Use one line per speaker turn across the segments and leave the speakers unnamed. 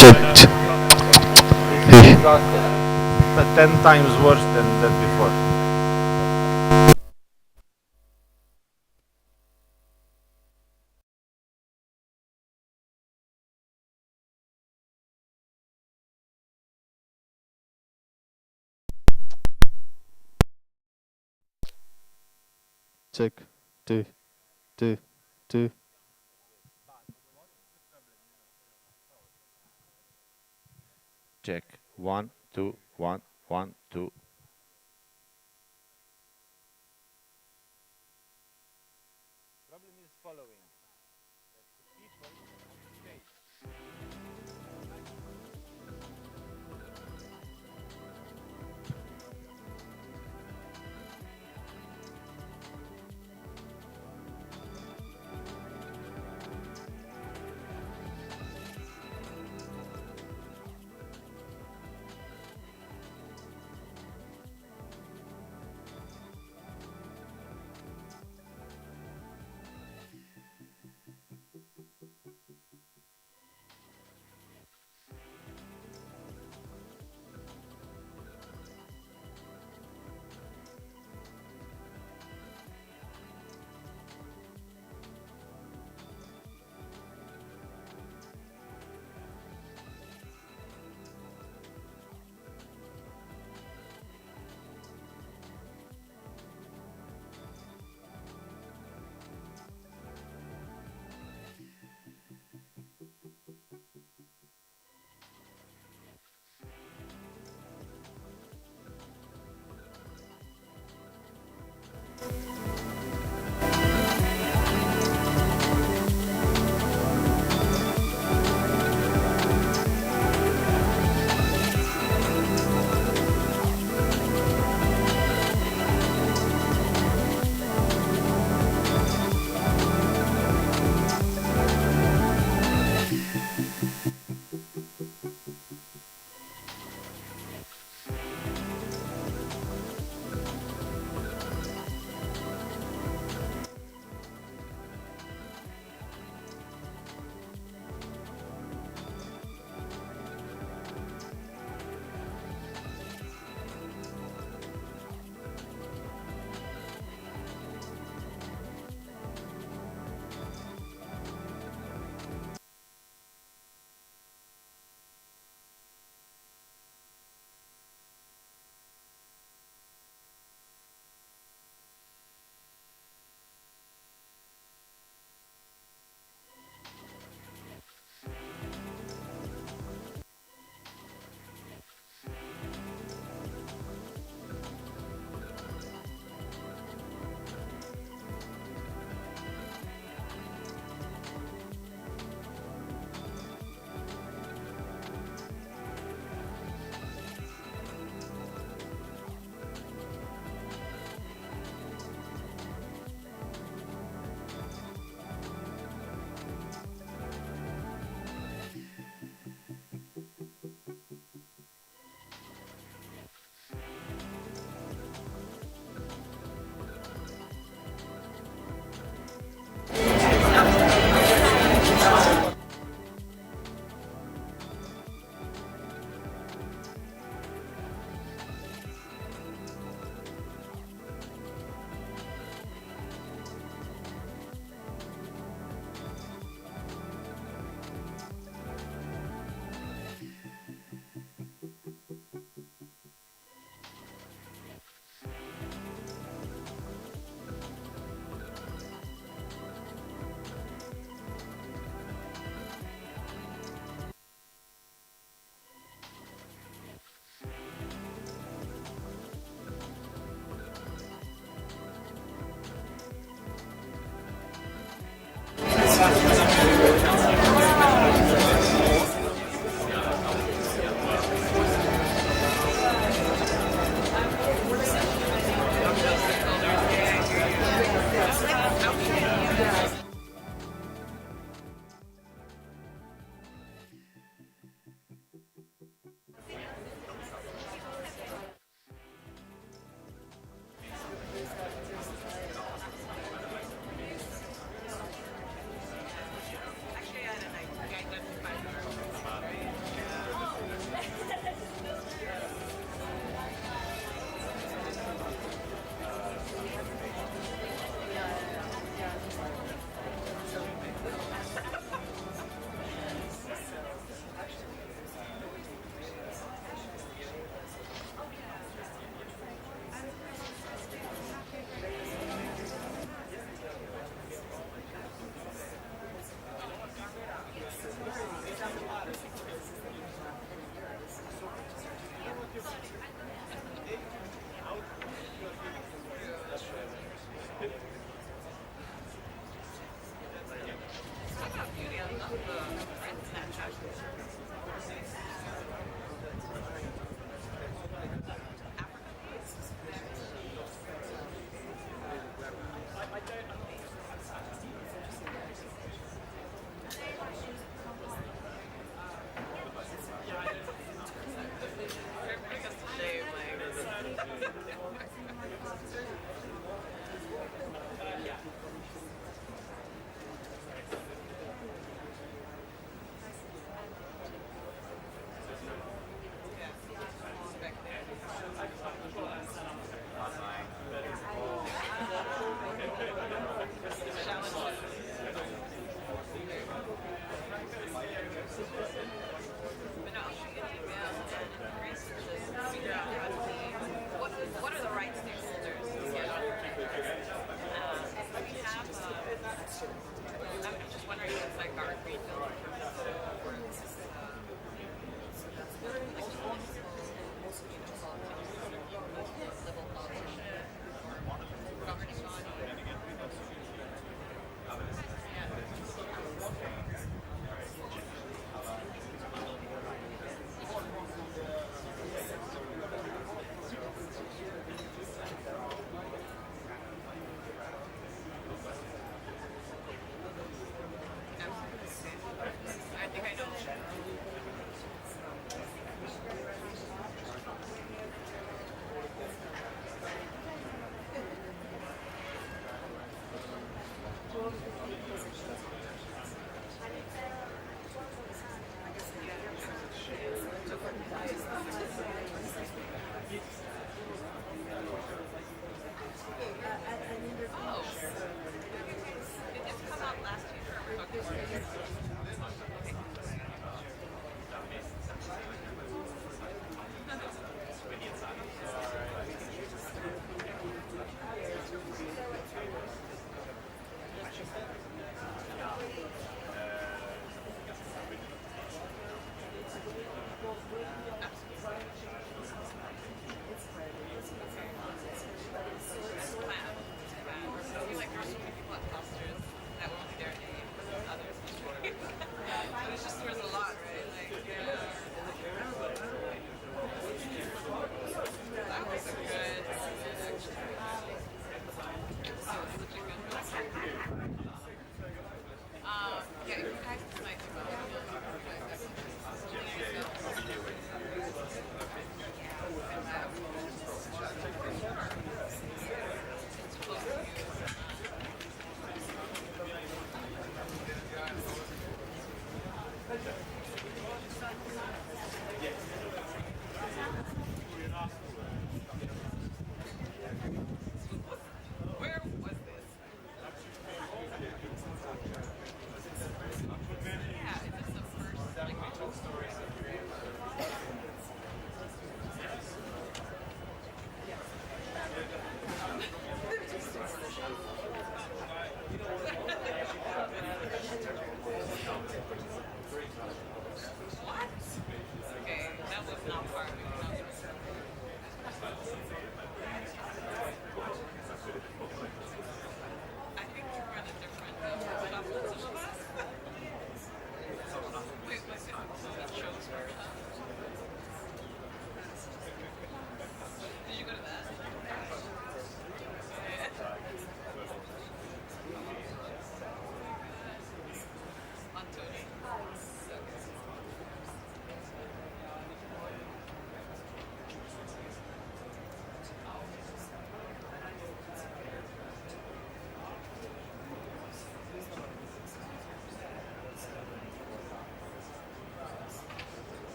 checked.
It's disaster. But 10 times worse than that before.
Check. Two, two, two.
Check. 1, 2, 1, 1, 2. Problem is following.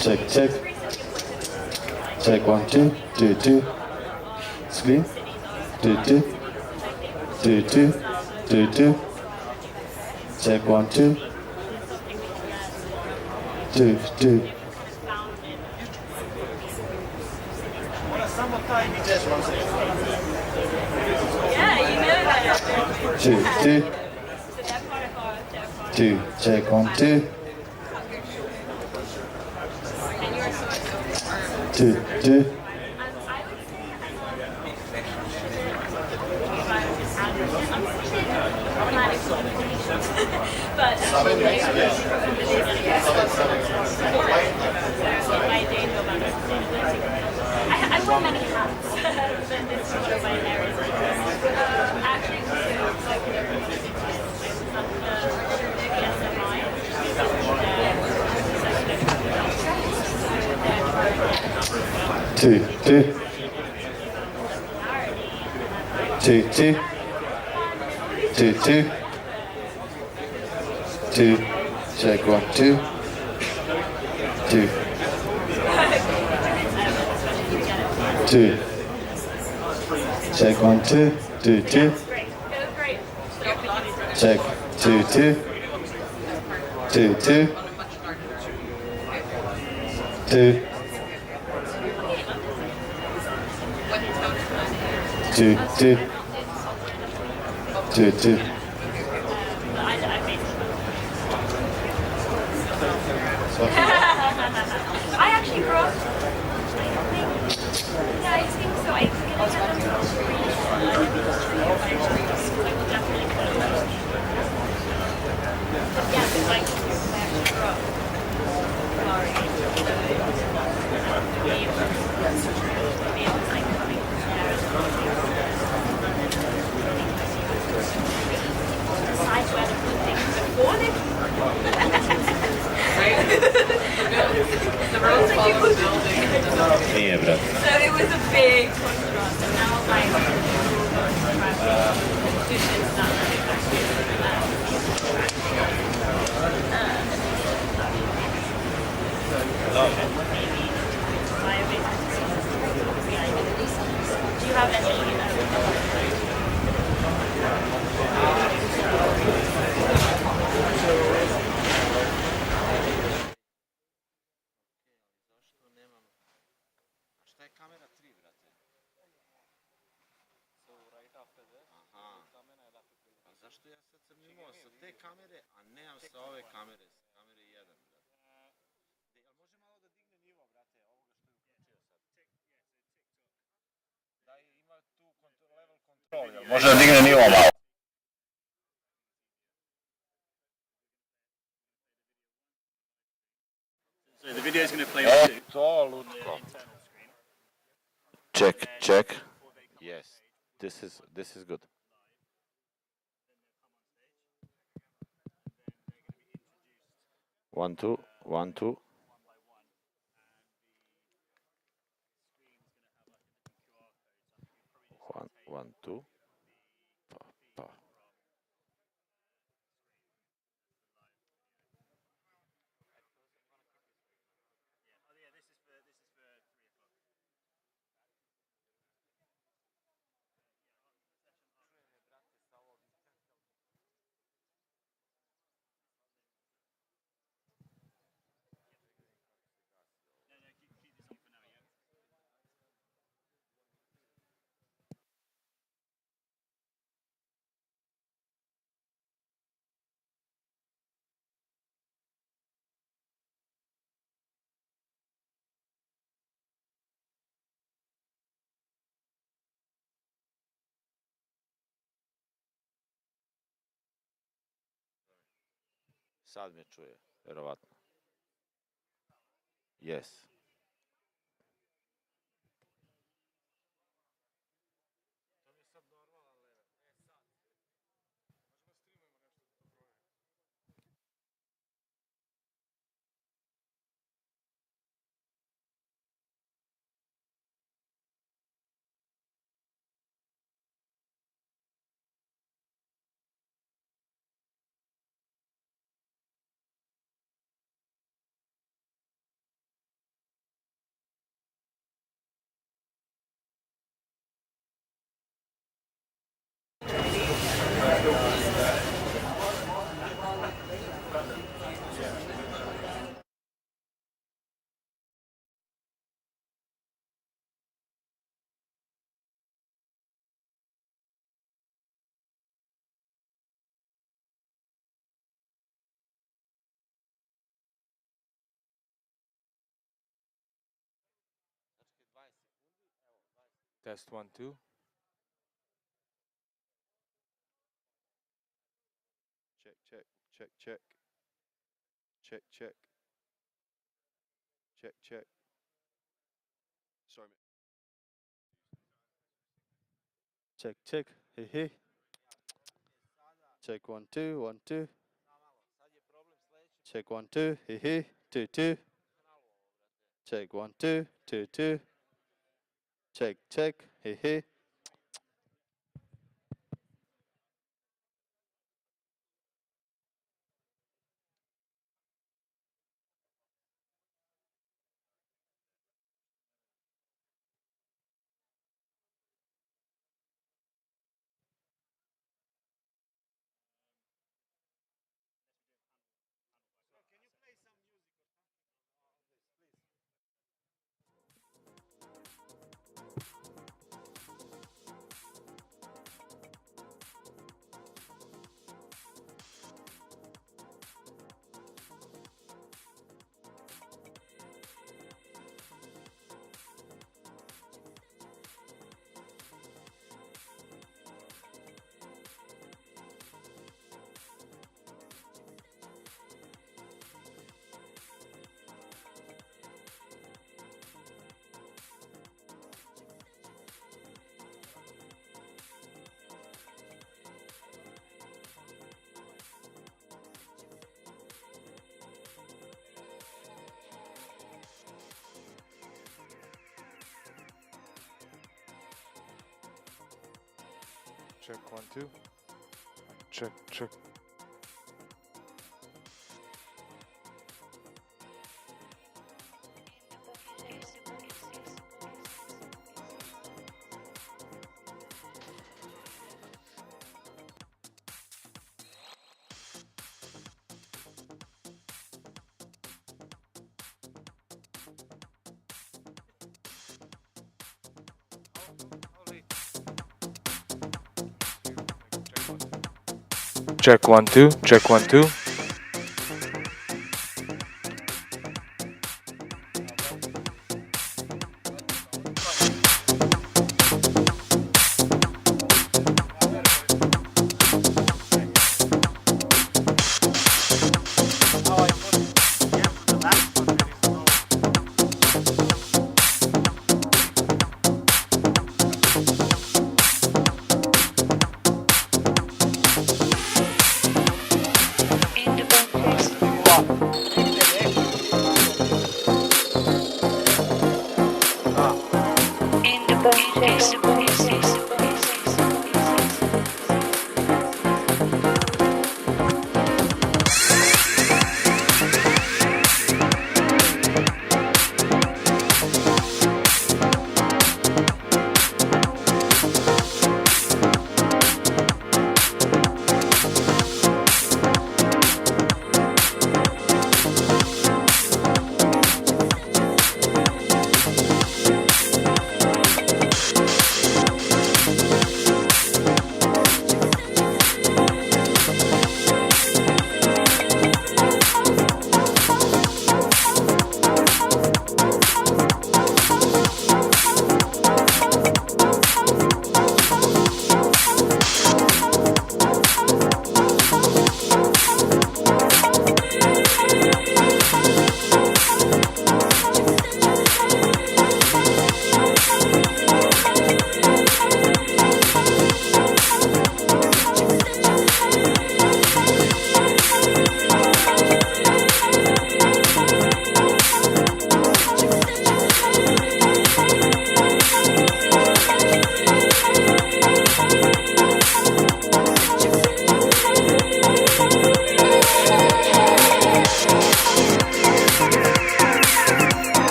Check, check. Check 1, 2, 2, 2. Screen. 2, 2. 2, 2. 2, 2. Check 1, 2. 2, 2. Two, two. Two. Check 1, 2. 2, 2.
I wear many hats, but this is one of my areas. Actually,
Two, two. Two, two. Two, two. Two. Check 1, 2. 2. 2. Check 1, 2. 2, 2. Check 2, 2. 2, 2. 2. 2, 2. 2, 2.
I actually grew up. Yeah, I think so. I think I will definitely put it on. Yeah, because I actually grew up. Besides where the good things before they the roads follow the building.
Yeah, bro.
So it was a big contrast. And now like it's not do you have any
Šta je kamera 3, brate? So right after this, a zašto ja sad sam imao sa te kamere, a nemam sa ove kamere, sa kamere 1, brate? Jel može malo da digne nivo, brate, ovoga što je uključio sad? Da ima tu level control, jel može da digne nivo malo?
So the video is going to play on too.
To lutko. Check, check. Yes, this is good. One, two, 1, 2. One, 2. Pa. Sad me čuje, vjerovatno. Yes.
Test 1 2.
Check, check, check, check. Check, check. Check, check. Sorry, mate. Check, check. Hey, hey. Check 1 2 1 2. Check 1 2. Hey, hey. 2 2. Check 1 2 2 2. Check, check. Hey, hey.
Check 1 2. Check, check. Check 1 2. Check 1 2.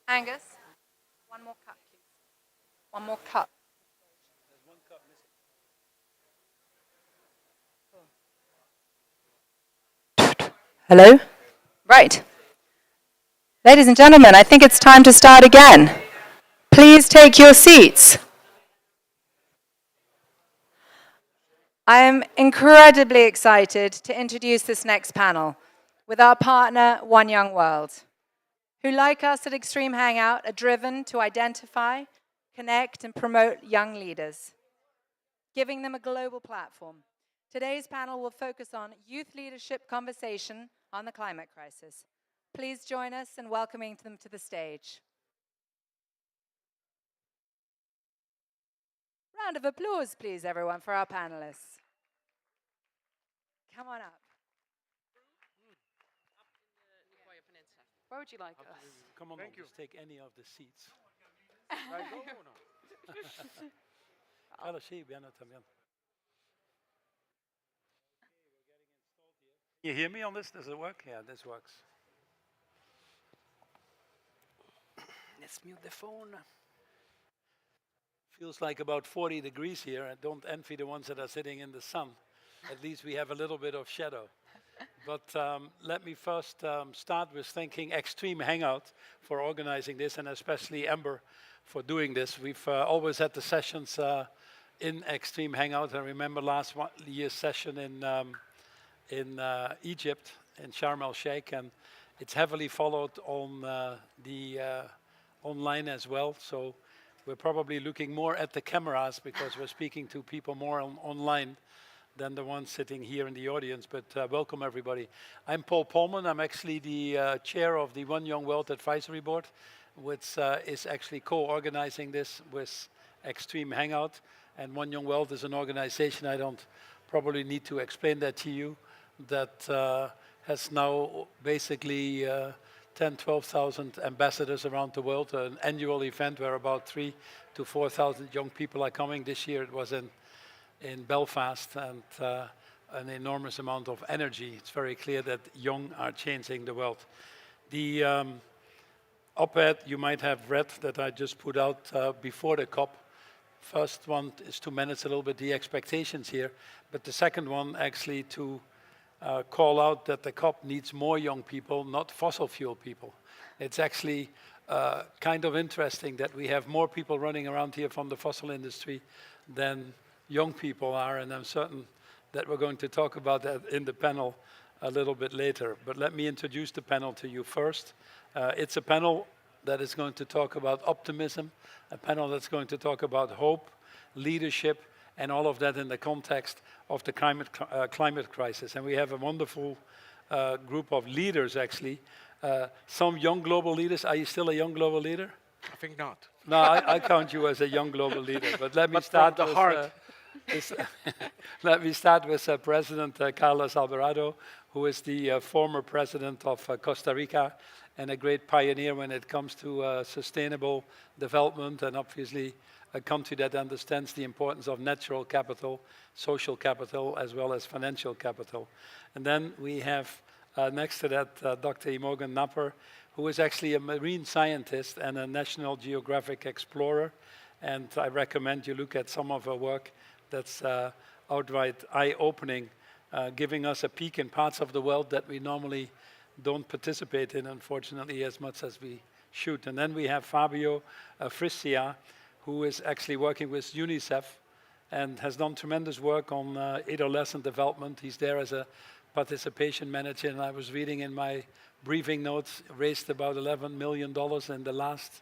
Angus, one more cup, please. One more cup. Hello? Right. Ladies and gentlemen, I think it's time to start again. Please take your seats. I am incredibly excited to introduce this next panel with our partner, One Young World, who, like us at Extreme Hangout, are driven to identify, connect, and promote young leaders, giving them a global platform. Today's panel will focus on youth leadership conversation on the climate crisis. Please join us in welcoming them to the stage. Round of applause, please, everyone, for our panelists. Come on up. Where would you like us?
Come on, just take any of the seats. Alla gärna también. You hear me on this? Does it work? Yeah, this works. Let's mute the phone. Feels like about 40 degrees here, and don't envy the ones that are sitting in the sun. At least we have a little bit of shadow. But let me first start with thanking Extreme Hangout for organizing this, and especially Amber for doing this. We've always had the sessions in Extreme Hangout. I remember last year's session in Egypt, in Sharm el-Sheikh, and it's heavily followed on the online as well. So we're probably looking more at the cameras because we're speaking to people more online than the ones sitting here in the audience, but welcome everybody. I'm Paul Polman. I'm actually the chair of the One Young World Advisory Board, which is actually co-organizing this with Extreme Hangout. And One Young World is an organization, I don't probably need to explain that to you, that has now basically 10, 12,000 ambassadors around the world, an annual event where about 3,000 to 4,000 young people are coming. This year it was in Belfast, and an enormous amount of energy. It's very clear that young are changing the world. The op-ed you might have read that I just put out before the COP. First one is to manage a little bit the expectations here, but the second one actually to call out that the COP needs more young people, not fossil fuel people. It's actually kind of interesting that we have more people running around here from the fossil industry than young people are, and I'm certain that we're going to talk about that in the panel a little bit later. But let me introduce the panel to you first. It's a panel that is going to talk about optimism, a panel that's going to talk about hope, leadership, and all of that in the context of the climate crisis. And we have a wonderful group of leaders, actually. Some young global leaders. Are you still a young global leader?
I think not.
No, I count you as a young global leader. But let me start
from the heart.
Let me start with President Carlos Alvarado, who is the former president of Costa Rica and a great pioneer when it comes to sustainable development, and obviously a country that understands the importance of natural capital, social capital, as well as financial capital. And then we have next to that Dr. Imogen Napper, who is actually a marine scientist and a National Geographic explorer. And I recommend you look at some of her work that's outright eye-opening, giving us a peek in parts of the world that we normally don't participate in, unfortunately, as much as we should. And then we have Fabio Friscia, who is actually working with UNICEF and has done tremendous work on adolescent development. He's there as a participation manager, and I was reading in my briefing notes, raised about $11 million in the last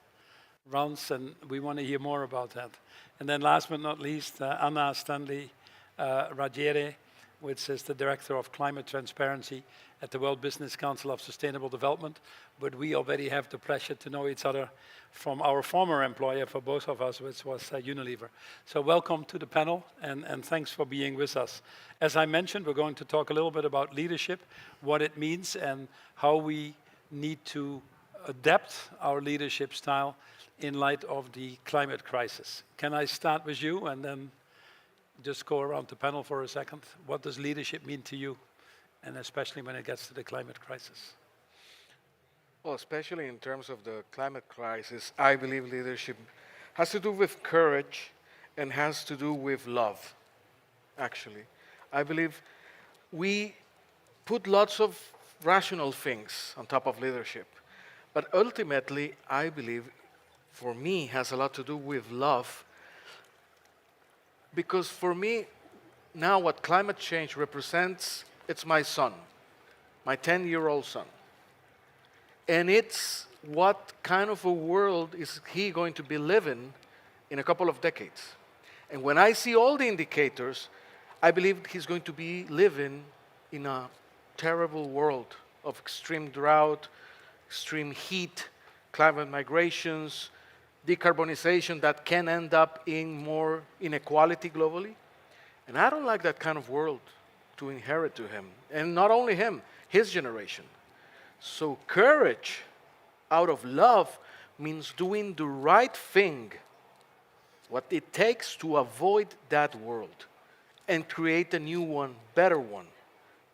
rounds, and we want to hear more about that. And then last but not least, Anna Stanley Raggiere, which is the Director of Climate Transparency at the World Business Council of Sustainable Development. But we already have the pleasure to know each other from our former employer for both of us, which was Unilever. So welcome to the panel, and thanks for being with us. As I mentioned, we're going to talk a little bit about leadership, what it means, and how we need to adapt our leadership style in light of the climate crisis. Can I start with you and then just go around the panel for a second? What does leadership mean to you, and especially when it gets to the climate crisis?
Well, especially in terms of the climate crisis, I believe leadership has to do with courage and has to do with love, actually. I believe we put lots of rational things on top of leadership, but ultimately, I believe, for me, has a lot to do with love, because for me, now what climate change represents, it's my son, my 10-year-old son. And it's what kind of a world is he going to be living in a couple of decades. And when I see all the indicators, I believe he's going to be living in a terrible world of extreme drought, extreme heat, climate migrations, decarbonization that can end up in more inequality globally. And I don't like that kind of world to inherit to him. And not only him, his generation. So courage out of love means doing the right thing, what it takes to avoid that world and create a new one, better one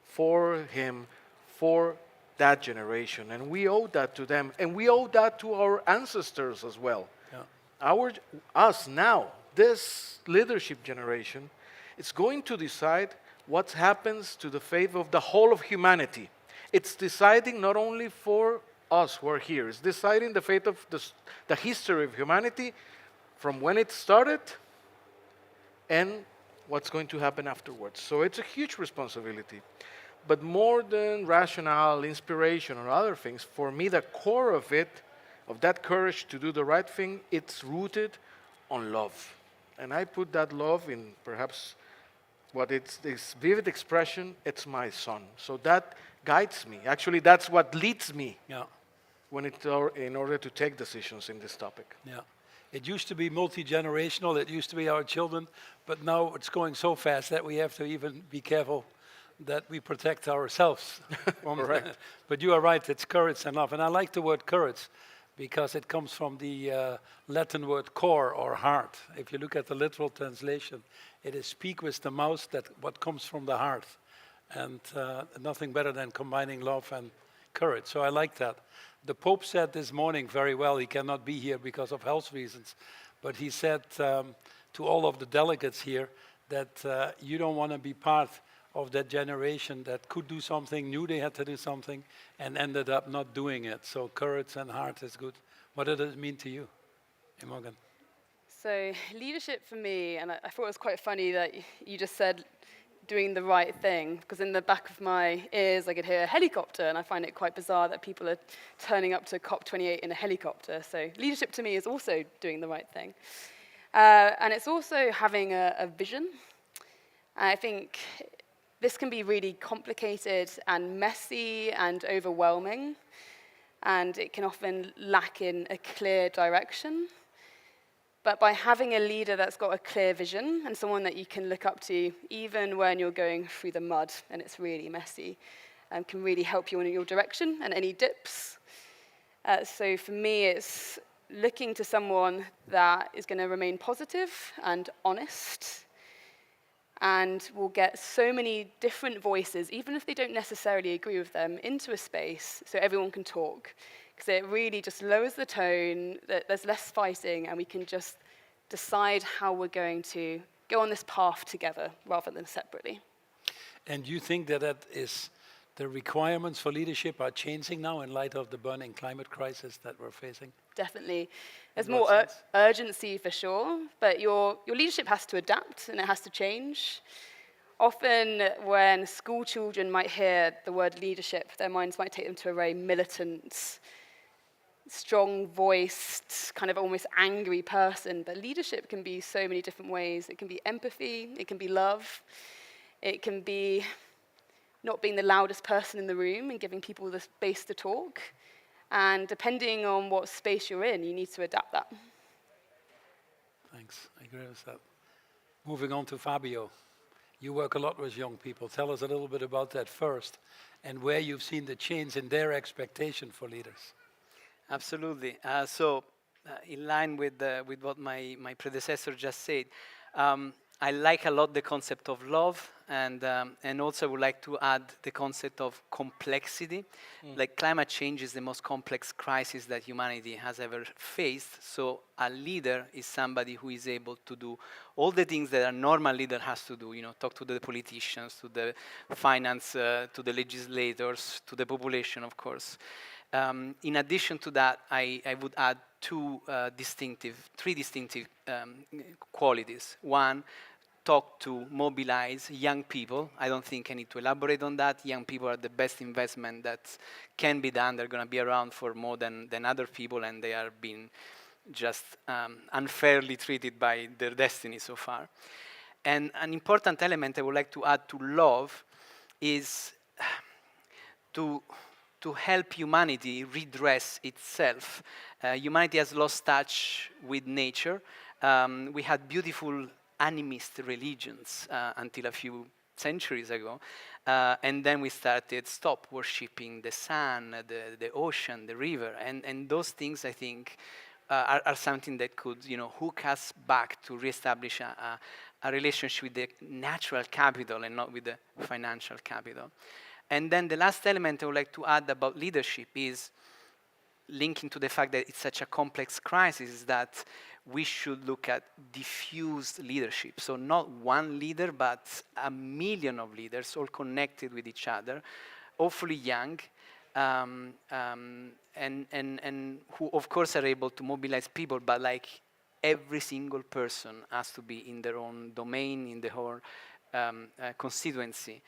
for him, for that generation. And we owe that to them. And we owe that to our ancestors as well. Yeah. Us now, this leadership generation, it's going to decide what happens to the fate of the whole of humanity. It's deciding not only for us who are here, it's deciding the fate of the history of humanity from when it started and what's going to happen afterwards. So it's a huge responsibility. But more than rationale, inspiration, or other things, for me, the core of it, of that courage to do the right thing, it's rooted on love. And I put that love in perhaps what it's this vivid expression, it's my son. So that guides me. Actually, that's what leads me when in order to take decisions in this topic.
Yeah. It used to be multi-generational, it used to be our children, but now it's going so fast that we have to even be careful that we protect ourselves.
Correct.
But you are right, it's courage and love. And I like the word courage because it comes from the Latin word cor, or heart. If you look at the literal translation, it is speak with the mouth, that what comes from the heart. And nothing better than combining love and courage. So I like that. The Pope said this morning very well, he cannot be here because of health reasons, but he said to all of the delegates here that you don't want to be part of that generation that could do something, knew they had to do something, and ended up not doing it. So courage and heart is good. What does it mean to you, Imogen?
So leadership for me, and I thought it was quite funny that you just said doing the right thing, because in the back of my ears I could hear a helicopter, and I find it quite bizarre that people are turning up to COP28 in a helicopter. So leadership to me is also doing the right thing. And it's also having a vision. I think this can be really complicated and messy and overwhelming, and it can often lack in a clear direction. But by having a leader that's got a clear vision and someone that you can look up to, even when you're going through the mud and it's really messy, can really help you in your direction and any dips. So for me, it's looking to someone that is going to remain positive and honest, and will get so many different voices, even if they don't necessarily agree with them, into a space so everyone can talk. Because it really just lowers the tone, there's less fighting, and we can just decide how we're going to go on this path together rather than separately.
And do you think that the requirements for leadership are changing now in light of the burning climate crisis that we're facing?
Definitely. There's more urgency for sure, but your leadership has to adapt and it has to change. Often when school children might hear the word leadership, their minds might take them to a very militant, strong-voiced, kind of almost angry person. But leadership can be so many different ways. It can be empathy, it can be love, it can be not being the loudest person in the room and giving people the space to talk. And depending on what space you're in, you need to adapt that.
Thanks, I agree with that. Moving on to Fabio. You work a lot with young people. Tell us a little bit about that first, and where you've seen the change in their expectation for leaders.
Absolutely. In line with what my predecessor just said, I like a lot the concept of love, and also I would like to add the concept of complexity. Like climate change is the most complex crisis that humanity has ever faced. So a leader is somebody who is able to do all the things that a normal leader has to do. You know, talk to the politicians, to the finance, to the legislators, to the population, of course. In addition to that, I would add three distinctive qualities. One, talk to mobilize young people. I don't think I need to elaborate on that. Young people are the best investment that can be done. They're going to be around for more than other people, and they are being just unfairly treated by their destiny so far. And an important element I would like to add to love is to help humanity redress itself. Humanity has lost touch with nature. We had beautiful animist religions until a few centuries ago. And then we started stop worshipping the sun, the ocean, the river. And those things, I think, are something that could, hook us back to reestablish a relationship with the natural capital and not with the financial capital. And then the last element I would like to add about leadership is linking to the fact that it's such a complex crisis, is that we should look at diffused leadership. So not one leader, but a million of leaders all connected with each other, hopefully young, and who of course are able to mobilize people, but like every single person has to be in their own domain, in the whole constituency.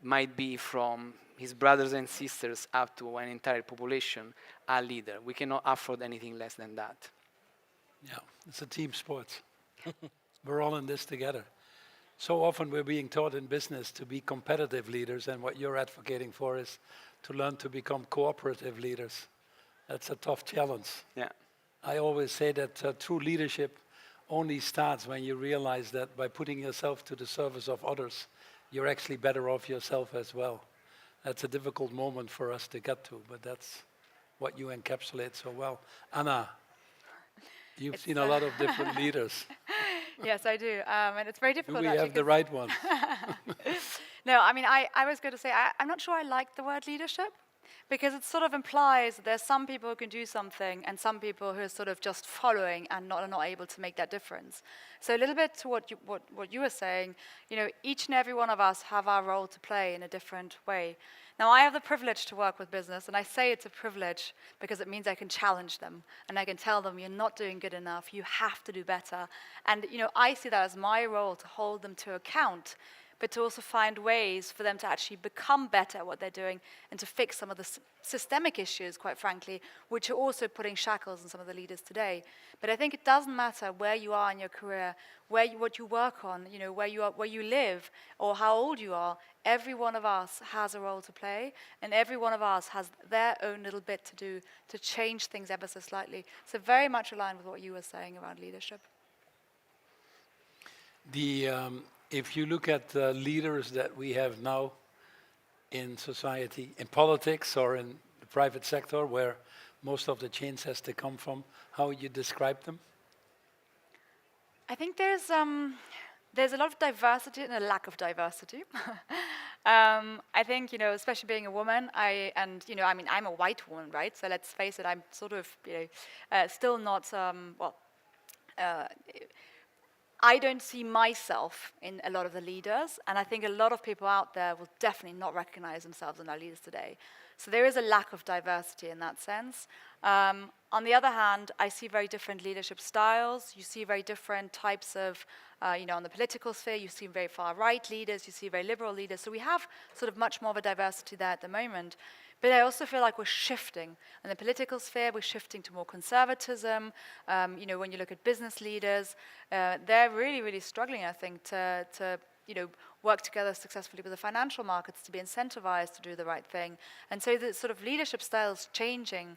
Might be from his brothers and sisters up to an entire population, a leader. We cannot afford anything less than that.
Yeah, it's a team sport. We're all in this together. So often we're being taught in business to be competitive leaders, and what you're advocating for is to learn to become cooperative leaders. That's a tough challenge.
Yeah.
I always say that true leadership only starts when you realize that by putting yourself to the service of others, you're actually better off yourself as well. That's a difficult moment for us to get to, but that's what you encapsulate so well. Anna, you've seen a lot of different leaders.
Yes, I do. And it's very difficult.
Do we have the right one?
No, I mean, I was going to say, I'm not sure I like the word leadership, because it sort of implies that there's some people who can do something and some people who are sort of just following and are not able to make that difference. So a little bit to what you were saying, each and every one of us have our role to play in a different way. Now, I have the privilege to work with business, and I say it's a privilege because it means I can challenge them and I can tell them, you're not doing good enough, you have to do better. And I see that as my role, to hold them to account, but to also find ways for them to actually become better at what they're doing and to fix some of the systemic issues, quite frankly, which are also putting shackles on some of the leaders today. But I think it doesn't matter where you are in your career, what you work on, where you live, or how old you are. Every one of us has a role to play, and every one of us has their own little bit to do to change things ever so slightly. So very much aligned with what you were saying around leadership.
If you look at the leaders that we have now in society, in politics or in the private sector, where most of the change has to come from, how would you describe them?
I think there's a lot of diversity and a lack of diversity. I think, especially being a woman, I'm a white woman, right? So let's face it, I'm sort of, still not, I don't see myself in a lot of the leaders, and I think a lot of people out there will definitely not recognize themselves in our leaders today. So there is a lack of diversity in that sense. On the other hand, I see very different leadership styles. You see very different types of, on the political sphere, you see very far-right leaders, you see very liberal leaders. So we have sort of much more of a diversity there at the moment. But I also feel like we're shifting. In the political sphere, we're shifting to more conservatism. When you look at business leaders, they're really, really struggling, I think, to work together successfully with the financial markets, to be incentivized to do the right thing. And so the sort of leadership style is changing,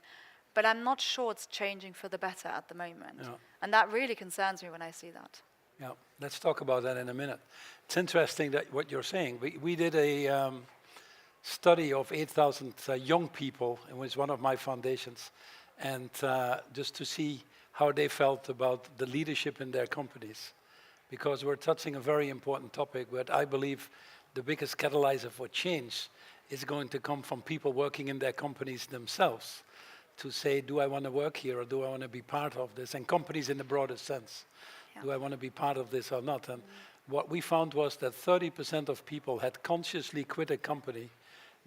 but I'm not sure it's changing for the better at the moment. Yeah. And that really concerns me when I see that.
Yeah, let's talk about that in a minute. It's interesting that what you're saying. We did a study of 8,000 young people. It was one of my foundations, and just to see how they felt about the leadership in their companies, because we're touching a very important topic, but I believe the biggest catalyzer for change is going to come from people working in their companies themselves to say, do I want to work here or do I want to be part of this? And companies in the broadest sense. Do I want to be part of this or not? And what we found was that 30% of people had consciously quit a company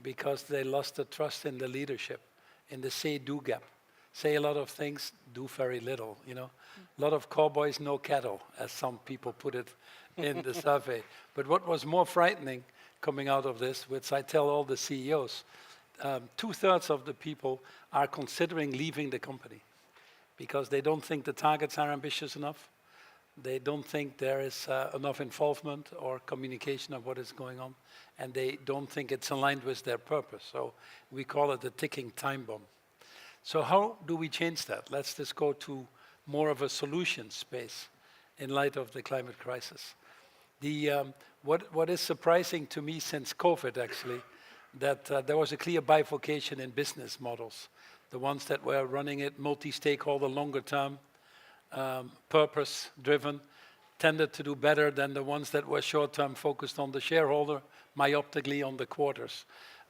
because they lost the trust in the leadership, in the say-do gap. Say a lot of things, do very little, you know. A lot of cowboys, no cattle, as some people put it in the survey. But what was more frightening coming out of this, which I tell all the CEOs, 2/3 of the people are considering leaving the company because they don't think the targets are ambitious enough. They don't think there is enough involvement or communication of what is going on, and they don't think it's aligned with their purpose. So we call it the ticking time bomb. So how do we change that? Let's just go to more of a solution space in light of the climate crisis. What is surprising to me since COVID, actually, that there was a clear bifurcation in business models. The ones that were running it multi-stakeholder, longer term, purpose-driven, tended to do better than the ones that were short-term focused on the shareholder, myopically on the quarters.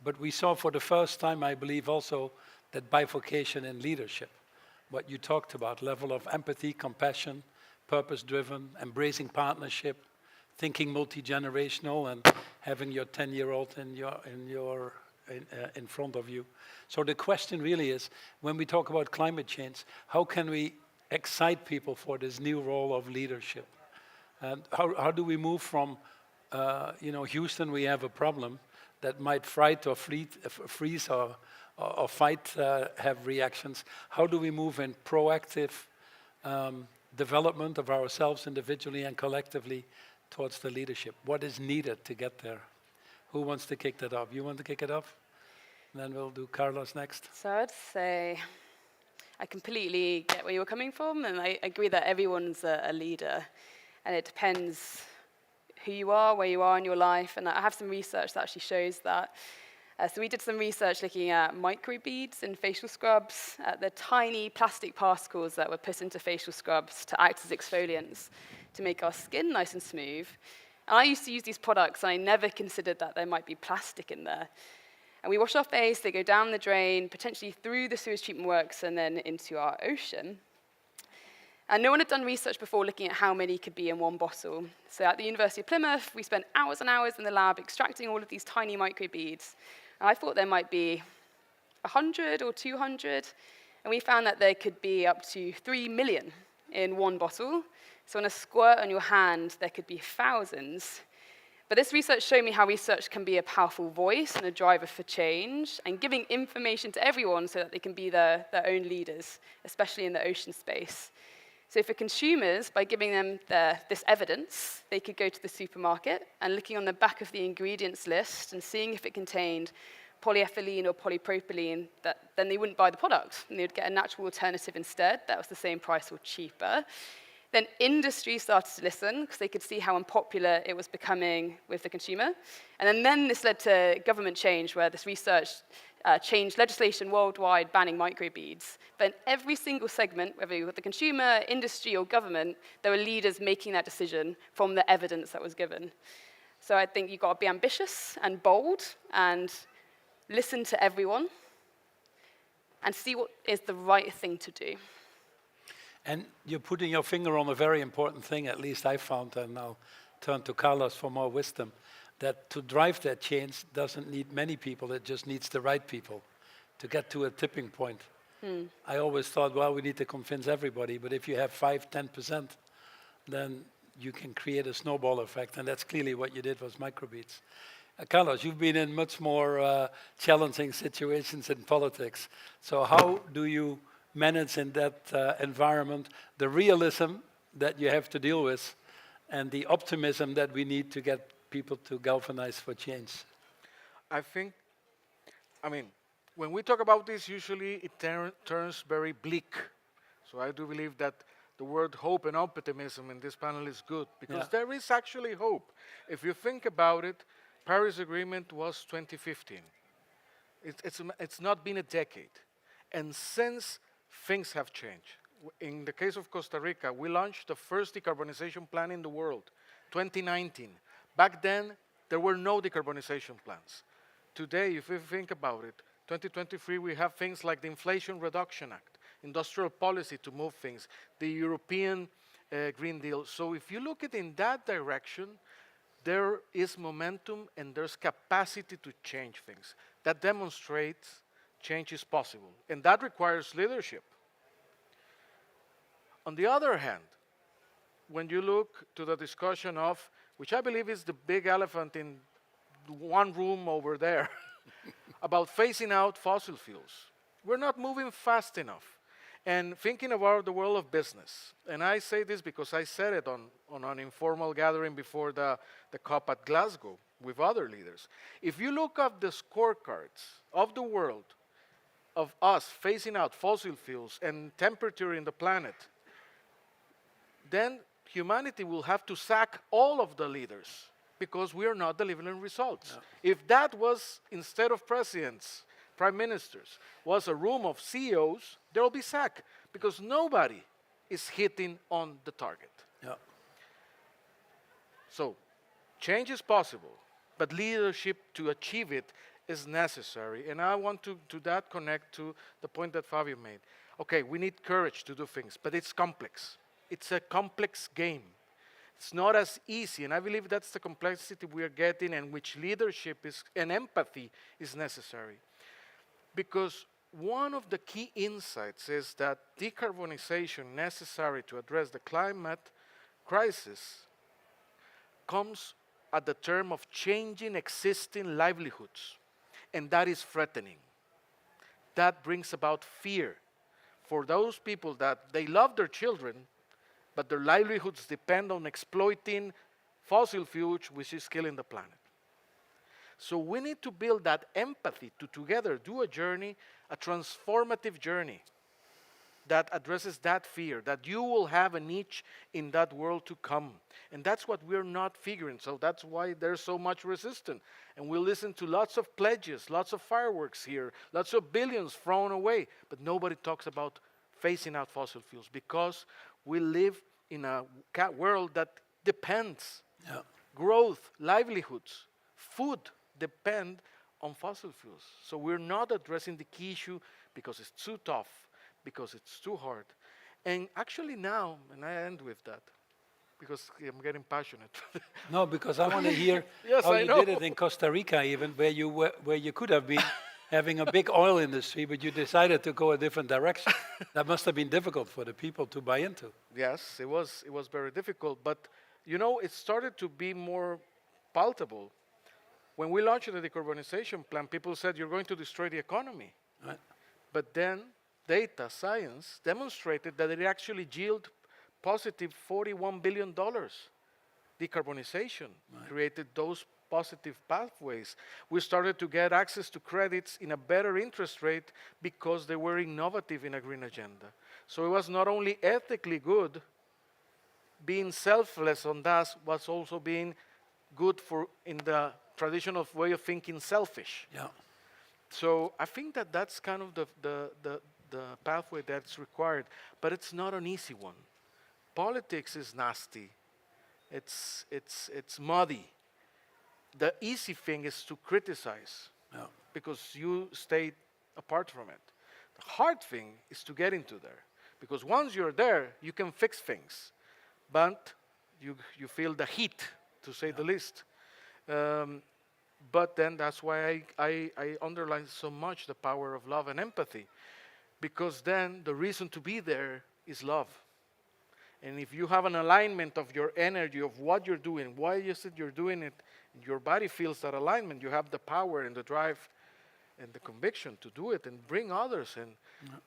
But we saw for the first time, I believe also, that bifurcation in leadership. What you talked about, level of empathy, compassion, purpose-driven, embracing partnership, thinking multi-generational, and having your 10-year-old in front of you. So the question really is, when we talk about climate change, how can we excite people for this new role of leadership? And how do we move from, Houston, we have a problem that might fright or freeze or fight, have reactions. How do we move in proactive development of ourselves individually and collectively towards the leadership? What is needed to get there? Who wants to kick that off? You want to kick it off? And then we'll do Carlos next.
So I'd say I completely get where you're coming from, and I agree that everyone's a leader, and it depends who you are, where you are in your life, and I have some research that actually shows that. So we did some research looking at microbeads in facial scrubs, the tiny plastic particles that were put into facial scrubs to act as exfoliants to make our skin nice and smooth. And I used to use these products, and I never considered that there might be plastic in there. And we wash our face, they go down the drain, potentially through the sewage treatment works, and then into our ocean. And no one had done research before looking at how many could be in one bottle. So at the University of Plymouth, we spent hours and hours in the lab extracting all of these tiny microbeads. And I thought there might be 100 or 200, and we found that there could be up to 3 million in one bottle. So on a squirt on your hand, there could be thousands. But this research showed me how research can be a powerful voice and a driver for change, and giving information to everyone so that they can be their own leaders, especially in the ocean space. So for consumers, by giving them this evidence, they could go to the supermarket and looking on the back of the ingredients list and seeing if it contained polyethylene or polypropylene, then they wouldn't buy the product, and they would get a natural alternative instead that was the same price or cheaper. Then industry started to listen because they could see how unpopular it was becoming with the consumer. And then this led to government change, where this research changed legislation worldwide banning microbeads. But in every single segment, whether you were the consumer, industry, or government, there were leaders making that decision from the evidence that was given. So I think you've got to be ambitious and bold and listen to everyone and see what is the right thing to do.
And you're putting your finger on a very important thing, at least I found, and I'll turn to Carlos for more wisdom, that to drive that change doesn't need many people, it just needs the right people to get to a tipping point. I always thought, well, we need to convince everybody, but if you have 5-10%, then you can create a snowball effect, and that's clearly what you did with microbeads. Carlos, you've been in much more challenging situations in politics. So how do you manage in that environment the realism that you have to deal with and the optimism that we need to get people to galvanize for change?
When we talk about this, usually it turns very bleak. So I do believe that the word hope and optimism in this panel is good, because there is actually hope. If you think about it, Paris Agreement was 2015. It's not been a decade. And since things have changed, In the case of Costa Rica, we launched the first decarbonization plan in the world, 2019. Back then, there were no decarbonization plans. Today, if you think about it, 2023, we have things like the Inflation Reduction Act, industrial policy to move things, the European Green Deal. So if you look at it in that direction, there is momentum and there's capacity to change things. That demonstrates change is possible, and that requires leadership. On the other hand, when you look to the discussion of, which I believe is the big elephant in one room over there, about phasing out fossil fuels, we're not moving fast enough. And thinking about the world of business, and I say this because I said it on an informal gathering before the COP at Glasgow with other leaders. If you look at the scorecards of the world, of us phasing out fossil fuels and temperature in the planet, then humanity will have to sack all of the leaders because we are not delivering results. Yeah. If that was, instead of presidents, prime ministers, was a room of CEOs, there will be sack because nobody is hitting on the target.
Yeah.
So, change is possible, but leadership to achieve it is necessary. And I want to that connect to the point that Fabio made. Okay, we need courage to do things, but it's complex. It's a complex game. It's not as easy, and I believe that's the complexity we are getting, and which leadership is and empathy is necessary. Because one of the key insights is that decarbonization necessary to address the climate crisis comes at the term of changing existing livelihoods, and that is threatening. That brings about fear for those people that they love their children, but their livelihoods depend on exploiting fossil fuels, which is killing the planet. So we need to build that empathy to together do a journey, a transformative journey that addresses that fear, that you will have a niche in that world to come. And that's what we're not figuring. So that's why there's so much resistance. And we listen to lots of pledges, lots of fireworks here, lots of billions thrown away, but nobody talks about phasing out fossil fuels because we live in a world that depends.
Yeah.
Growth, livelihoods, food depend on fossil fuels. So we're not addressing the key issue because it's too tough, because it's too hard. And actually now, and I end with that, because I'm getting passionate.
No, because I want to hear
yes,
how
I
you
know.
did it in Costa Rica even, where you could have been having a big oil industry, but you decided to go a different direction. That must have been difficult for the people to buy into.
Yes, it was very difficult, but you know, it started to be more palatable. When we launched the decarbonization plan, people said, you're going to destroy the economy.
Right.
But then data, science, demonstrated that it actually yielded positive $41 billion. Decarbonization created those positive pathways. We started to get access to credits in a better interest rate because they were innovative in a green agenda. So it was not only ethically good, being selfless on that was also being good for in the traditional way of thinking selfish.
Yeah.
So I think that that's kind of the pathway that's required, but it's not an easy one. Politics is nasty. It's muddy. The easy thing is to criticize because you stay apart from it. The hard thing is to get into there because once you're there, you can fix things, but you feel the heat, to say the least. But then that's why I underline so much the power of love and empathy, because then the reason to be there is love. And if you have an alignment of your energy, of what you're doing, why you said you're doing it, your body feels that alignment, you have the power and the drive and the conviction to do it and bring others.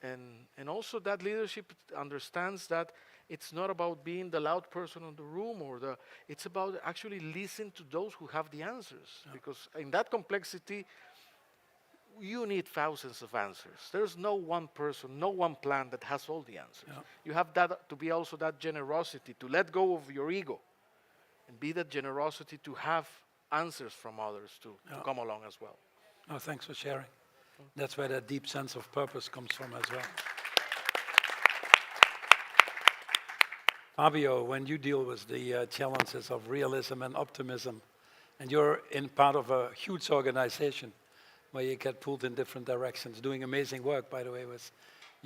And also that leadership understands that it's not about being the loud person in the room, it's about actually listening to those who have the answers. Because in that complexity, you need thousands of answers. There's no one person, no one plan that has all the answers. You have that to be also that generosity, to let go of your ego and be that generosity to have answers from others to come along as well.
Oh, thanks for sharing. That's where that deep sense of purpose comes from as well. Fabio, when you deal with the challenges of realism and optimism, and you're in part of a huge organization where you get pulled in different directions, doing amazing work, by the way, with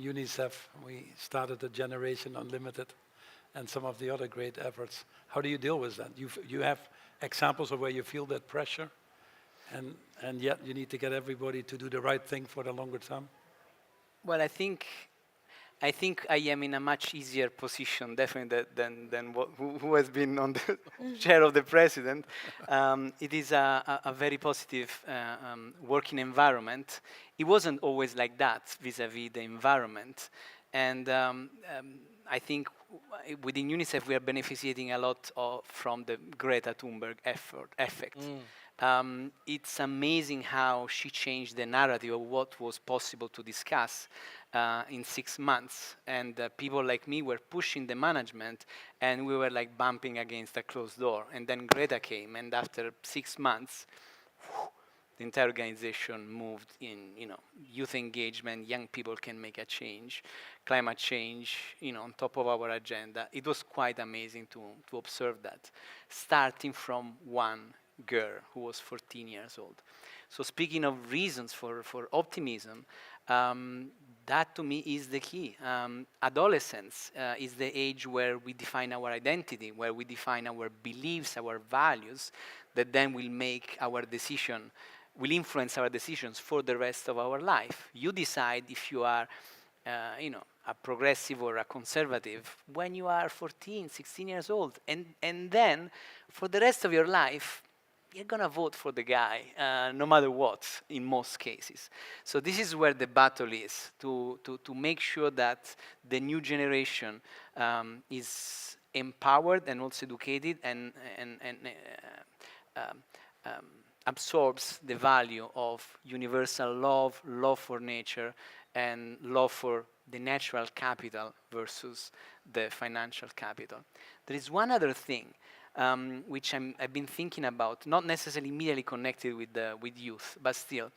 UNICEF. We started the Generation Unlimited and some of the other great efforts. How do you deal with that? You have examples of where you feel that pressure, and yet you need to get everybody to do the right thing for the longer term?
Well, I think I am in a much easier position, definitely, than who has been on the chair of the president. It is a very positive working environment. It wasn't always like that vis-a-vis the environment. And I think within UNICEF we are benefiting a lot from the Greta Thunberg effect. It's amazing how she changed the narrative of what was possible to discuss in 6 months. And people like me were pushing the management, and we were like bumping against a closed door. And then Greta came, and after 6 months, the entire organization moved in, youth engagement, young people can make a change, climate change, on top of our agenda. It was quite amazing to observe that, starting from one girl who was 14 years old. So speaking of reasons for optimism, that to me is the key. Adolescence is the age where we define our identity, where we define our beliefs, our values, that then will make our decision, will influence our decisions for the rest of our life. You decide if you are, a progressive or a conservative when you are 14, 16 years old. And then for the rest of your life, you're gonna vote for the guy, no matter what, in most cases. So this is where the battle is, to make sure that the new generation is empowered and also educated and absorbs the value of universal love for nature, and love for the natural capital versus the financial capital. There is one other thing which I've been thinking about, not necessarily immediately connected with youth, but still.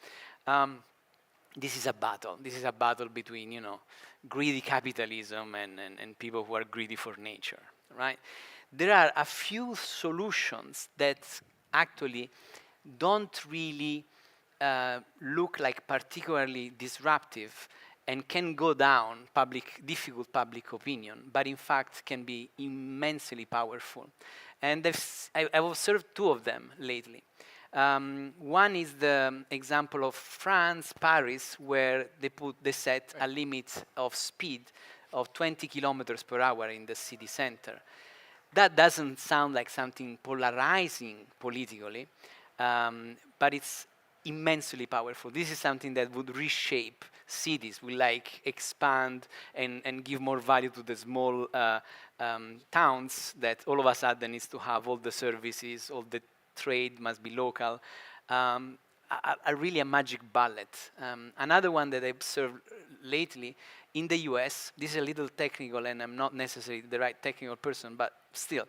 This is a battle. This is a battle between, greedy capitalism and people who are greedy for nature, right? There are a few solutions that actually don't really look like particularly disruptive and can go down difficult public opinion, but in fact can be immensely powerful. And I've observed two of them lately. One is the example of France, Paris, where they set a limit of speed of 20 kilometers per hour in the city center. That doesn't sound like something polarizing politically, but it's immensely powerful. This is something that would reshape cities, will expand and give more value to the small towns that all of a sudden needs to have all the services, all the trade must be local. Really a magic bullet. Another one that I observed lately in the US, this is a little technical and I'm not necessarily the right technical person, but still.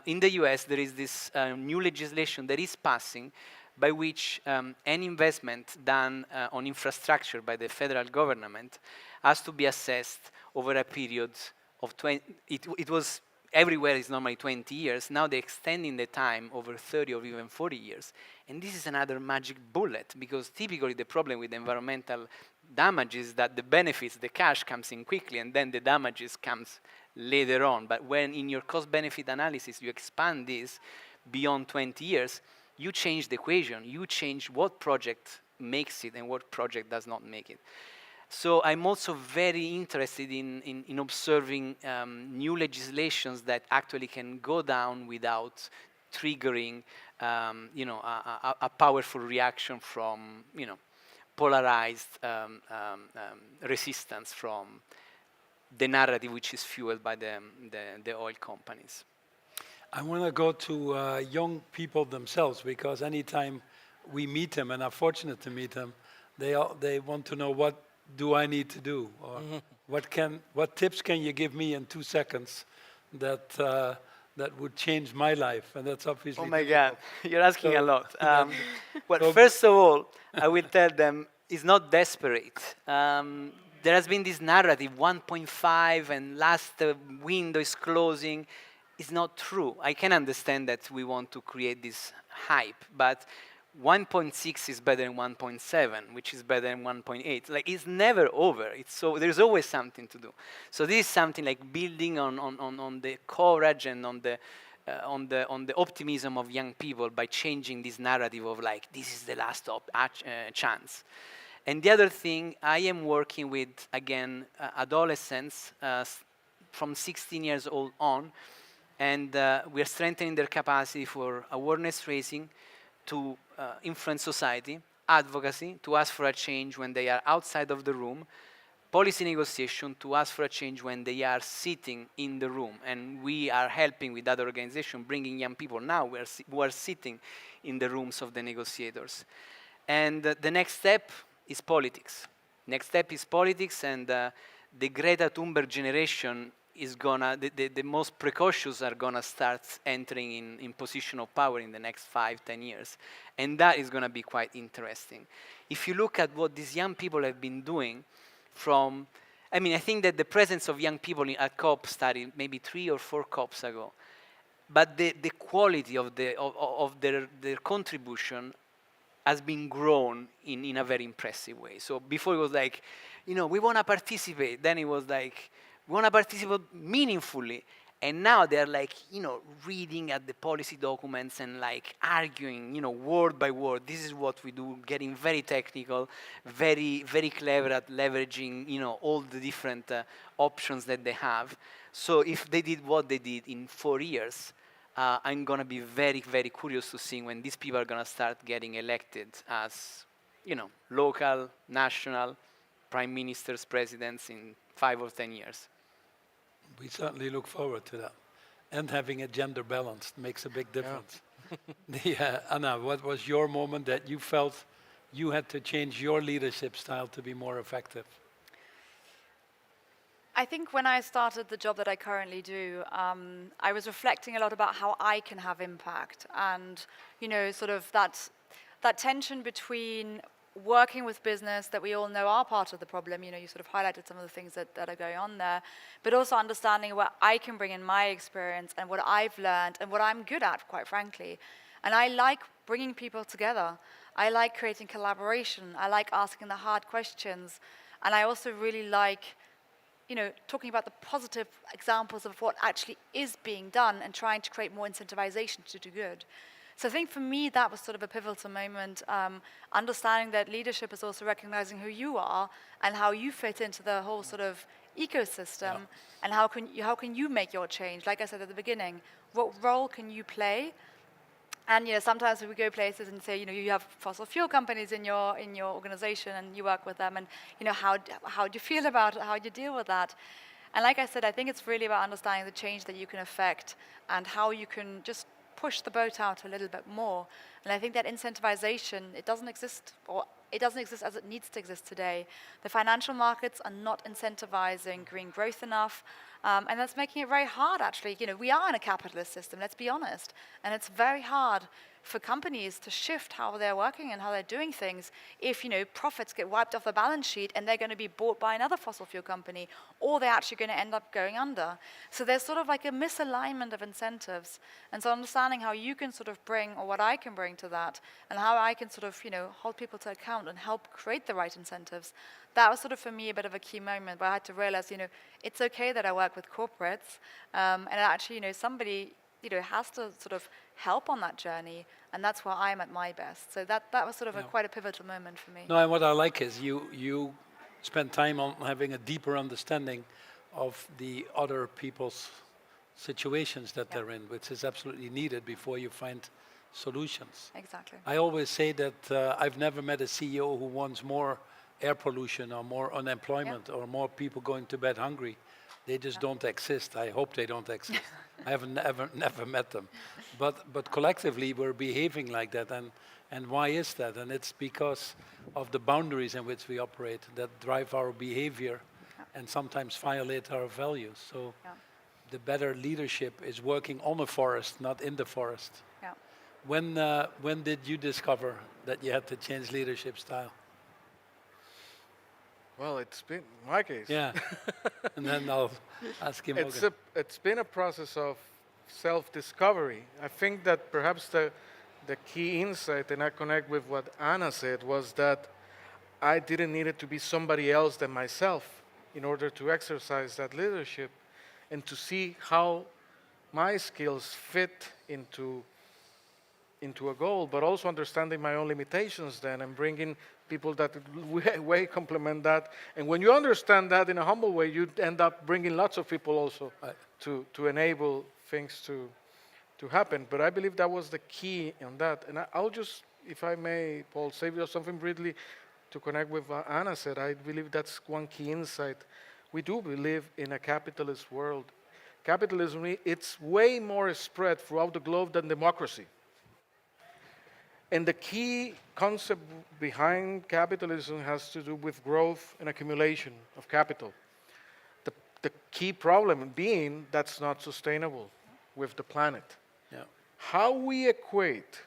In the US there is this new legislation that is passing by which any investment done on infrastructure by the federal government has to be assessed over a period of 20, it was everywhere is normally 20 years, now they're extending the time over 30 or even 40 years. And this is another magic bullet, because typically the problem with environmental damage is that the benefits, the cash comes in quickly and then the damages comes later on. But when in your cost-benefit analysis you expand this beyond 20 years, you change the equation, you change what project makes it and what project does not make it. So I'm also very interested in observing new legislations that actually can go down without triggering, a powerful reaction from, polarized resistance from the narrative which is fueled by the oil companies.
I want to go to young people themselves, because anytime we meet them and are fortunate to meet them, they want to know, what do I need to do? Or what tips can you give me in 2 seconds that would change my life? And that's obviously.
Oh my God, you're asking a lot. Well, first of all, I will tell them it's not desperate. there has been this narrative 1.5 and last window is closing. It's not true. I can understand that we want to create this hype, but 1.6 is better than 1.7, which is better than 1.8. Like, it's never over. It's so there's always something to do. So this is something like building on the courage and on the optimism of young people by changing this narrative of like, this is the last chance. And the other thing, I am working with, again, adolescents from 16 years old on, and we are strengthening their capacity for awareness raising, to influence society, advocacy, to ask for a change when they are outside of the room, policy negotiation, to ask for a change when they are sitting in the room. And we are helping with other organizations, bringing young people now who are sitting in the rooms of the negotiators. And the next step is politics. Next step is politics, and the Greta Thunberg generation is gonna, the most precautious are gonna start entering in position of power in the next 5-10 years. And that is gonna be quite interesting. If you look at what these young people have been doing from, I mean, I think that the presence of young people at COP started maybe 3 or 4 COPs ago. But the quality of their contribution has been grown in a very impressive way. So before it was like, you know, we want to participate. Then it was like, we want to participate meaningfully. And now they're like, you know, reading at the policy documents and like arguing, you know, word by word. This is what we do, getting very technical, very, very clever at leveraging, you know, all the different options that they have. So if they did what they did in 4 years, I'm going to be very, very curious to see when these people are going to start getting elected as, you know, local, national, prime ministers, presidents in 5 or 10 years.
We certainly look forward to that. And having a gender balance makes a big difference. Yeah. Anna, what was your moment that you felt you had to change your leadership style to be more effective?
I think when I started the job that I currently do, I was reflecting a lot about how I can have impact, and you know, sort of that tension between working with business that we all know are part of the problem. You know, you sort of highlighted some of the things that are going on there, but also understanding what I can bring in my experience and what I've learned and what I'm good at, quite frankly. And I like bringing people together. I like creating collaboration. I like asking the hard questions, and I also really like, you know, talking about the positive examples of what actually is being done and trying to create more incentivization to do good. So I think for me, that was sort of a pivotal moment, understanding that leadership is also recognizing who you are and how you fit into the whole sort of ecosystem, and how can you make your change? Like I said at the beginning, what role can you play? And you know, sometimes we go places and say, you know, you have fossil fuel companies in your organization and you work with them, and you know, how do you feel about it? How do you deal with that? And like I said, I think it's really about understanding the change that you can affect and how you can just push the boat out a little bit more. And I think that incentivization, it doesn't exist, or it doesn't exist as it needs to exist today. The financial markets are not incentivizing green growth enough, and that's making it very hard, actually. You know, we are in a capitalist system, let's be honest, and it's very hard for companies to shift how they're working and how they're doing things if, you know, profits get wiped off the balance sheet and they're going to be bought by another fossil fuel company, or they're actually going to end up going under. So there's sort of like a misalignment of incentives. And so understanding how you can sort of bring, or what I can bring to that, and how I can sort of, you know, hold people to account and help create the right incentives, that was sort of for me a bit of a key moment where I had to realize, you know, it's okay that I work with corporates, and actually, you know, somebody, you know, has to sort of help on that journey, and that's where I'm at my best. So that was sort of quite a pivotal moment for me.
No, and what I like is you spend time on having a deeper understanding of the other people's situations that they're in, which is absolutely needed before you find solutions.
Exactly.
I always say that I've never met a CEO who wants more air pollution or more unemployment or more people going to bed hungry. They just don't exist. I hope they don't exist. I have never met them. But collectively, we're behaving like that. And why is that? And it's because of the boundaries in which we operate that drive our behavior and sometimes violate our values. So the better leadership is working on a forest, not in the forest.
Yeah.
When did you discover that you had to change leadership style?
Well, it's been my case.
Yeah. And then I'll ask him.
It's been a process of self-discovery. I think that perhaps the key insight, and I connect with what Anna said, was that I didn't need it to be somebody else than myself in order to exercise that leadership and to see how my skills fit into a goal, but also understanding my own limitations then and bringing people that way complement that. And when you understand that in a humble way, you end up bringing lots of people also to enable things to happen. But I believe that was the key in that. And I'll just, if I may, Paul, say something briefly to connect with what Anna said. I believe that's one key insight. We do live in a capitalist world. Capitalism, it's way more spread throughout the globe than democracy. And the key concept behind capitalism has to do with growth and accumulation of capital. The key problem being that's not sustainable with the planet.
Yeah.
How we equate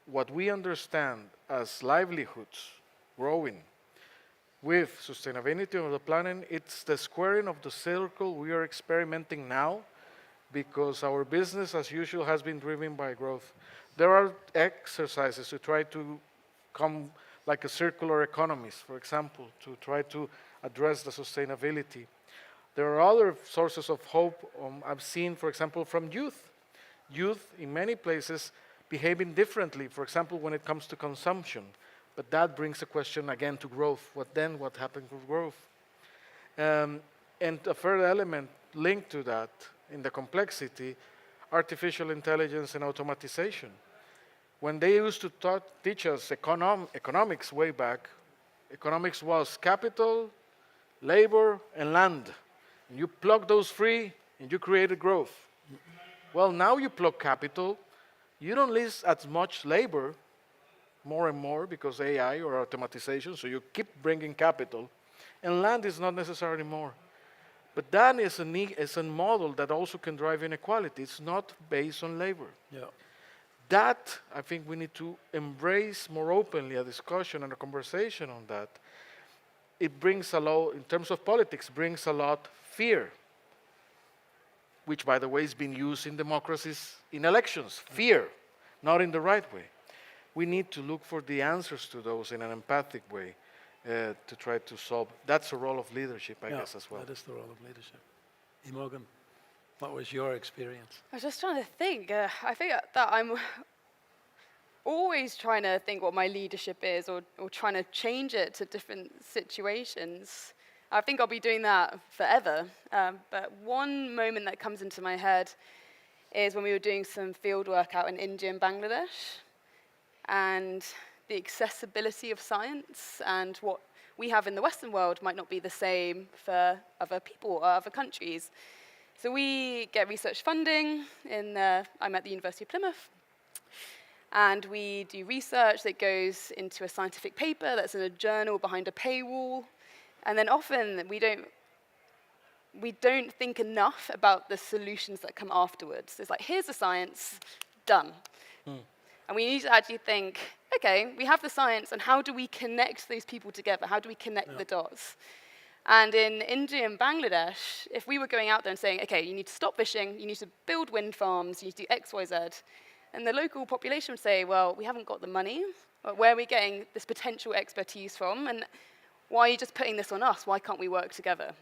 what we understand as livelihoods growing with sustainability of the planet, it's the squaring of the circle we are experimenting now because our business as usual has been driven by growth. There are exercises to try to come like a circular economies, for example, to try to address the sustainability. There are other sources of hope I've seen, for example, from youth. Youth in many places behaving differently, for example, when it comes to consumption. But that brings a question again to growth. What happened to growth? And a further element linked to that in the complexity, artificial intelligence and automatization. When they used to teach us economics way back, economics was capital, labor, and land. And you plug those three, and you created growth. Well, now you plug capital, you don't lose as much labor, more and more, because AI or automatization, so you keep bringing capital, and land is not necessarily more. But that is a model that also can drive inequality. It's not based on labor.
Yeah.
That, I think we need to embrace more openly a discussion and a conversation on that. It brings a lot, in terms of politics, brings a lot fear, which, by the way, is being used in democracies in elections. Fear, not in the right way. We need to look for the answers to those in an empathic way to try to solve. That's a role of leadership, I guess, as well.
That is the role of leadership. Imogen, what was your experience?
I was just trying to think. I think that I'm always trying to think what my leadership is or trying to change it to different situations. I think I'll be doing that forever. But one moment that comes into my head is when we were doing some field work out in India and Bangladesh, and the accessibility of science and what we have in the Western world might not be the same for other people or other countries. So we get research funding. I'm at the University of Plymouth. And we do research that goes into a scientific paper that's in a journal behind a paywall. And then often we don't think enough about the solutions that come afterwards. It's like, here's the science, done. And we need to actually think, okay, we have the science, and how do we connect those people together? How do we connect the dots? And in India and Bangladesh, if we were going out there and saying, okay, you need to stop fishing, you need to build wind farms, you need to do X, Y, Z, and the local population would say, well, we haven't got the money. Where are we getting this potential expertise from? And why are you just putting this on us? Why can't we work together?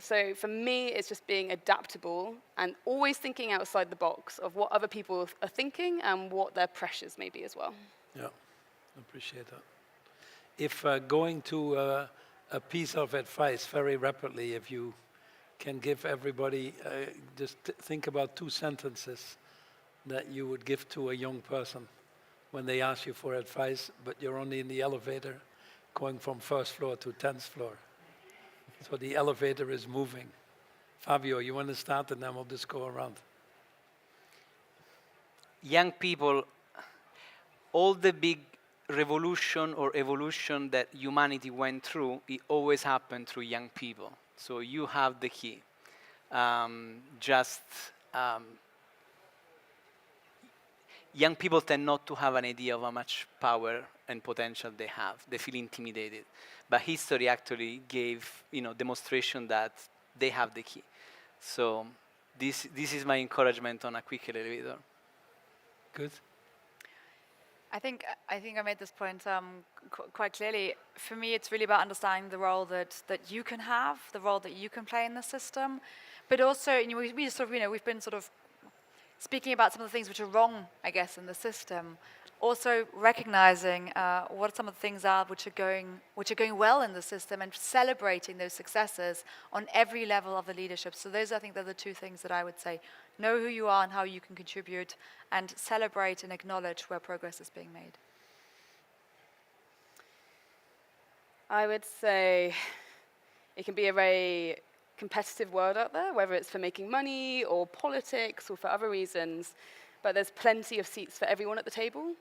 So for me, it's just being adaptable and always thinking outside the box of what other people are thinking and what their pressures may be as well.
Yeah, I appreciate that. If going to a piece of advice very rapidly, if you can give everybody, just think about 2 sentences that you would give to a young person when they ask you for advice, but you're only in the elevator going from 1st floor to 10th floor. So the elevator is moving. Fabio, you want to start and then we'll just go around.
Young people, all the big revolution or evolution that humanity went through, it always happened through young people. So you have the key. young people tend not to have an idea of how much power and potential they have. They feel intimidated. But history actually gave, demonstration that they have the key. So this is my encouragement on a quick elevator.
Good.
I think I made this point quite clearly. For me, it's really about understanding the role that you can have, the role that you can play in the system, but also we sort of we've been sort of speaking about some of the things which are wrong, I guess, in the system. Also recognizing what some of the things are which are going well in the system, and celebrating those successes on every level of the leadership. So those, I think, are the two things that I would say: know who you are and how you can contribute, and celebrate and acknowledge where progress is being made.
I would say it can be a very competitive world out there, whether it's for making money or politics or for other reasons, but there's plenty of seats for everyone at the table.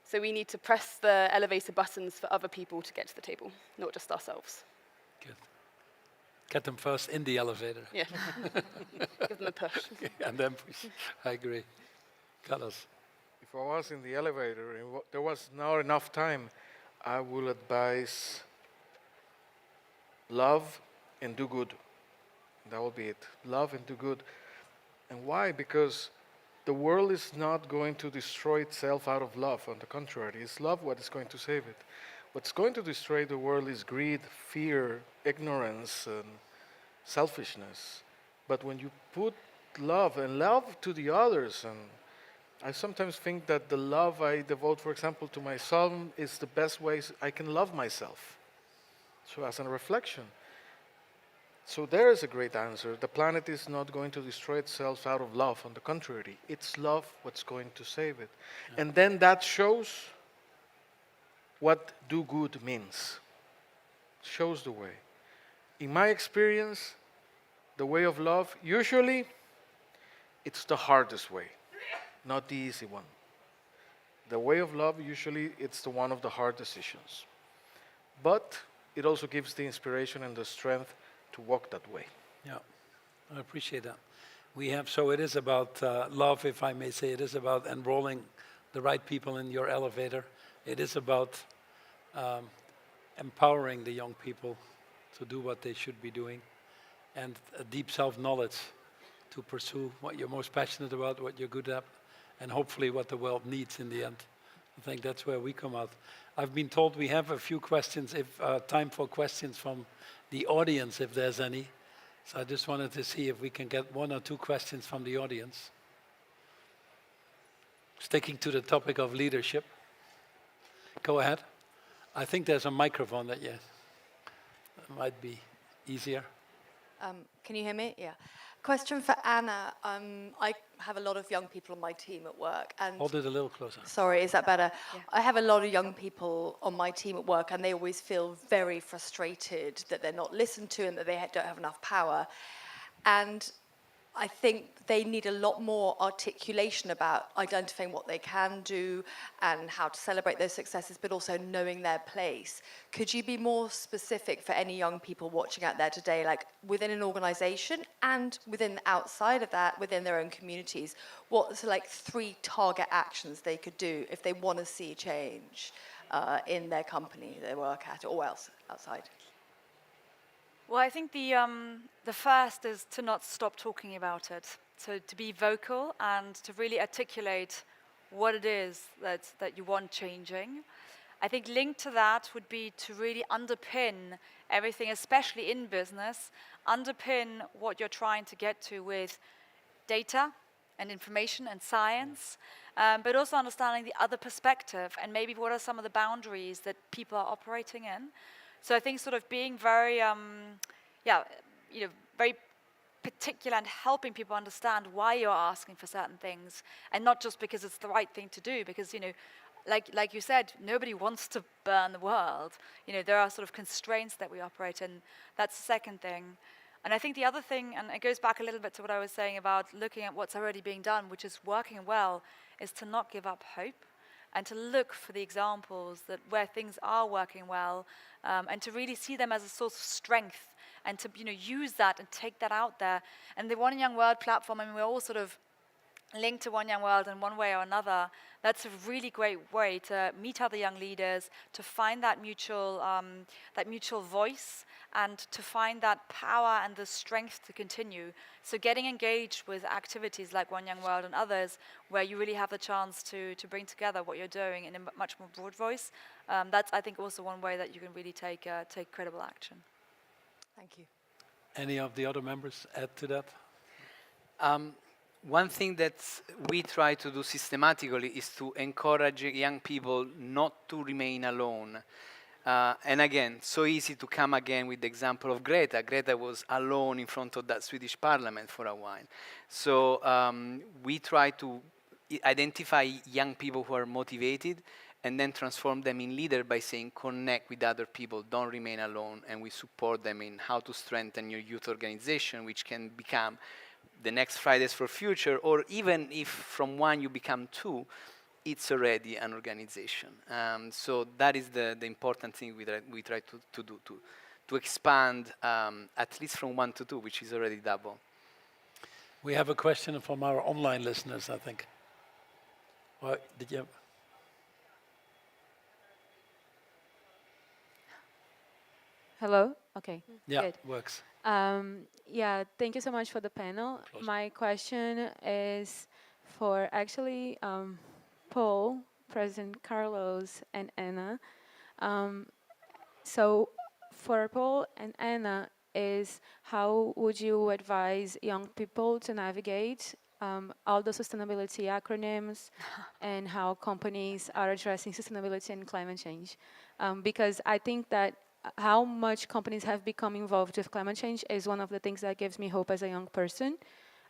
So we need to press the elevator buttons for other people to get to the table, not just ourselves.
Good. Get them first in the elevator.
Yeah. Give them a push.
And then push. I agree. Carlos.
If I was in the elevator and there was not enough time, I will advise love and do good. That will be it. Love and do good. And why? Because the world is not going to destroy itself out of love. On the contrary, it's love what is going to save it. What's going to destroy the world is greed, fear, ignorance, and selfishness. But when you put love and love to the others, and I sometimes think that the love I devote, for example, to my son is the best way I can love myself. So as a reflection. So there is a great answer. The planet is not going to destroy itself out of love. On the contrary, it's love what's going to save it. Yeah. And then that shows what do good means. Shows the way. In my experience, the way of love, usually, it's the hardest way, not the easy one. The way of love, usually, it's the one of the hard decisions. But it also gives the inspiration and the strength to walk that way.
Yeah, I appreciate that. So it is about love, if I may say. It is about enrolling the right people in your elevator. It is about empowering the young people to do what they should be doing, and a deep self-knowledge to pursue what you're most passionate about, what you're good at, and hopefully what the world needs in the end. I think that's where we come out. I've been told we have a few questions, time for questions from the audience, if there's any. So I just wanted to see if we can get one or two questions from the audience. Sticking to the topic of leadership. Go ahead. I think there's a microphone that might be easier.
Can you hear me? Yeah. Question for Anna. I have a lot of young people on my team at work. And
hold it a little closer.
Sorry, is that better? Yeah. I have a lot of young people on my team at work, and they always feel very frustrated that they're not listened to and that they don't have enough power. And I think they need a lot more articulation about identifying what they can do and how to celebrate those successes, but also knowing their place. Could you be more specific for any young people watching out there today, like within an organization and outside of that, within their own communities, what's like 3 target actions they could do if they want to see change in their company they work at or else outside?
Well, I think the first is to not stop talking about it. So to be vocal and to really articulate what it is that you want changing. I think linked to that would be to really underpin everything, especially in business, underpin what you're trying to get to with data and information and science, but also understanding the other perspective and maybe what are some of the boundaries that people are operating in. So I think sort of being very, very particular and helping people understand why you're asking for certain things, and not just because it's the right thing to do. Because like you said, nobody wants to burn the world. There are sort of constraints that we operate in. That's the second thing. And I think the other thing, and it goes back a little bit to what I was saying about looking at what's already being done, which is working well, is to not give up hope. And to look for the examples that where things are working well, and to really see them as a source of strength, and to use that and take that out there. And the One Young World platform, I mean, we're all sort of linked to One Young World in one way or another, that's a really great way to meet other young leaders, to find that mutual voice, and to find that power and the strength to continue. So getting engaged with activities like One Young World and others, where you really have the chance to bring together what you're doing in a much more broad voice, that's, I think, also one way that you can really take credible action.
Thank you.
Any of the other members add to that?
One thing that we try to do systematically is to encourage young people not to remain alone. And again, so easy to come again with the example of Greta. Greta was alone in front of that Swedish parliament for a while. So we try to identify young people who are motivated and then transform them in leader by saying connect with other people, don't remain alone, and we support them in how to strengthen your youth organization, which can become the next Fridays for Future, or even if from one you become two, it's already an organization. So that is the important thing we try to do, to expand at least from 1 to 2, which is already double.
We have a question from our online listeners, I think. Well, did you?
Hello? Okay.
Yeah,
Good.
works.
Yeah, thank you so much for the panel.
Close.
My question is for actually Paul, President Carlos, and Anna. So for Paul and Anna is how would you advise young people to navigate all the sustainability acronyms and how companies are addressing sustainability and climate change? Because I think that how much companies have become involved with climate change is one of the things that gives me hope as a young person.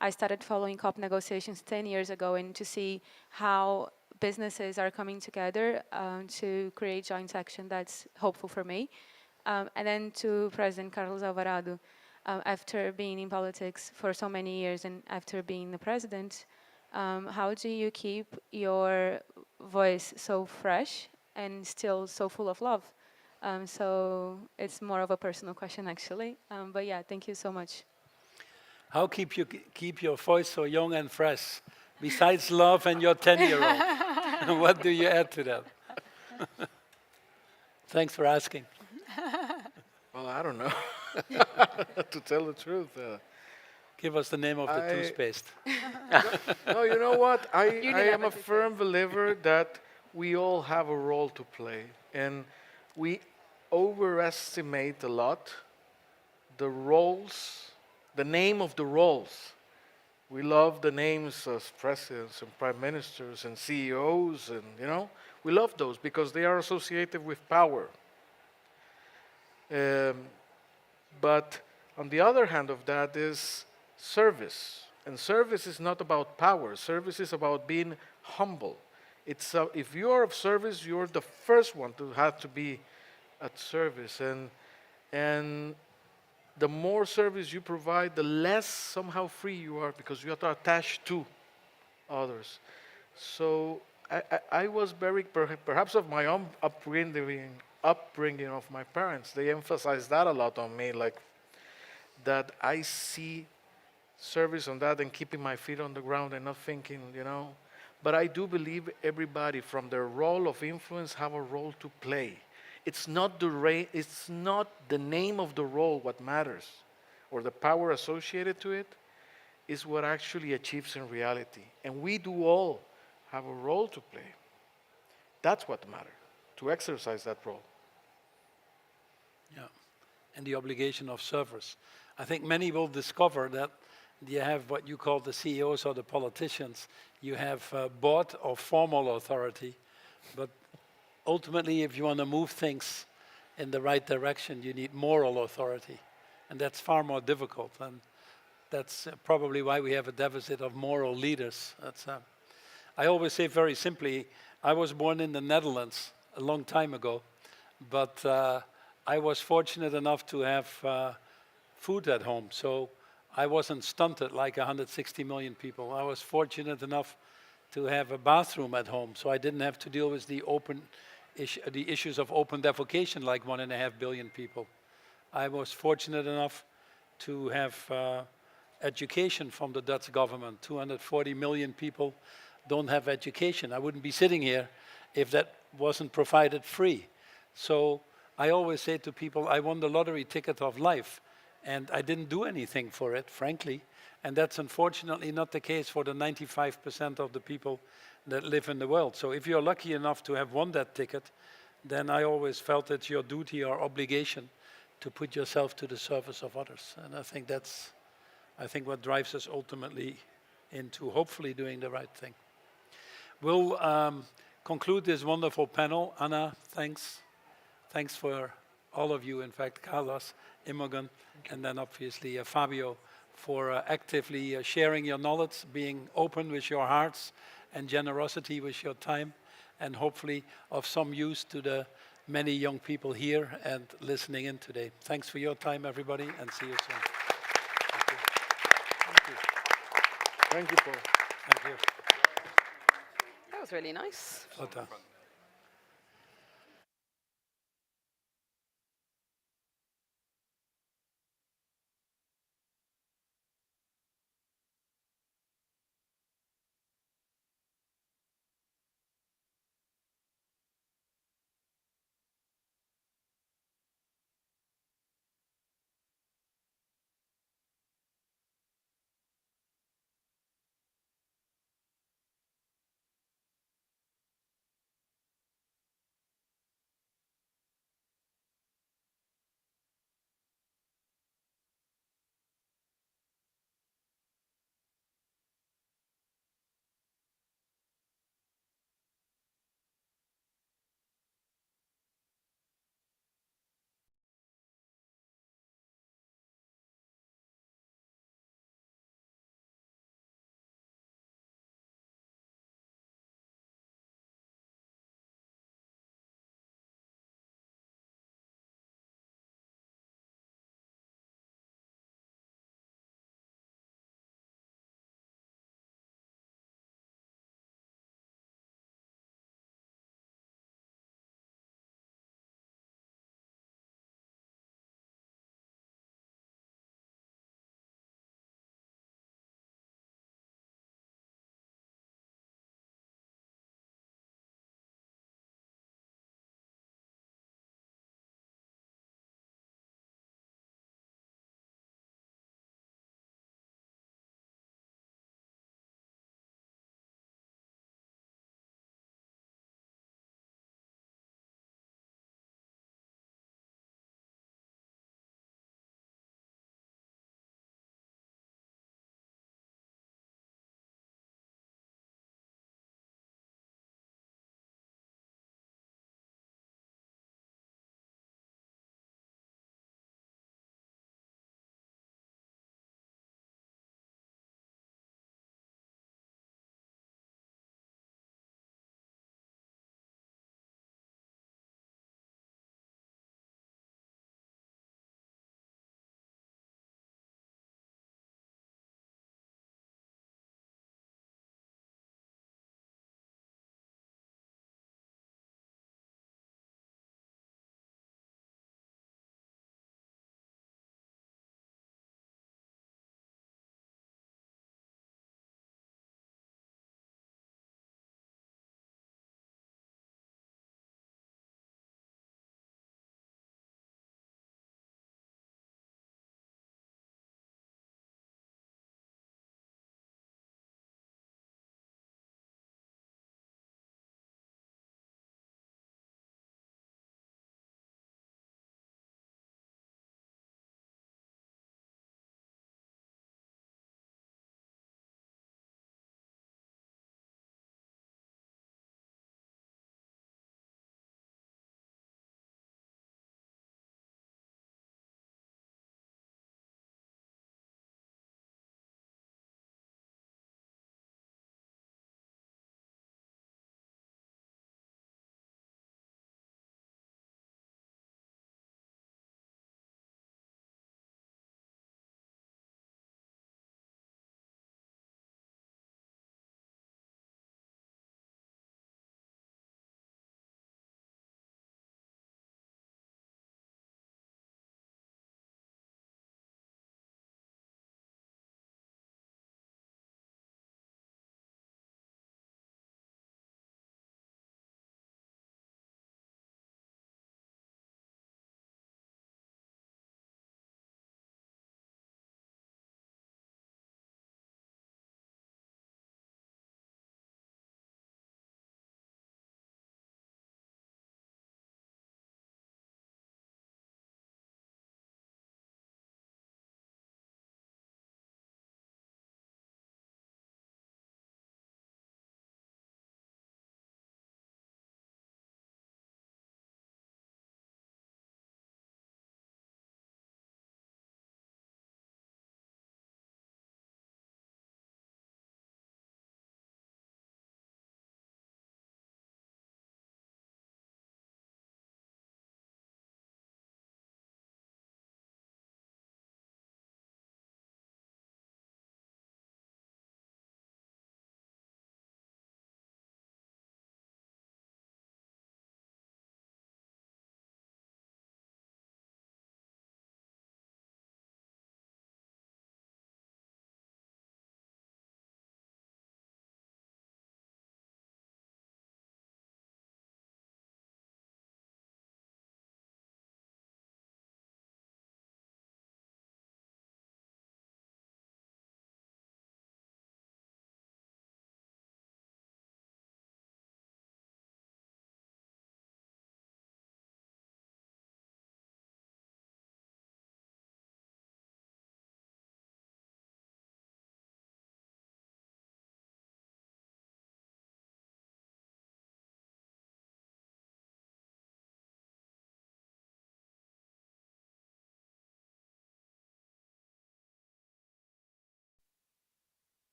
I started following COP negotiations 10 years ago, and to see how businesses are coming together to create joint action, that's hopeful for me. And then to President Carlos Alvarado, after being in politics for so many years and after being the president, how do you keep your voice so fresh and still so full of love? So it's more of a personal question, actually. But yeah, thank you so much.
How keep your voice so young and fresh, besides love and your 10-year-old? What do you add to that? Thanks for asking.
Well, I don't know. To tell the truth.
Give us the name of the toothpaste.
No, you know what? I am a firm believer that we all have a role to play. And we overestimate a lot the roles, the name of the roles. We love the names of presidents and prime ministers and CEOs, and we love those because they are associated with power. But on the other hand of that is service. And service is not about power. Service is about being humble. It's if you are of service, you're the first one to have to be at service. And the more service you provide, the less somehow free you are because you are attached to others. So I was very, perhaps of my own upbringing of my parents, they emphasized that a lot on me, like that I see service on that and keeping my feet on the ground and not thinking, But I do believe everybody from their role of influence have a role to play. It's not the name of the role what matters, or the power associated to it, is what actually achieves in reality. And we do all have a role to play. That's what matters, to exercise that role.
Yeah, and the obligation of service. I think many will discover that you have what you call the CEOs or the politicians. You have board or formal authority, but ultimately, if you want to move things in the right direction, you need moral authority, and that's far more difficult. And that's probably why we have a deficit of moral leaders. I always say very simply, I was born in the Netherlands a long time ago, but I was fortunate enough to have food at home, so I wasn't stunted like 160 million people. I was fortunate enough to have a bathroom at home, so I didn't have to deal with the issues of open defecation like 1.5 billion people. I was fortunate enough to have education from the Dutch government. 240 million people don't have education. I wouldn't be sitting here if that wasn't provided free. So I always say to people, I won the lottery ticket of life, and I didn't do anything for it, frankly. And that's unfortunately not the case for the 95% of the people that live in the world. So if you're lucky enough to have won that ticket, then I always felt it's your duty or obligation to put yourself to the service of others. And I think that's, what drives us ultimately into hopefully doing the right thing. We'll conclude this wonderful panel. Anna, thanks. Thanks for all of you, in fact, Carlos, Imogen, and then obviously Fabio, for actively sharing your knowledge, being open with your hearts, and generosity with your time, and hopefully of some use to the many young people here and listening in today. Thanks for your time, everybody, and see you soon. Thank you.
Thank you, Paul.
Thank you.
That was really nice.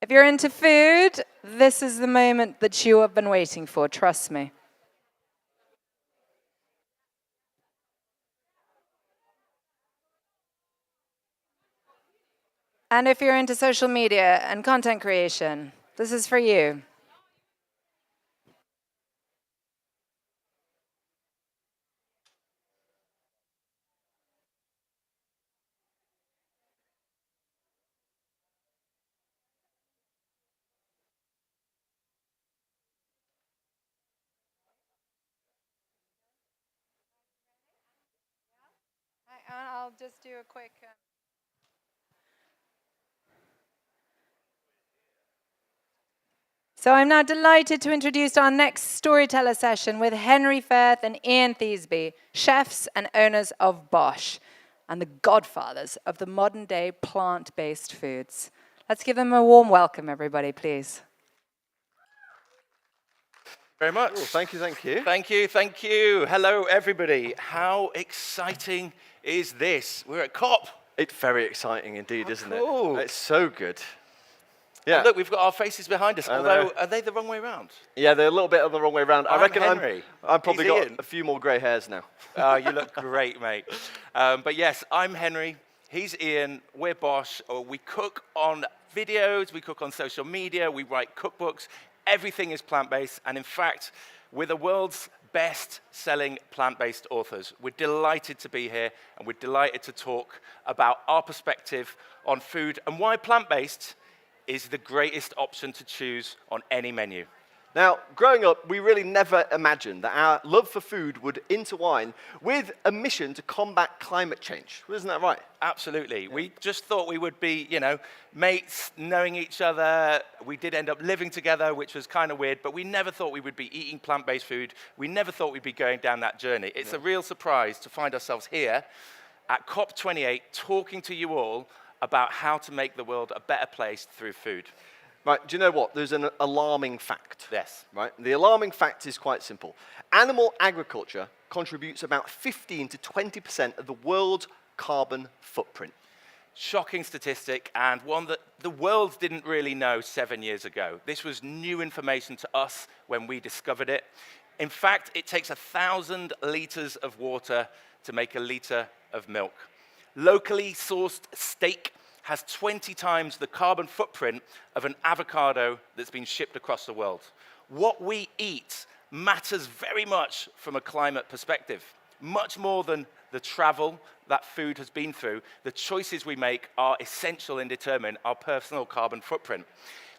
If you're into food, this is the moment that you have been waiting for, trust me. And if you're into social media and content creation, this is for you. I'll just do a quick... So I'm now delighted to introduce our next storyteller session with Henry Firth and Ian Thiesby, chefs and owners of Bosch, and the godfathers of the modern-day plant-based foods. Let's give them a warm welcome, everybody, please.
Very much.
Ooh, thank you, thank you.
Thank you, thank you. Hello, everybody. How exciting is this? We're at COP.
It's very exciting indeed, isn't
cool.
it? It's so good. Yeah.
And look, we've got our faces behind us, although are they the wrong way around?
Yeah, they're a little bit of the wrong way around. I reckon
Henry.
I'm probably
He's
got
Ian.
a few more grey hairs now.
Oh, you look great, mate. But yes, I'm Henry. He's Ian. We're Bosch. We cook on videos. We cook on social media. We write cookbooks. Everything is plant-based. And in fact, we're the world's best-selling plant-based authors. We're delighted to be here, and we're delighted to talk about our perspective on food and why plant-based is the greatest option to choose on any menu.
Now, growing up, we really never imagined that our love for food would intertwine with a mission to combat climate change. Isn't that right?
Absolutely. Yeah. We just thought we would be, mates, knowing each other. We did end up living together, which was kind of weird, but we never thought we would be eating plant-based food. We never thought we'd be going down that journey. It's a real surprise to find ourselves here at COP28 talking to you all about how to make the world a better place through food.
Right, do you know what? There's an alarming fact.
Yes.
Right? The alarming fact is quite simple. Animal agriculture contributes about 15 to 20% of the world's carbon footprint.
Shocking statistic, and one that the world didn't really know 7 years ago. This was new information to us when we discovered it. In fact, it takes 1,000 liters of water to make a liter of milk. Locally sourced steak has 20 times the carbon footprint of an avocado that's been shipped across the world. What we eat matters very much from a climate perspective. Much more than the travel that food has been through, the choices we make are essential in determining our personal carbon footprint.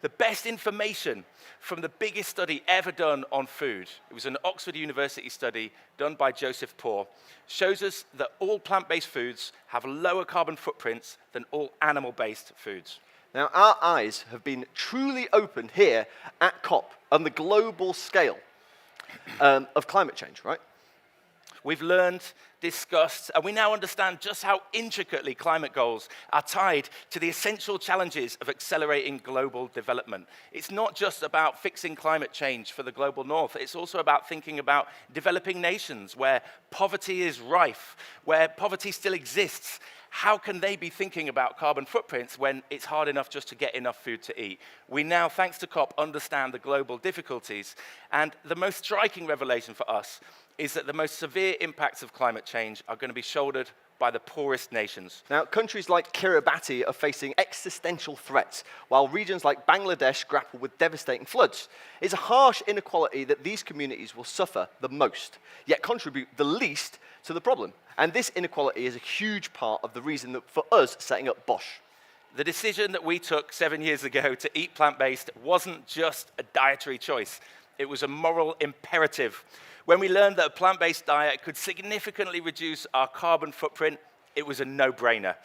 The best information from the biggest study ever done on food, it was an Oxford University study done by Joseph Poor, shows us that all plant-based foods have lower carbon footprints than all animal-based foods.
Now, our eyes have been truly opened here at COP on the global scale of climate change, right?
We've learned, discussed, and we now understand just how intricately climate goals are tied to the essential challenges of accelerating global development. It's not just about fixing climate change for the global north, it's also about thinking about developing nations where poverty is rife, where poverty still exists. How can they be thinking about carbon footprints when it's hard enough just to get enough food to eat? We now, thanks to COP, understand the global difficulties, and the most striking revelation for us is that the most severe impacts of climate change are going to be shouldered by the poorest nations.
Now, countries like Kiribati are facing existential threats, while regions like Bangladesh grapple with devastating floods. It's a harsh inequality that these communities will suffer the most, yet contribute the least to the problem. And this inequality is a huge part of the reason that for us setting up Bosch.
The decision that we took 7 years ago to eat plant-based wasn't just a dietary choice. It was a moral imperative. When we learned that a plant-based diet could significantly reduce our carbon footprint, it was a no-brainer.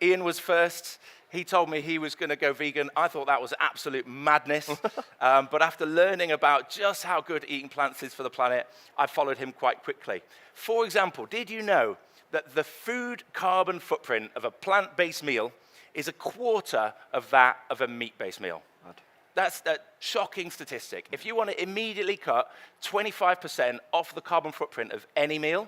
Ian was first. He told me he was going to go vegan. I thought that was absolute madness. But after learning about just how good eating plants is for the planet, I followed him quite quickly. For example, did you know that the food carbon footprint of a plant-based meal is a quarter of that of a meat-based meal? That's a shocking statistic. If you want to immediately cut 25% off the carbon footprint of any meal,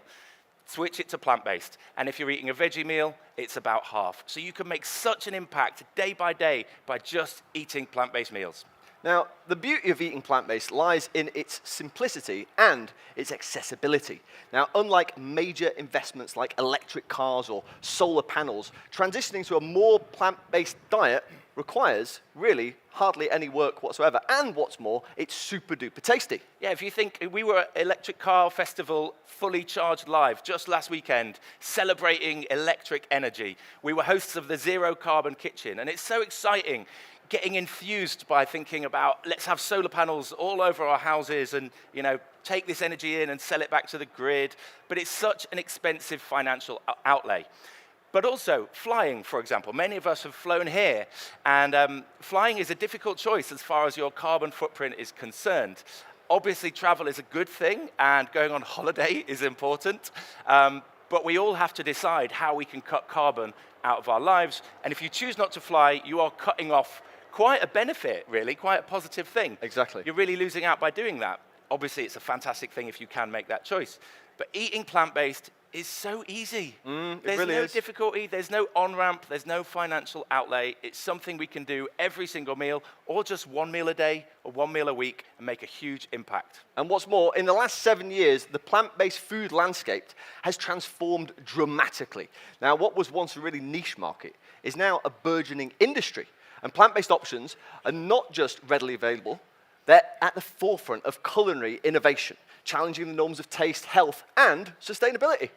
switch it to plant-based. And if you're eating a veggie meal, it's about half. So you can make such an impact day by day by just eating plant-based meals.
Now, the beauty of eating plant-based lies in its simplicity and its accessibility. Now, unlike major investments like electric cars or solar panels, transitioning to a more plant-based diet requires really hardly any work whatsoever. And what's more, it's super duper tasty.
Yeah, if you think, we were at Electric Car Festival fully charged live just last weekend, celebrating electric energy. We were hosts of the Zero Carbon Kitchen, and it's so exciting getting enthused by thinking about, let's have solar panels all over our houses and, you know, take this energy in and sell it back to the grid. But it's such an expensive financial outlay. But also flying, for example. Many of us have flown here, and flying is a difficult choice as far as your carbon footprint is concerned. Obviously, travel is a good thing, and going on holiday is important. But we all have to decide how we can cut carbon out of our lives. And if you choose not to fly, you are cutting off quite a benefit, really, quite a positive thing.
Exactly.
You're really losing out by doing that. Obviously, it's a fantastic thing if you can make that choice. But eating plant-based is so easy. There's
really
no
is.
difficulty, there's no on-ramp, there's no financial outlay. It's something we can do every single meal, or just one meal a day, or one meal a week, and make a huge impact.
And what's more, in the last 7 years, the plant-based food landscape has transformed dramatically. Now, what was once a really niche market is now a burgeoning industry. And plant-based options are not just readily available, they're at the forefront of culinary innovation, challenging the norms of taste, health, and sustainability.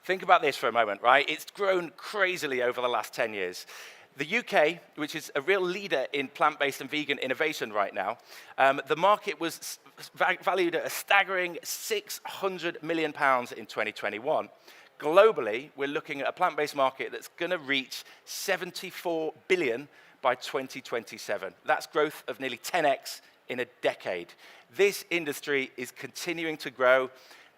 Think about this for a moment, right? It's grown crazily over the last 10 years. The UK, which is a real leader in plant-based and vegan innovation right now, the market was valued at a staggering £600 million in 2021. Globally, we're looking at a plant-based market that's going to reach 74 billion by 2027. That's growth of nearly 10x in a decade. This industry is continuing to grow.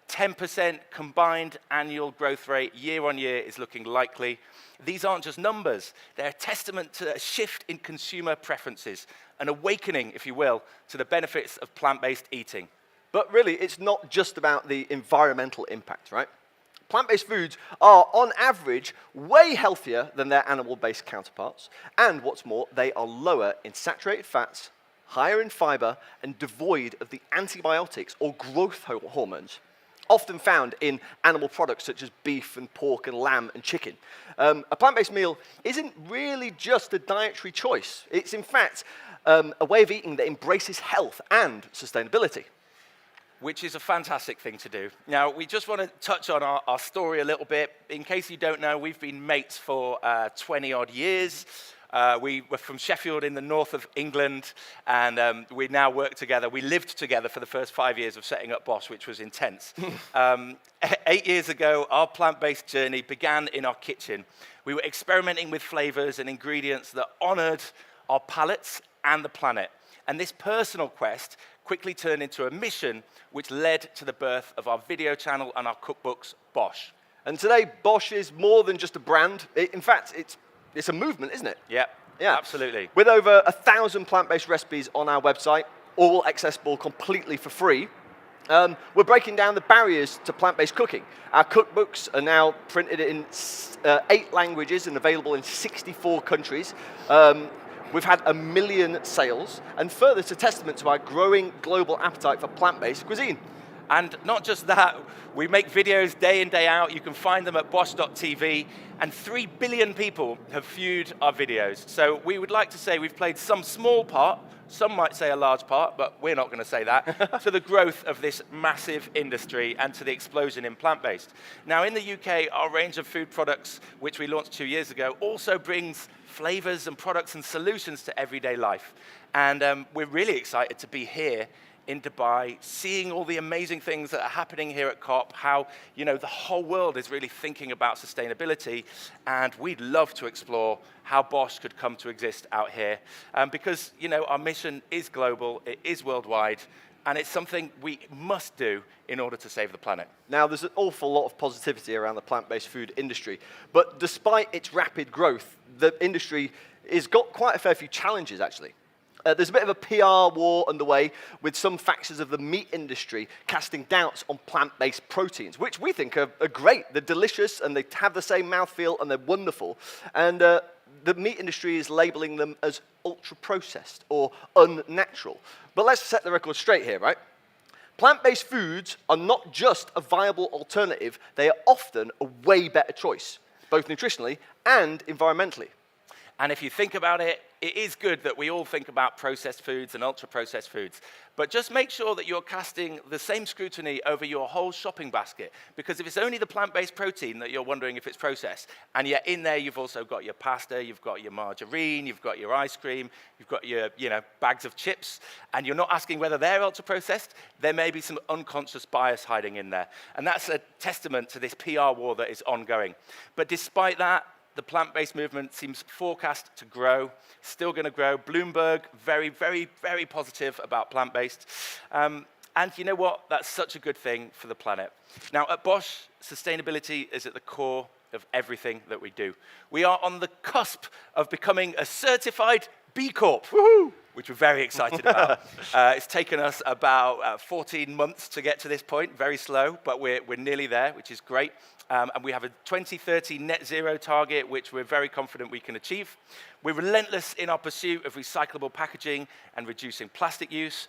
10% combined annual growth rate year on year is looking likely. These aren't just numbers. They're a testament to a shift in consumer preferences, an awakening, if you will, to the benefits of plant-based eating.
But really, it's not just about the environmental impact, right? Plant-based foods are, on average, way healthier than their animal-based counterparts. And what's more, they are lower in saturated fats, higher in fiber, and devoid of the antibiotics or growth hormones often found in animal products such as beef and pork and lamb and chicken. A plant-based meal isn't really just a dietary choice. It's, in fact, a way of eating that embraces health and sustainability.
Which is a fantastic thing to do. Now, we just want to touch on our story a little bit. In case you don't know, we've been mates for 20-odd years. We were from Sheffield in the north of England, and we now work together. We lived together for the first 5 years of setting up Bosch, which was intense. 8 years ago, our plant-based journey began in our kitchen. We were experimenting with flavors and ingredients that honored our palates and the planet. And this personal quest quickly turned into a mission, which led to the birth of our video channel and our cookbooks, Bosch.
And today, Bosch is more than just a brand. In fact, it's a movement, isn't it?
Yeah, absolutely.
With over 1,000 plant-based recipes on our website, all accessible completely for free, we're breaking down the barriers to plant-based cooking. Our cookbooks are now printed in 8 languages and available in 64 countries. We've had 1 million sales, and further to testament to our growing global appetite for plant-based cuisine.
And not just that, we make videos day in, day out. You can find them at bosch.tv, and 3 billion people have viewed our videos. So we would like to say we've played some small part, some might say a large part, but we're not going to say that, to the growth of this massive industry and to the explosion in plant-based. Now, in the UK, our range of food products, which we launched 2 years ago, also brings flavors and products and solutions to everyday life. And we're really excited to be here in Dubai, seeing all the amazing things that are happening here at COP, how, you know, the whole world is really thinking about sustainability, and we'd love to explore how Bosch could come to exist out here, because, you know, our mission is global, it is worldwide, and it's something we must do in order to save the planet.
Now, there's an awful lot of positivity around the plant-based food industry, but despite its rapid growth, the industry has got quite a fair few challenges, actually. There's a bit of a PR war underway with some factions of the meat industry casting doubts on plant-based proteins, which we think are great. They're delicious and they have the same mouthfeel and they're wonderful. And the meat industry is labeling them as ultra-processed or unnatural. But let's set the record straight here, right? Plant-based foods are not just a viable alternative, they are often a way better choice, both nutritionally and environmentally.
And if you think about it, it is good that we all think about processed foods and ultra-processed foods. But just make sure that you're casting the same scrutiny over your whole shopping basket. Because if it's only the plant-based protein that you're wondering if it's processed, and yet in there you've also got your pasta, you've got your margarine, you've got your ice cream, you've got your bags of chips, and you're not asking whether they're ultra-processed, there may be some unconscious bias hiding in there. And that's a testament to this PR war that is ongoing. But despite that, the plant-based movement seems forecast to grow, still going to grow. Bloomberg, very, very, very positive about plant-based. And you know what? That's such a good thing for the planet. Now, at Bosch, sustainability is at the core of everything that we do. We are on the cusp of becoming a certified B Corp, which we're very excited about. It's taken us about 14 months to get to this point, very slow, but we're nearly there, which is great. And we have a 2030 net zero target, which we're very confident we can achieve. We're relentless in our pursuit of recyclable packaging and reducing plastic use.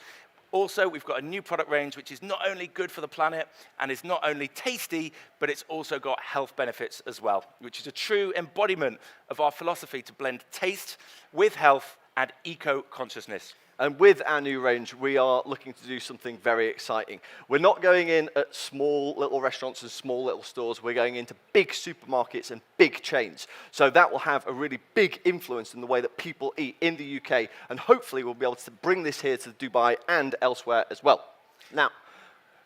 Also, we've got a new product range which is not only good for the planet and is not only tasty, but it's also got health benefits as well, which is a true embodiment of our philosophy to blend taste with health and eco-consciousness.
And with our new range, we are looking to do something very exciting. We're not going in at small little restaurants and small little stores. We're going into big supermarkets and big chains. So that will have a really big influence in the way that people eat in the UK. And hopefully we'll be able to bring this here to Dubai and elsewhere as well. Now,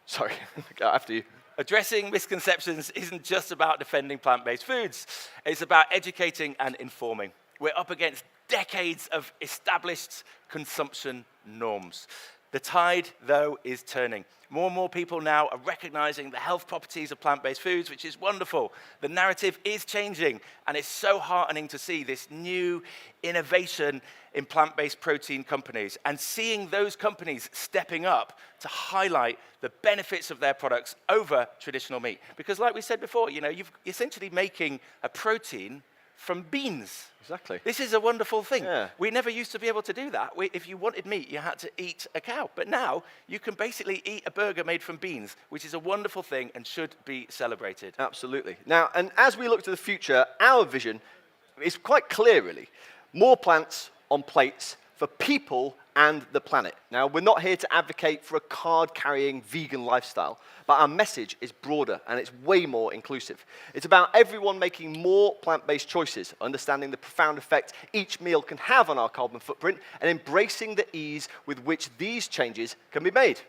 sorry, after you.
Addressing misconceptions isn't just about defending plant-based foods. It's about educating and informing. We're up against decades of established consumption norms. The tide, though, is turning. More and more people now are recognizing the health properties of plant-based foods, which is wonderful. The narrative is changing, and it's so heartening to see this new innovation in plant-based protein companies and seeing those companies stepping up to highlight the benefits of their products over traditional meat. Because like we said before, you're essentially making a protein from beans.
Exactly.
This is a wonderful thing.
Yeah.
We never used to be able to do that. If you wanted meat, you had to eat a cow. But now, you can basically eat a burger made from beans, which is a wonderful thing and should be celebrated.
Absolutely. Now, and as we look to the future, our vision is quite clear, really. More plants on plates for people and the planet. Now, we're not here to advocate for a card-carrying vegan lifestyle, but our message is broader and it's way more inclusive. It's about everyone making more plant-based choices, understanding the profound effect each meal can have on our carbon footprint, and embracing the ease with which these changes can be made.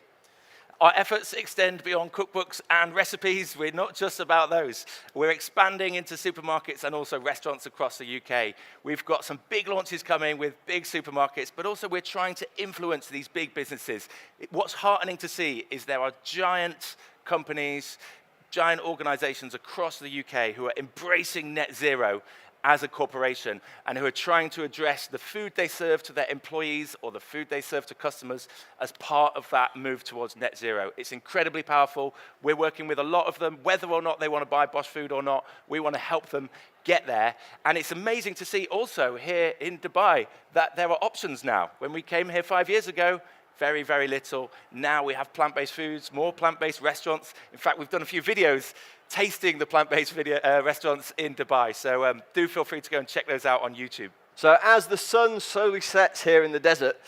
Our efforts extend beyond cookbooks and recipes. We're not just about those. We're expanding into supermarkets and also restaurants across the UK. We've got some big launches coming with big supermarkets, but also we're trying to influence these big businesses. What's heartening to see is there are giant companies, giant organizations across the UK who are embracing net zero as a corporation and who are trying to address the food they serve to their employees or the food they serve to customers as part of that move towards net zero. It's incredibly powerful. We're working with a lot of them, whether or not they want to buy Bosch food or not. We want to help them get there. And it's amazing to see also here in Dubai that there are options now. When we came here 5 years ago, very, very little. Now we have plant-based foods, more plant-based restaurants. In fact, we've done a few videos tasting the plant-based restaurants in Dubai. So do feel free to go and check those out on YouTube.
So as the sun slowly sets here in the desert,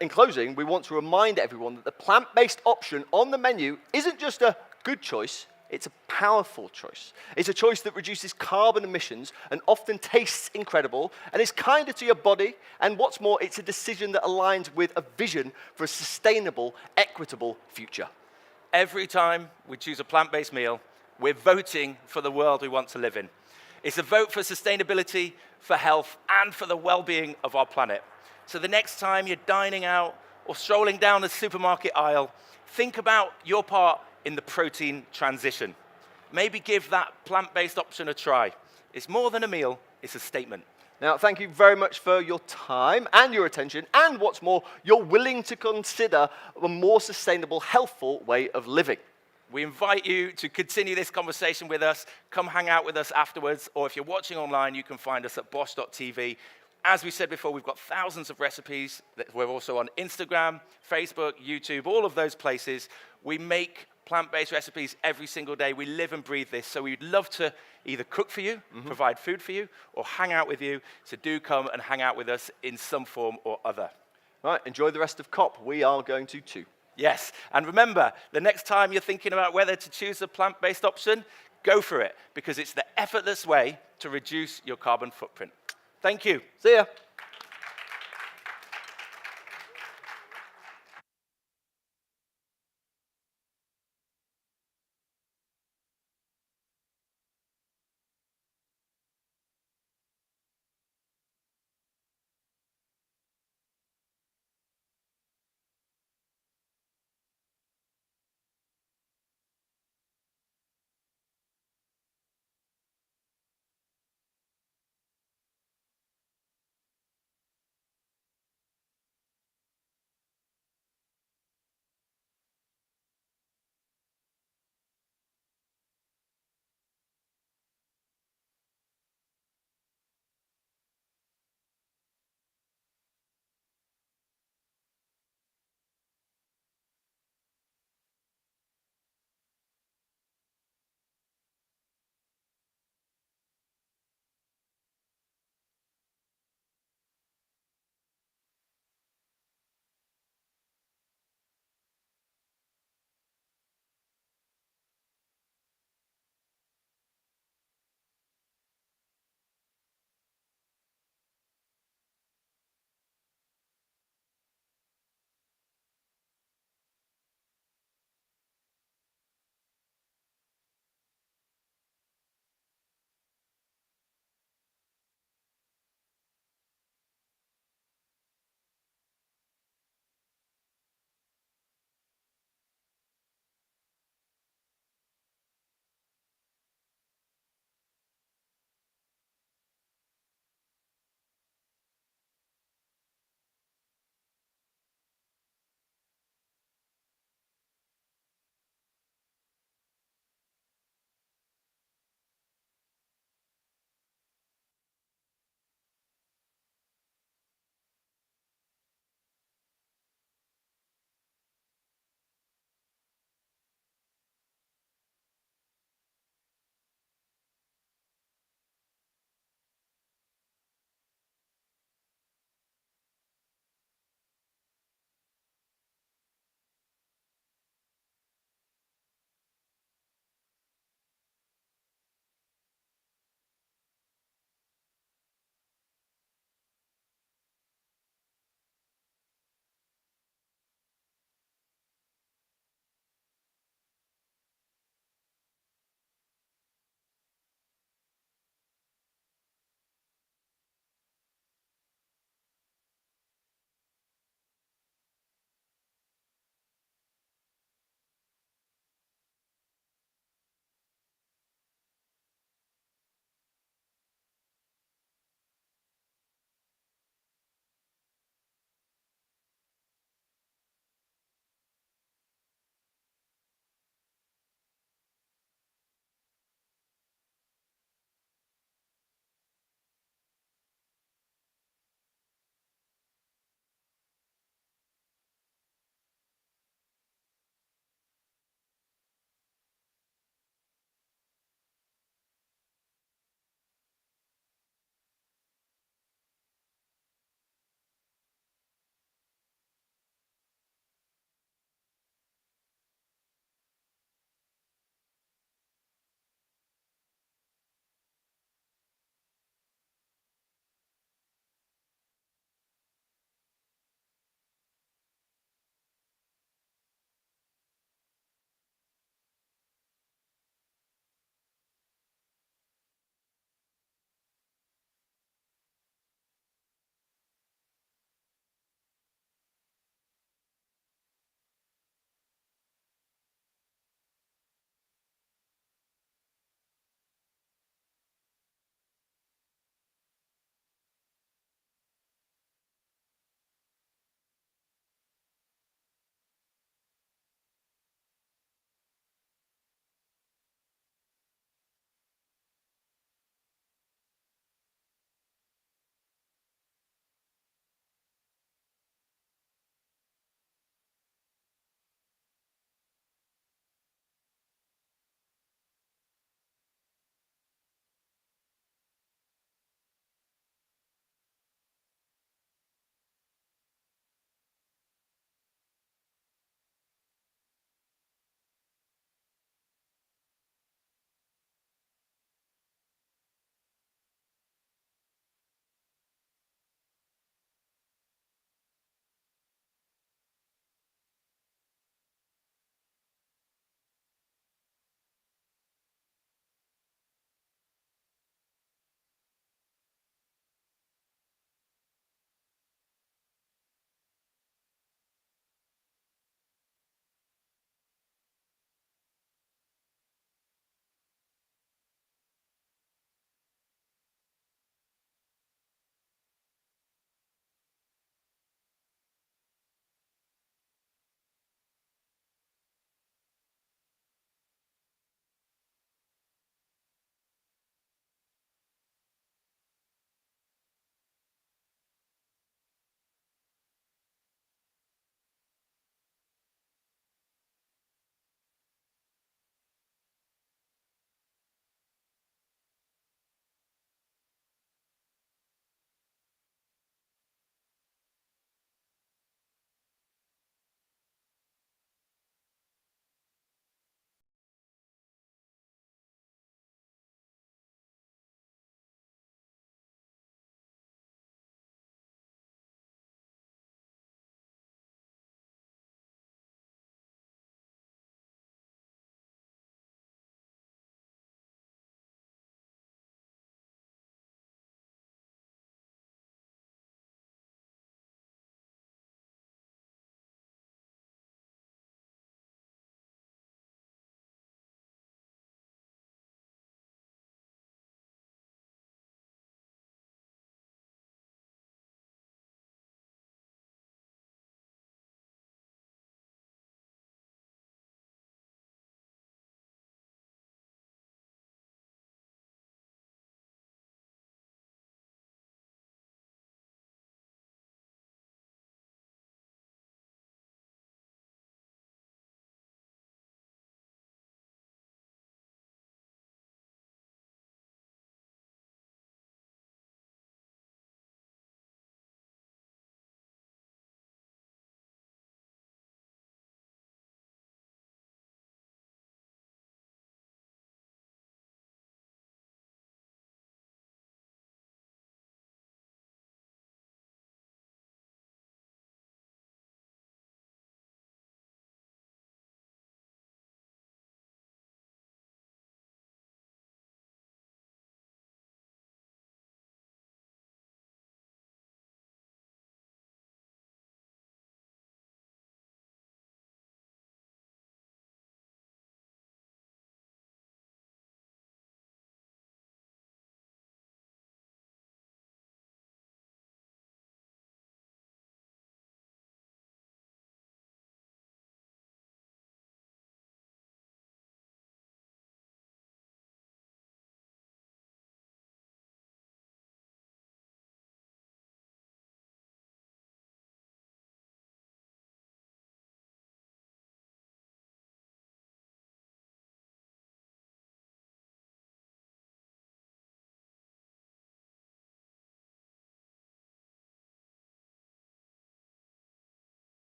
in closing, we want to remind everyone that the plant-based option on the menu isn't just a good choice, it's a powerful choice. It's a choice that reduces carbon emissions and often tastes incredible and is kinder to your body. And what's more, it's a decision that aligns with a vision for a sustainable, equitable future.
Every time we choose a plant-based meal, we're voting for the world we want to live in. It's a vote for sustainability, for health, and for the well-being of our planet. So the next time you're dining out or strolling down the supermarket aisle, think about your part in the protein transition. Maybe give that plant-based option a try. It's more than a meal, it's a statement.
Now, thank you very much for your time and your attention, and what's more, you're willing to consider a more sustainable, healthful way of living.
We invite you to continue this conversation with us. Come hang out with us afterwards, or if you're watching online, you can find us at bosch.tv. As we said before, we've got thousands of recipes. We're also on Instagram, Facebook, YouTube, all of those places. We make plant-based recipes every single day. We live and breathe this, so we'd love to either cook for you, provide food for you, or hang out with you. So do come and hang out with us in some form or other.
Right, enjoy the rest of COP. We are going to too.
Yes, and remember, the next time you're thinking about whether to choose a plant-based option, go for it, because it's the effortless way to reduce your carbon footprint. Thank you.
See ya.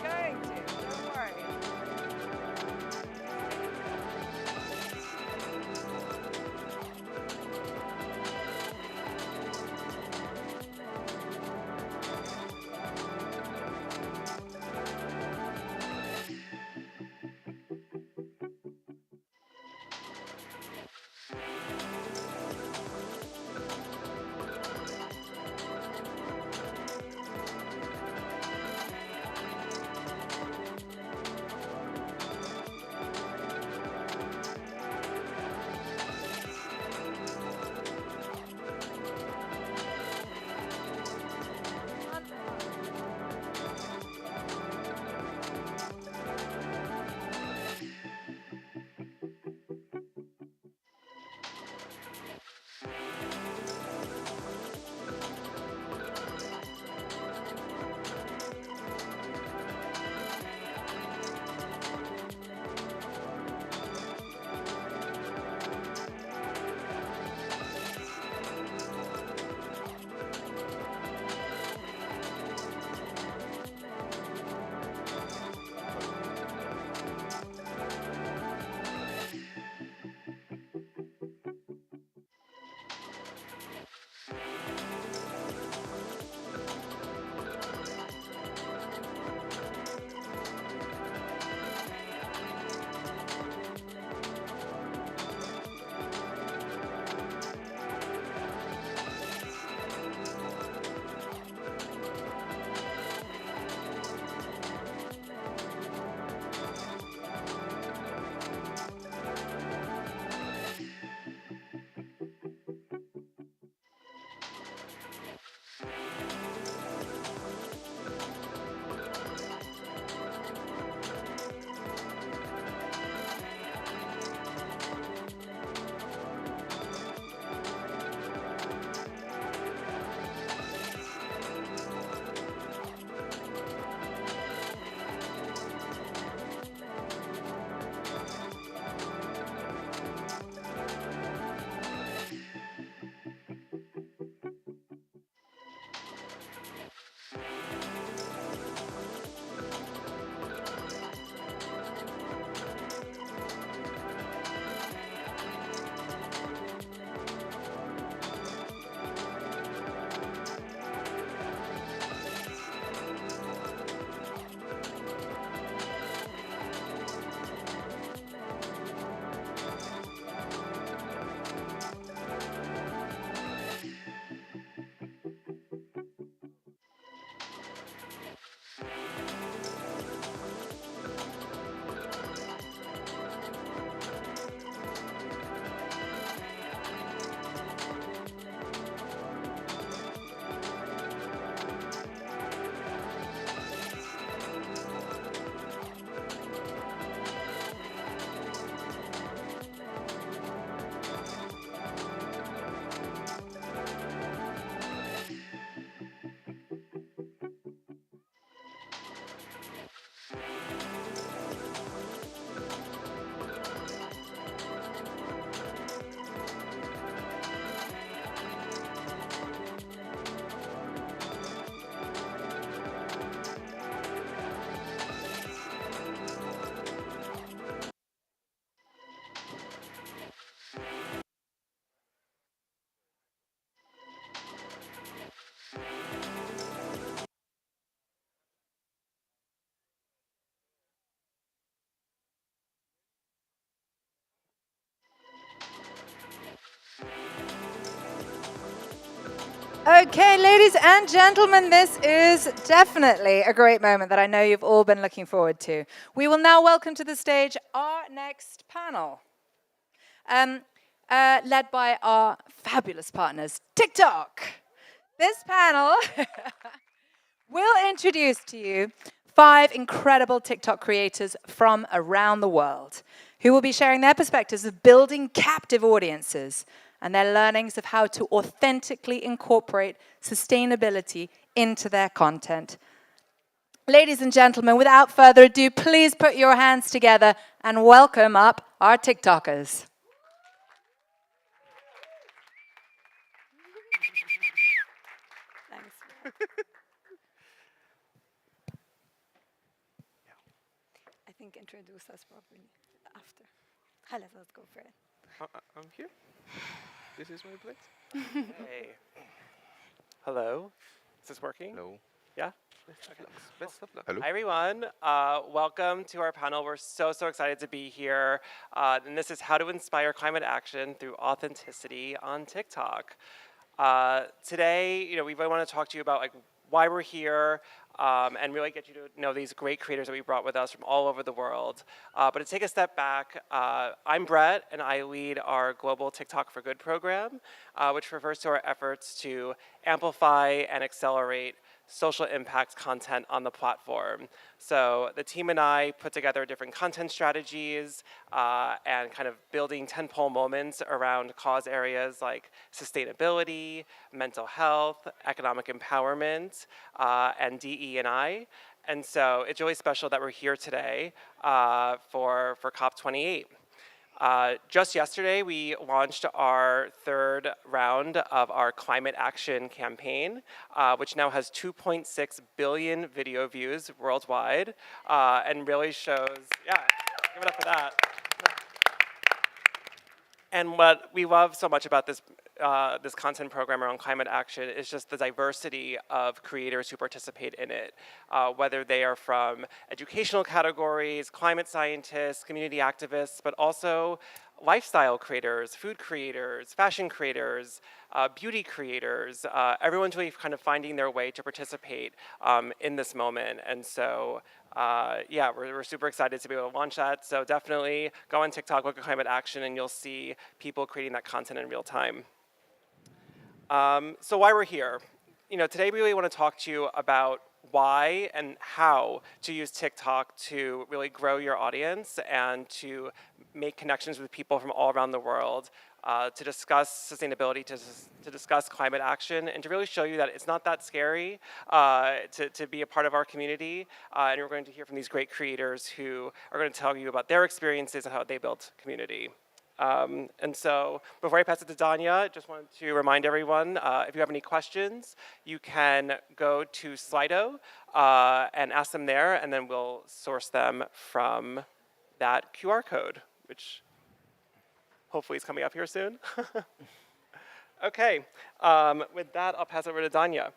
going to, don't worry. Okay, ladies and gentlemen, this is definitely a great moment that I know you've all been looking forward to. We will now welcome to the stage our next panel, led by our fabulous partners, TikTok. This panel will introduce to you 5 incredible TikTok creators from around the world who will be sharing their perspectives of building captive audiences and their learnings of how to authentically incorporate sustainability into their content. Ladies and gentlemen, without further ado, please put your hands together and welcome up our TikTokers.
Thanks. I think introduce us properly after. Let's go for it.
I'm here. This is my place. Hey. Hello. Is this working?
Hello.
Yeah?
Best of luck. Hello.
Hi, everyone. Welcome to our panel. We're so excited to be here. And this is how to inspire climate action through authenticity on TikTok. Today, we really want to talk to you about why we're here, and really get you to know these great creators that we brought with us from all over the world. But to take a step back, I'm Brett, and I lead our global TikTok for Good program, which refers to our efforts to amplify and accelerate social impact content on the platform. So the team and I put together different content strategies and kind of building tentpole moments around cause areas like sustainability, mental health, economic empowerment, and DE&I. And so it's really special that we're here today for COP28. Just yesterday, we launched our third round of our climate action campaign, which now has 2.6 billion video views worldwide, and really shows, give it up for that. And what we love so much about this content program around climate action is just the diversity of creators who participate in it, whether they are from educational categories, climate scientists, community activists, but also lifestyle creators, food creators, fashion creators, beauty creators. Everyone's really kind of finding their way to participate in this moment. And so, we're super excited to be able to launch that. So definitely go on TikTok, look at climate action, and you'll see people creating that content in real time. So why we're here. Today we really want to talk to you about why and how to use TikTok to really grow your audience and to make connections with people from all around the world, to discuss sustainability, to discuss climate action, and to really show you that it's not that scary to be a part of our community. And we're going to hear from these great creators who are going to tell you about their experiences and how they built community. And so before I pass it to Danya, I just wanted to remind everyone, if you have any questions, you can go to Slido and ask them there, and then we'll source them from that QR code, which hopefully is coming up here soon. Okay, with that, I'll pass it over to Danya.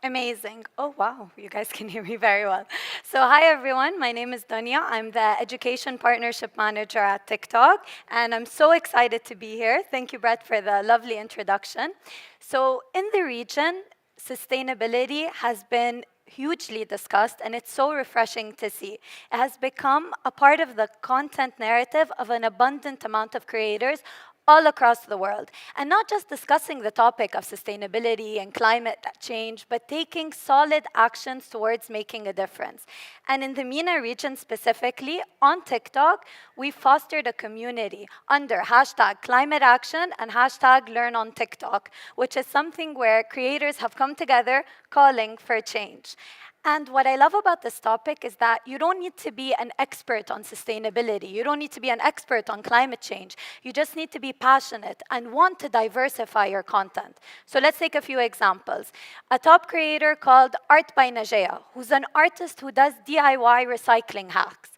Amazing. Oh, wow. You guys can hear me very well. So hi, everyone. My name is Dunya. I'm the Education Partnership Manager at TikTok, and I'm so excited to be here. Thank you, Brett, for the lovely introduction. So in the region, sustainability has been hugely discussed, and it's so refreshing to see. It has become a part of the content narrative of an abundant amount of creators all across the world. And not just discussing the topic of sustainability and climate change, but taking solid actions towards making a difference. And in the MENA region specifically, on TikTok, we fostered a community under #ClimateAction and #LearnOnTikTok, which is something where creators have come together calling for change. And what I love about this topic is that you don't need to be an expert on sustainability. You don't need to be an expert on climate change. You just need to be passionate and want to diversify your content. So let's take a few examples. A top creator called Art by Najea, who's an artist who does DIY recycling hacks.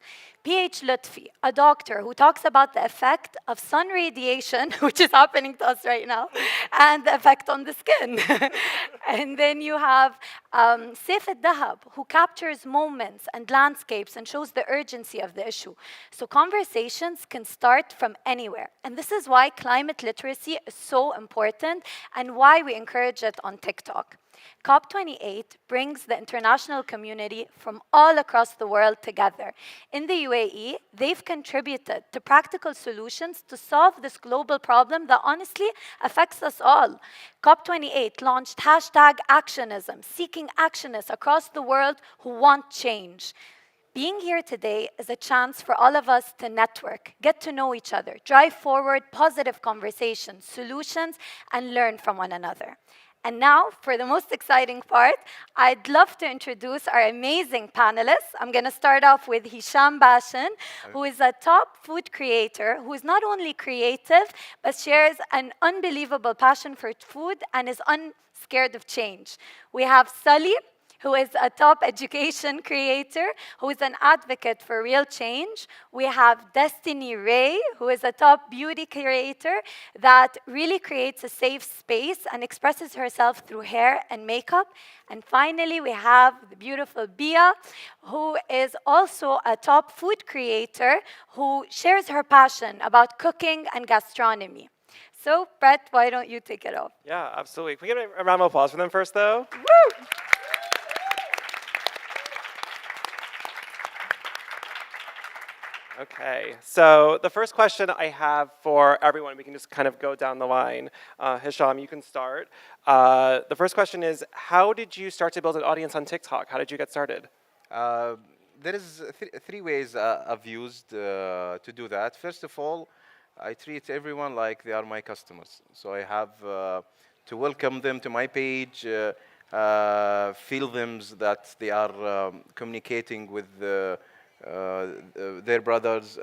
PH Lutfi, a doctor who talks about the effect of sun radiation, which is happening to us right now, and the effect on the skin. And then you have Saif al-Dahab, who captures moments and landscapes and shows the urgency of the issue. So conversations can start from anywhere. And this is why climate literacy is so important and why we encourage it on TikTok. COP28 brings the international community from all across the world together. In the UAE, they've contributed to practical solutions to solve this global problem that honestly affects us all. COP28 launched #Actionism, seeking actionists across the world who want change. Being here today is a chance for all of us to network, get to know each other, drive forward positive conversations, solutions, and learn from one another. And now, for the most exciting part, I'd love to introduce our amazing panelists. I'm going to start off with Hisham Bashan, who is a top food creator who is not only creative, but shares an unbelievable passion for food and is unscared of change. We have Sully, who is a top education creator, who is an advocate for real change. We have Destiny Ray, who is a top beauty creator that really creates a safe space and expresses herself through hair and makeup. And finally, we have the beautiful Bia, who is also a top food creator who shares her passion about cooking and gastronomy. So, Brett, why don't you take it off?
Yeah, absolutely. Can we get a round of applause for them first, though?
Woo!
Okay, so the first question I have for everyone, we can just kind of go down the line. Hisham, you can start. The first question is, how did you start to build an audience on TikTok? How did you get started?
There is three ways I've used to do that. First of all, I treat everyone like they are my customers. So I have to welcome them to my page, feel them that they are communicating with their brothers.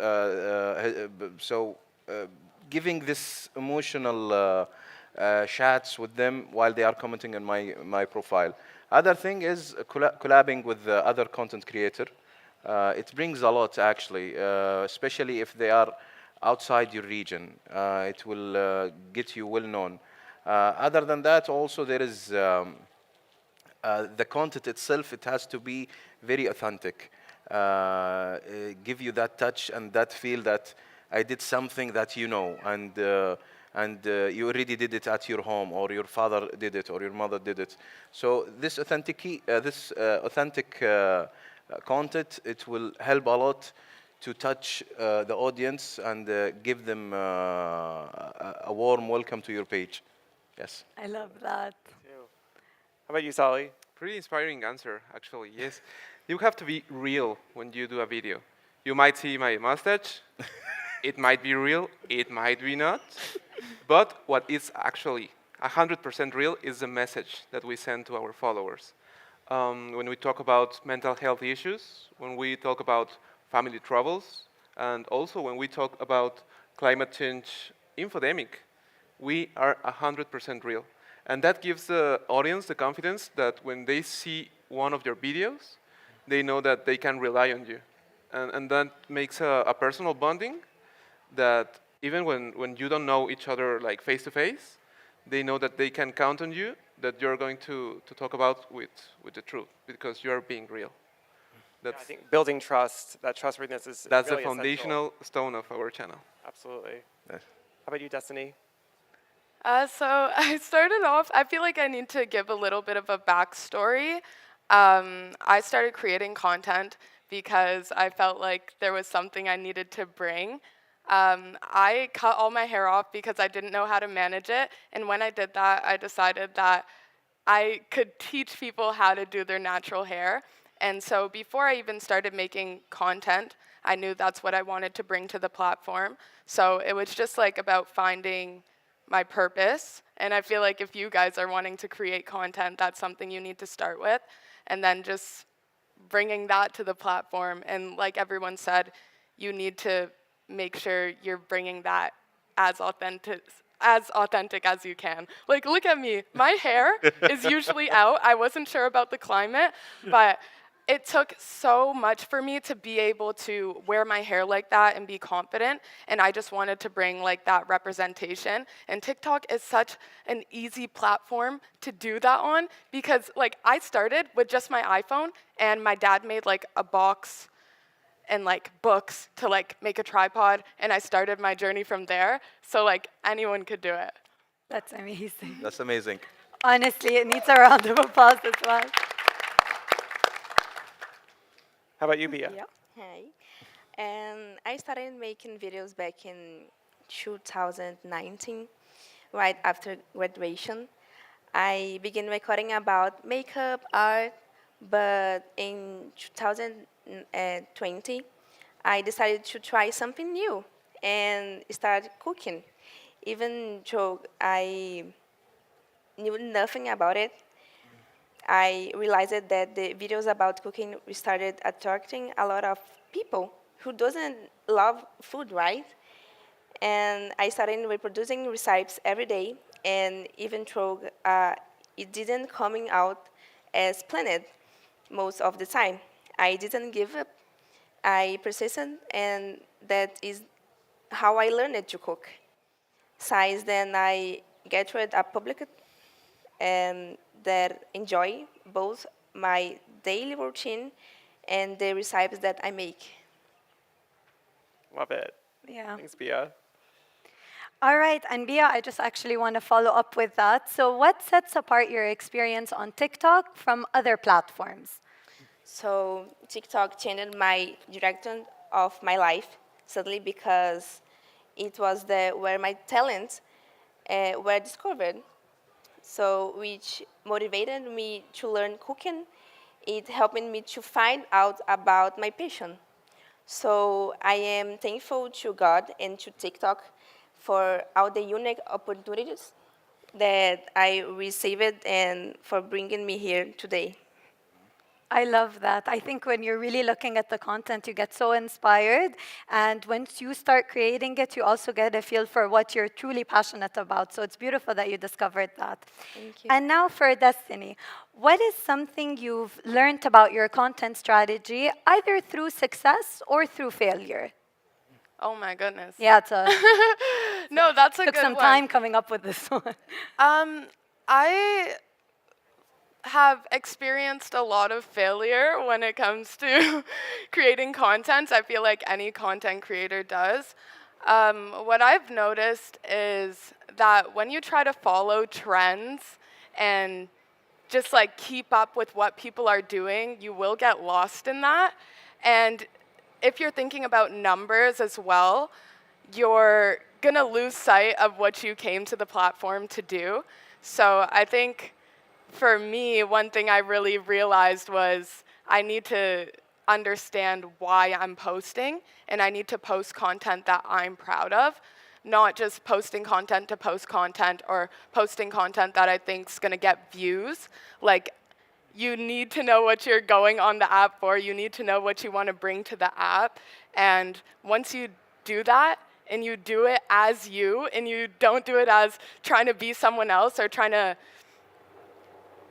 So giving this emotional chats with them while they are commenting on my profile. Other thing is collabing with the other content creator. It brings a lot actually, especially if they are outside your region. It will get you well known. Other than that, also there is the content itself. It has to be very authentic. Give you that touch and that feel that I did something that you know, and you already did it at your home, or your father did it, or your mother did it. So this authentic content, it will help a lot to touch the audience and give them a warm welcome to your page. Yes.
I love that.
How about you, Sally?
Pretty inspiring answer, actually, yes. You have to be real when you do a video. You might see my mustache. It might be real, it might be not. But what is actually 100% real is the message that we send to our followers. When we talk about mental health issues, when we talk about family troubles, and also when we talk about climate change infodemic, we are 100% real. And that gives the audience the confidence that when they see one of your videos, they know that they can rely on you. And that makes a personal bonding that even when you don't know each other like face to face, they know that they can count on you, that you're going to talk about with the truth, because you're being real.
That's, I think building trust, that trustworthiness is
that's
really
the foundational stone of our channel.
Absolutely. How about you, Destiny?
So I started off, I feel like I need to give a little bit of a backstory. I started creating content because I felt like there was something I needed to bring. I cut all my hair off because I didn't know how to manage it, and when I did that, I decided that I could teach people how to do their natural hair. And so before I even started making content, I knew that's what I wanted to bring to the platform. So it was just like about finding my purpose. And I feel like if you guys are wanting to create content, that's something you need to start with. And then just bringing that to the platform. And like everyone said, you need to make sure you're bringing that as authentic as you can. Like, look at me. My hair is usually out. I wasn't sure about the climate, but it took so much for me to be able to wear my hair like that and be confident, and I just wanted to bring like that representation. And TikTok is such an easy platform to do that on, because like I started with just my iPhone, and my dad made like a box and like books to like make a tripod, and I started my journey from there. So like anyone could do it.
That's amazing.
That's amazing.
Honestly, it needs a round of applause as well.
How about you, Bia?
Yeah. Hi. And I started making videos back in 2019, right after graduation. I began recording about makeup, art, but in 2020, I decided to try something new and start cooking. Even though I knew nothing about it, I realized that the videos about cooking started attracting a lot of people who doesn't love food, right? And I started reproducing recipes every day, and even though it didn't coming out as planned most of the time, I didn't give up. I persisted, and that is how I learned to cook. Since then, I gathered a public and that enjoy both my daily routine and the recipes that I make.
Love it.
Yeah.
Thanks, Bia.
All right, and Bia, I just actually want to follow up with that. So what sets apart your experience on TikTok from other platforms?
So TikTok changed my direction of my life, sadly, because it was where my talents were discovered. So which motivated me to learn cooking. It helped me to find out about my passion. So I am thankful to God and to TikTok for all the unique opportunities that I received and for bringing me here today.
I love that. I think when you're really looking at the content, you get so inspired. And once you start creating it, you also get a feel for what you're truly passionate about. So it's beautiful that you discovered that.
Thank you.
And now for Destiny. What is something you've learned about your content strategy, either through success or through failure?
Oh my goodness.
Yeah, it's a
No, that's a
took
good
some
one.
time coming up with this one.
I have experienced a lot of failure when it comes to creating content. I feel like any content creator does. What I've noticed is that when you try to follow trends and just like keep up with what people are doing, you will get lost in that. And if you're thinking about numbers as well, you're gonna lose sight of what you came to the platform to do. So I think for me, one thing I really realized was I need to understand why I'm posting, and I need to post content that I'm proud of, not just posting content to post content or posting content that I think is going to get views. Like, you need to know what you're going on the app for. You need to know what you want to bring to the app. And once you do that, and you do it as you, and you don't do it as trying to be someone else or trying to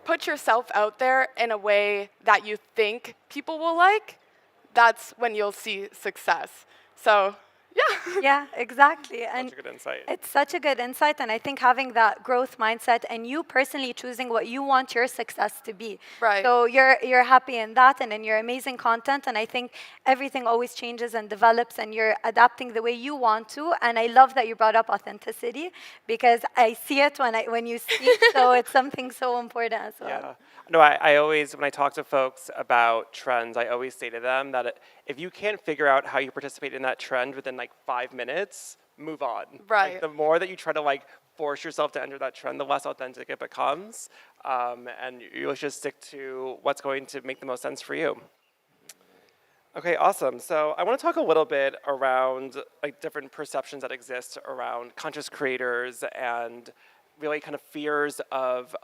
put yourself out there in a way that you think people will like, that's when you'll see success. So, yeah.
Yeah, exactly. And
Such a good insight.
it's such a good insight, and I think having that growth mindset and you personally choosing what you want your success to be.
Right.
So you're happy in that and in your amazing content, and I think everything always changes and develops, and you're adapting the way you want to. And I love that you brought up authenticity because I see it when you speak. So it's something so important as well.
Yeah. No, I always, when I talk to folks about trends, I always say to them that if you can't figure out how you participate in that trend within like 5 minutes, move on.
Right.
Like, the more that you try to like force yourself to enter that trend, the less authentic it becomes. And you should stick to what's going to make the most sense for you. Okay, awesome. So I want to talk a little bit around like different perceptions that exist around conscious creators and really kind of fears of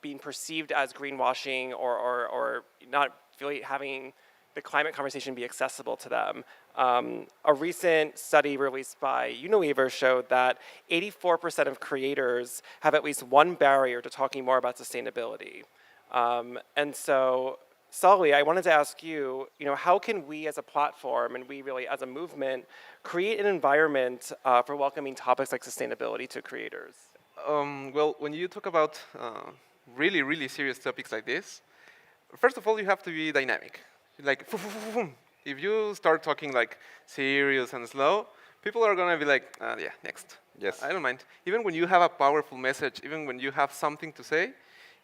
being perceived as greenwashing or not really having the climate conversation be accessible to them. A recent study released by Unilever showed that 84% of creators have at least one barrier to talking more about sustainability. And so, Sally, I wanted to ask you, how can we as a platform and we really as a movement create an environment for welcoming topics like sustainability to creators?
Well, when you talk about really, really serious topics like this, first of all, you have to be dynamic. Like, if you start talking like serious and slow, people are gonna be like, yeah, next.
Yes.
I don't mind. Even when you have a powerful message, even when you have something to say,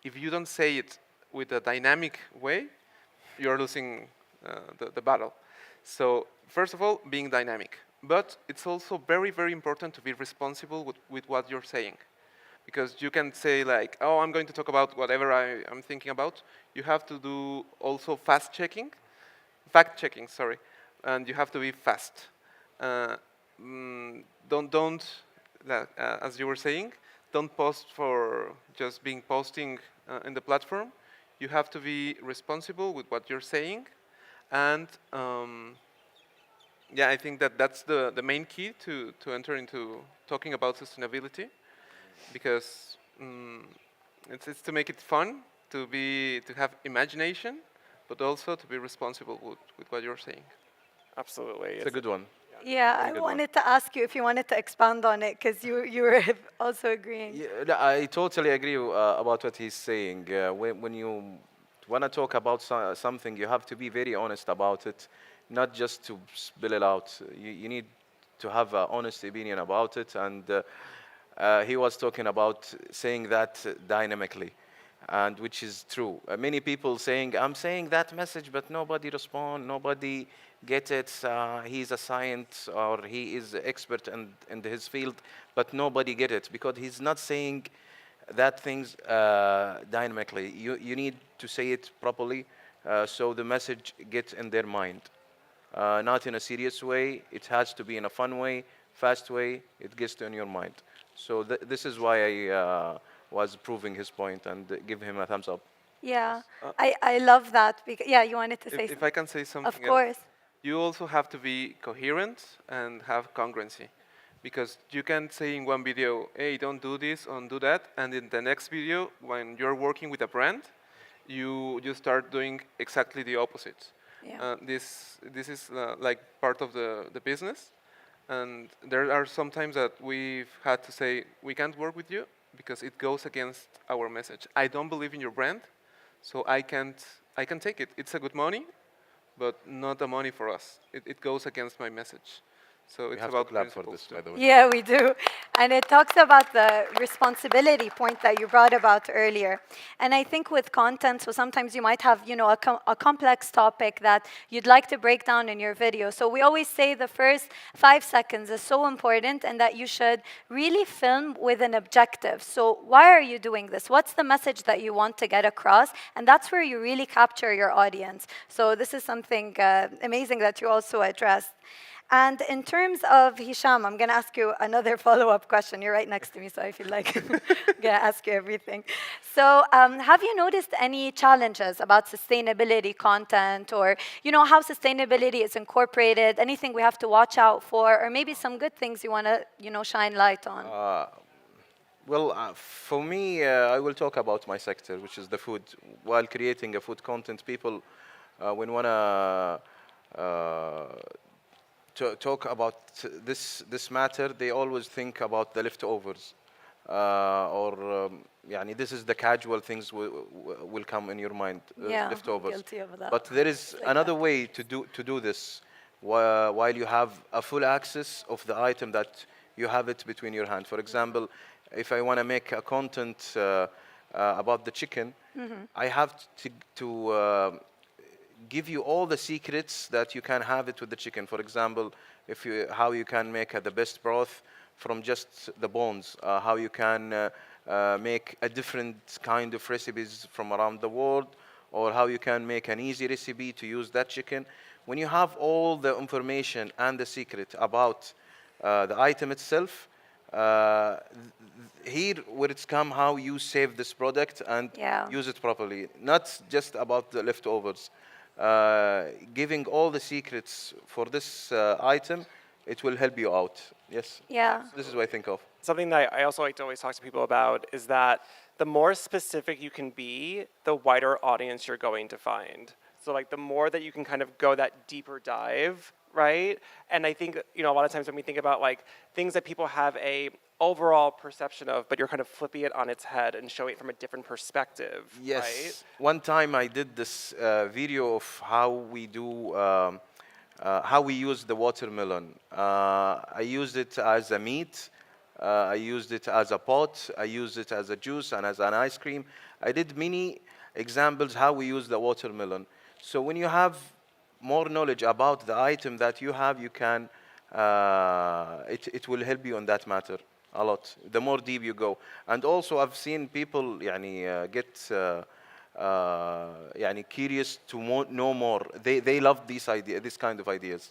if you don't say it with a dynamic way, you're losing the battle. So, first of all, being dynamic. But it's also very, very important to be responsible with what you're saying. Because you can say like, oh, I'm going to talk about whatever I'm thinking about. You have to do also fact checking, sorry, and you have to be fast. Don't as you were saying, don't post for just being posting in the platform. You have to be responsible with what you're saying, and yeah, I think that that's the main key to enter into talking about sustainability, because it's to make it fun, to have imagination, but also to be responsible with what you're saying.
Absolutely.
It's a good one.
Yeah, I wanted to ask you if you wanted to expand on it because you were also agreeing.
Yeah, no, I totally agree about what he's saying. When you want to talk about something, you have to be very honest about it, not just to spill it out. You need to have an honest opinion about it. And he was talking about saying that dynamically, and which is true. Many people saying, I'm saying that message, but nobody respond, nobody get it. He's a science or he is expert in his field, but nobody get it because he's not saying that things dynamically. You need to say it properly so the message gets in their mind. Not in a serious way. It has to be in a fun way, fast way. It gets in your mind. So this is why I was proving his point and give him a thumbs up.
Yeah, I love that. Yeah, you wanted to say something.
If I can say something
Of course.
You also have to be coherent and have congruency. Because you can't say in one video, hey, don't do this, don't do that, and in the next video, when you're working with a brand, you start doing exactly the opposite.
Yeah.
This is like part of the business, and there are some times that we've had to say, we can't work with you because it goes against our message. I don't believe in your brand, so I can take it. It's a good money, but not the money for us. It goes against my message. So it's about
clap for this, by the way.
Yeah, we do. And it talks about the responsibility point that you brought about earlier. And I think with content, so sometimes you might have, a complex topic that you'd like to break down in your video. So we always say the first 5 seconds is so important and that you should really film with an objective. So why are you doing this? What's the message that you want to get across? And that's where you really capture your audience. So this is something amazing that you also addressed. And in terms of Hisham, I'm going to ask you another follow-up question. You're right next to me, so I feel like I'm going to ask you everything. So have you noticed any challenges about sustainability content or, how sustainability is incorporated, anything we have to watch out for, or maybe some good things you want to, shine light on?
Well, for me, I will talk about my sector, which is the food. While creating a food content, people, when want to talk about this matter, they always think about the leftovers, this is the casual things will come in your mind,
Yeah,
leftovers.
guilty of that.
But there is another way to do this, while you have a full access of the item that you have it between your hands. For example, if I want to make a content about the chicken, I have to give you all the secrets that you can have it with the chicken. For example, how you can make the best broth from just the bones, how you can make a different kind of recipes from around the world, or how you can make an easy recipe to use that chicken. When you have all the information and the secret about the item itself, here where it's come how you save this product and use it properly, not just about the leftovers. Giving all the secrets for this item, it will help you out. Yes.
Yeah.
This is what I think of.
Something that I also like to always talk to people about is that the more specific you can be, the wider audience you're going to find. So like the more that you can kind of go that deeper dive, right? And I think, a lot of times when we think about like things that people have a overall perception of, but you're kind of flipping it on its head and showing it from a different perspective,
yes.
Right?
One time I did this video of how we do, how we use the watermelon. I used it as a meat. I used it as a pot. I used it as a juice and as an ice cream. I did many examples how we use the watermelon. So when you have more knowledge about the item that you have, you can, it will help you on that matter a lot. The more deep you go. And also I've seen people get curious to know more. They love this kind of ideas.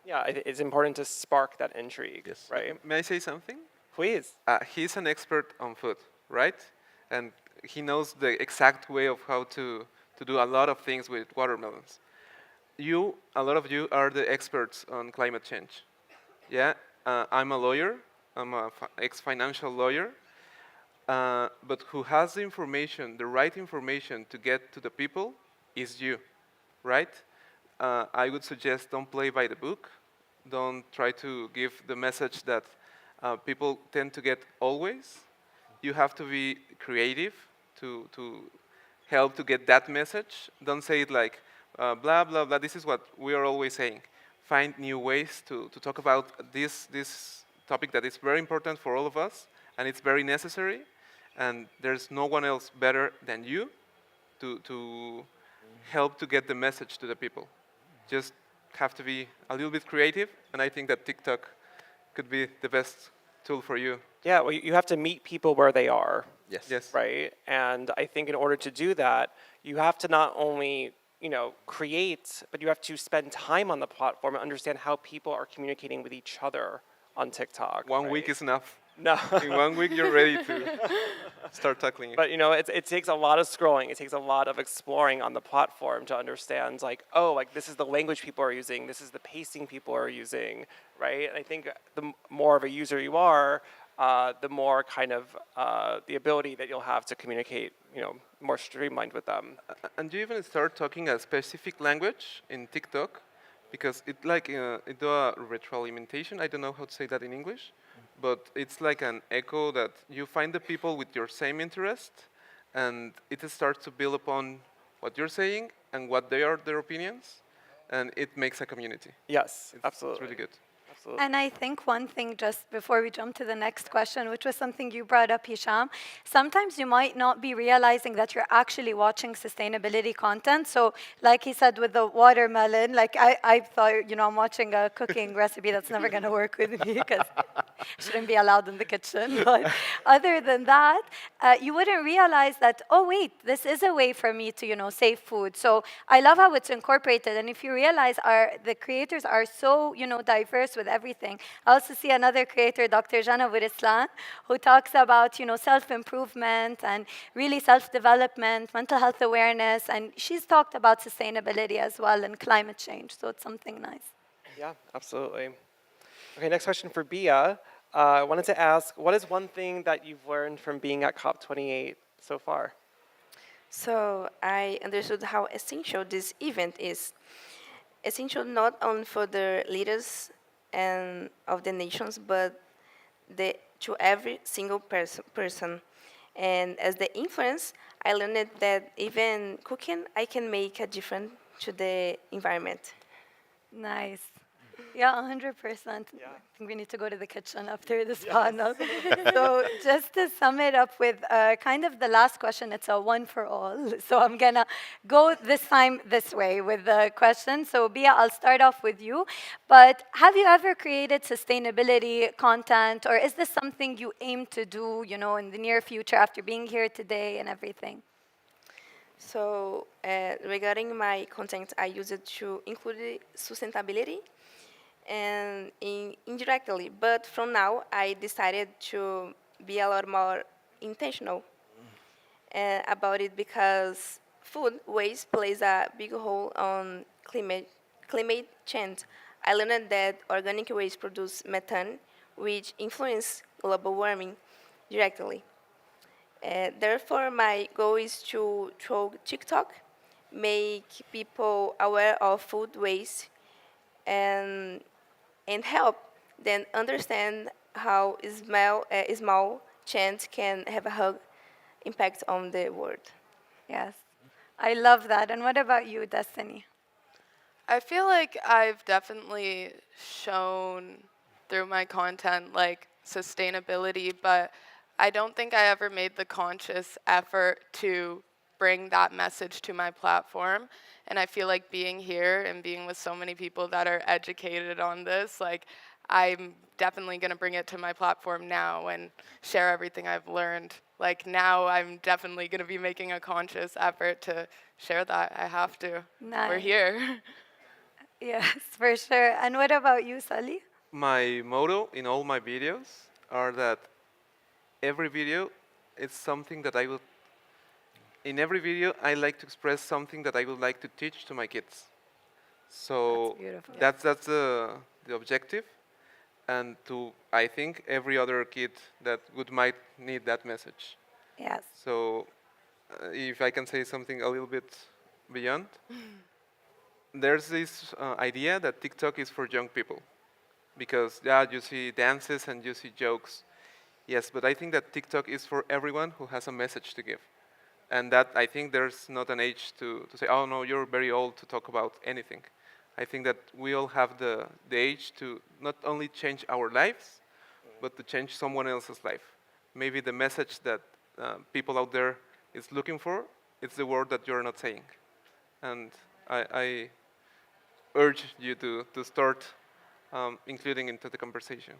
Yeah, it's important to spark that intrigue,
yes.
right?
May I say something?
Please.
He's an expert on food, right? And he knows the exact way of how to do a lot of things with watermelons. A lot of you are the experts on climate change. Yeah, I'm a lawyer. I'm a ex-financial lawyer. But who has the information, the right information to get to the people is you, right? I would suggest don't play by the book. Don't try to give the message that people tend to get always. You have to be creative to help to get that message. Don't say it like, blah, blah, blah. This is what we are always saying. Find new ways to talk about this topic that is very important for all of us, and it's very necessary, and there's no one else better than you to help to get the message to the people. Just have to be a little bit creative, and I think that TikTok could be the best tool for you.
Yeah, well, you have to meet people where they are.
Yes. Yes.
Right? And I think in order to do that, you have to not only, create, but you have to spend time on the platform and understand how people are communicating with each other on TikTok.
One week is enough.
No.
In 1 week, you're ready to start tackling it.
But it takes a lot of scrolling. It takes a lot of exploring on the platform to understand, this is the language people are using. This is the pacing people are using, right? And I think the more of a user you are, the more kind of the ability that you'll have to communicate, more streamlined with them.
And you even start talking a specific language in TikTok, because it do a retroalimentation. I don't know how to say that in English. But it's like an echo that you find the people with your same interest, and it starts to build upon what you're saying and what their opinions, and it makes a community.
Yes, absolutely.
It's really good.
Absolutely.
And I think one thing, just before we jump to the next question, which was something you brought up, Hisham, sometimes you might not be realizing that you're actually watching sustainability content. So like he said with the watermelon, I thought, I'm watching a cooking recipe that's never going to work with me because I shouldn't be allowed in the kitchen. But other than that, you wouldn't realize that, oh, wait, this is a way for me to, save food. So I love how it's incorporated. And if you realize the creators are so, diverse with everything. I also see another creator, Dr. Jana Wurislan, who talks about, self-improvement and really self-development, mental health awareness, and she's talked about sustainability as well and climate change, so it's something nice.
Yeah, absolutely. Okay, next question for Bia. I wanted to ask, what is one thing that you've learned from being at COP28 so far?
So I understood how essential this event is. Essential not only for the leaders and of the nations, but to every single person. And as the influence, I learned that even cooking, I can make a difference to the environment.
Nice. Yeah, 100%. I think we need to go to the kitchen after this panel. So just to sum it up with kind of the last question, it's a one for all. So I'm going to go this time this way with the question. So Bia, I'll start off with you. But have you ever created sustainability content, or is this something you aim to do, in the near future after being here today and everything?
So regarding my content, I use it to include sustainability and indirectly, but from now I decided to be a lot more intentional about it, because food waste plays a big role on climate change. I learned that organic waste produce methane, which influence global warming directly. Therefore, my goal is to, through TikTok, make people aware of food waste and help them understand how small change can have a hug impact on the world.
Yes, I love that. And what about you, Destiny?
I feel like I've definitely shown through my content sustainability, but I don't think I ever made the conscious effort to bring that message to my platform. And I feel like being here and being with so many people that are educated on this, I'm definitely going to bring it to my platform now and share everything I've learned. Now I'm definitely going to be making a conscious effort to share that. I have to.
Nice.
We're here.
Yes, for sure. And what about you, Sally?
My motto in all my videos are that every video is something that in every video, I like to express something that I would like to teach to my kids. So that's the objective, and to, I think, every other kid that might need that message.
Yes.
So if I can say something a little bit beyond, there's this idea that TikTok is for young people, because you see dances and you see jokes. Yes, but I think that TikTok is for everyone who has a message to give. And that I think there's not an age to say, oh no, you're very old to talk about anything. I think that we all have the age to not only change our lives, but to change someone else's life. Maybe the message that people out there is looking for, it's the word that you're not saying. And I urge you to start including into the conversation.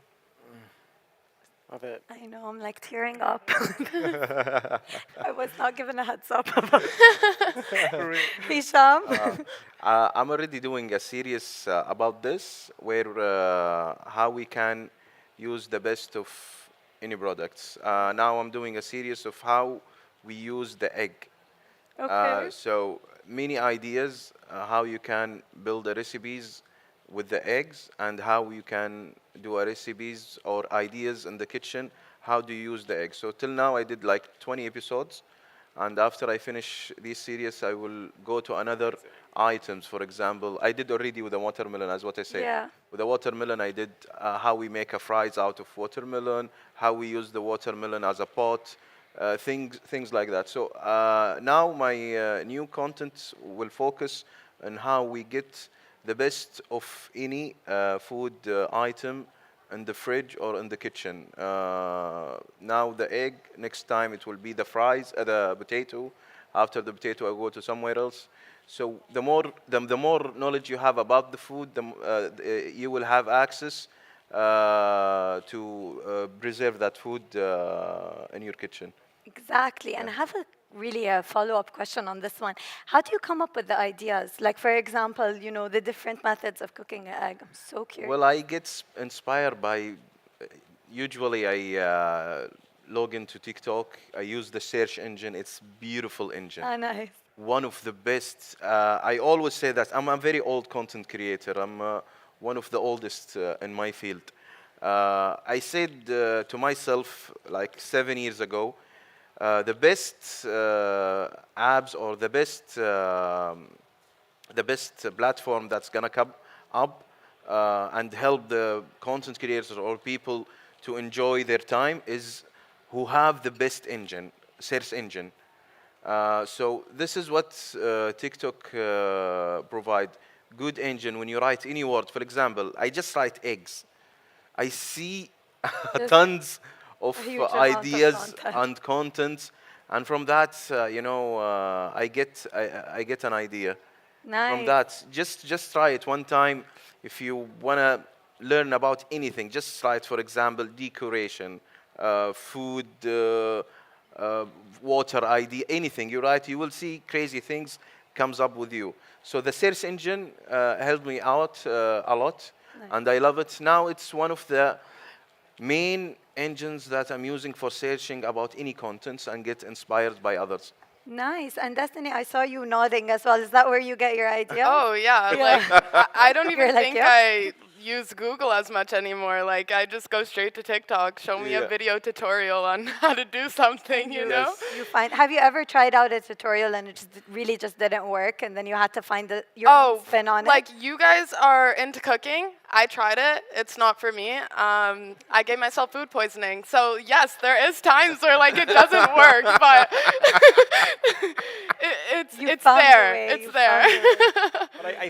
Love it.
I know, I'm like tearing up. I was not given a heads up. Hisham?
I'm already doing a series about this, where how we can use the best of any products. Now I'm doing a series of how we use the egg.
Okay.
So many ideas how you can build the recipes with the eggs, and how you can do a recipes or ideas in the kitchen, how do you use the eggs. So till now I did like 20 episodes, and after I finish this series I will go to another items. For example, I did already with the watermelon, as what I said.
Yeah.
With the watermelon I did how we make a fries out of watermelon, how we use the watermelon as a pot, things like that. So now my new content will focus on how we get the best of any food item in the fridge or in the kitchen. Now the egg, next time it will be the fries, the potato. After the potato, I go to somewhere else. So the more knowledge you have about the food, you will have access to preserve that food in your kitchen.
Exactly. And I have a follow-up question on this one. How do you come up with the ideas? Like, for example, the different methods of cooking an egg. I'm so curious.
Well, I get inspired by, usually I log into TikTok. I use the search engine. It's beautiful engine.
Ah, nice.
One of the best. I always say that I'm a very old content creator. I'm one of the oldest in my field. I said to myself like 7 years ago, the best apps or the best platform that's gonna come up and help the content creators or people to enjoy their time is who have the best engine, search engine. So this is what TikTok provide. Good engine. When you write any word, for example, I just write eggs, I see tons of ideas and contents, and from that, I get an idea.
Nice.
From that, just try it one time. If you wanna learn about anything, just try it. For example, decoration, food, water idea, anything you write, you will see crazy things comes up with you. So the search engine helped me out a lot, and I love it. Now it's one of the main engines that I'm using for searching about any contents and get inspired by others.
Nice. And Destiny, I saw you nodding as well. Is that where you get your ideas?
Oh, yeah. Like, I don't even
You're like,
think
yeah.
I use Google as much anymore. Like, I just go straight to TikTok, show me a video tutorial on how to do something, you know?
Have you ever tried out a tutorial and it really just didn't work, and then you had to find your own spin on it?
Like, you guys are into cooking. I tried it. It's not for me. I gave myself food poisoning. So, yes, there is times where, like, it doesn't work, but it's there. It's there.
But I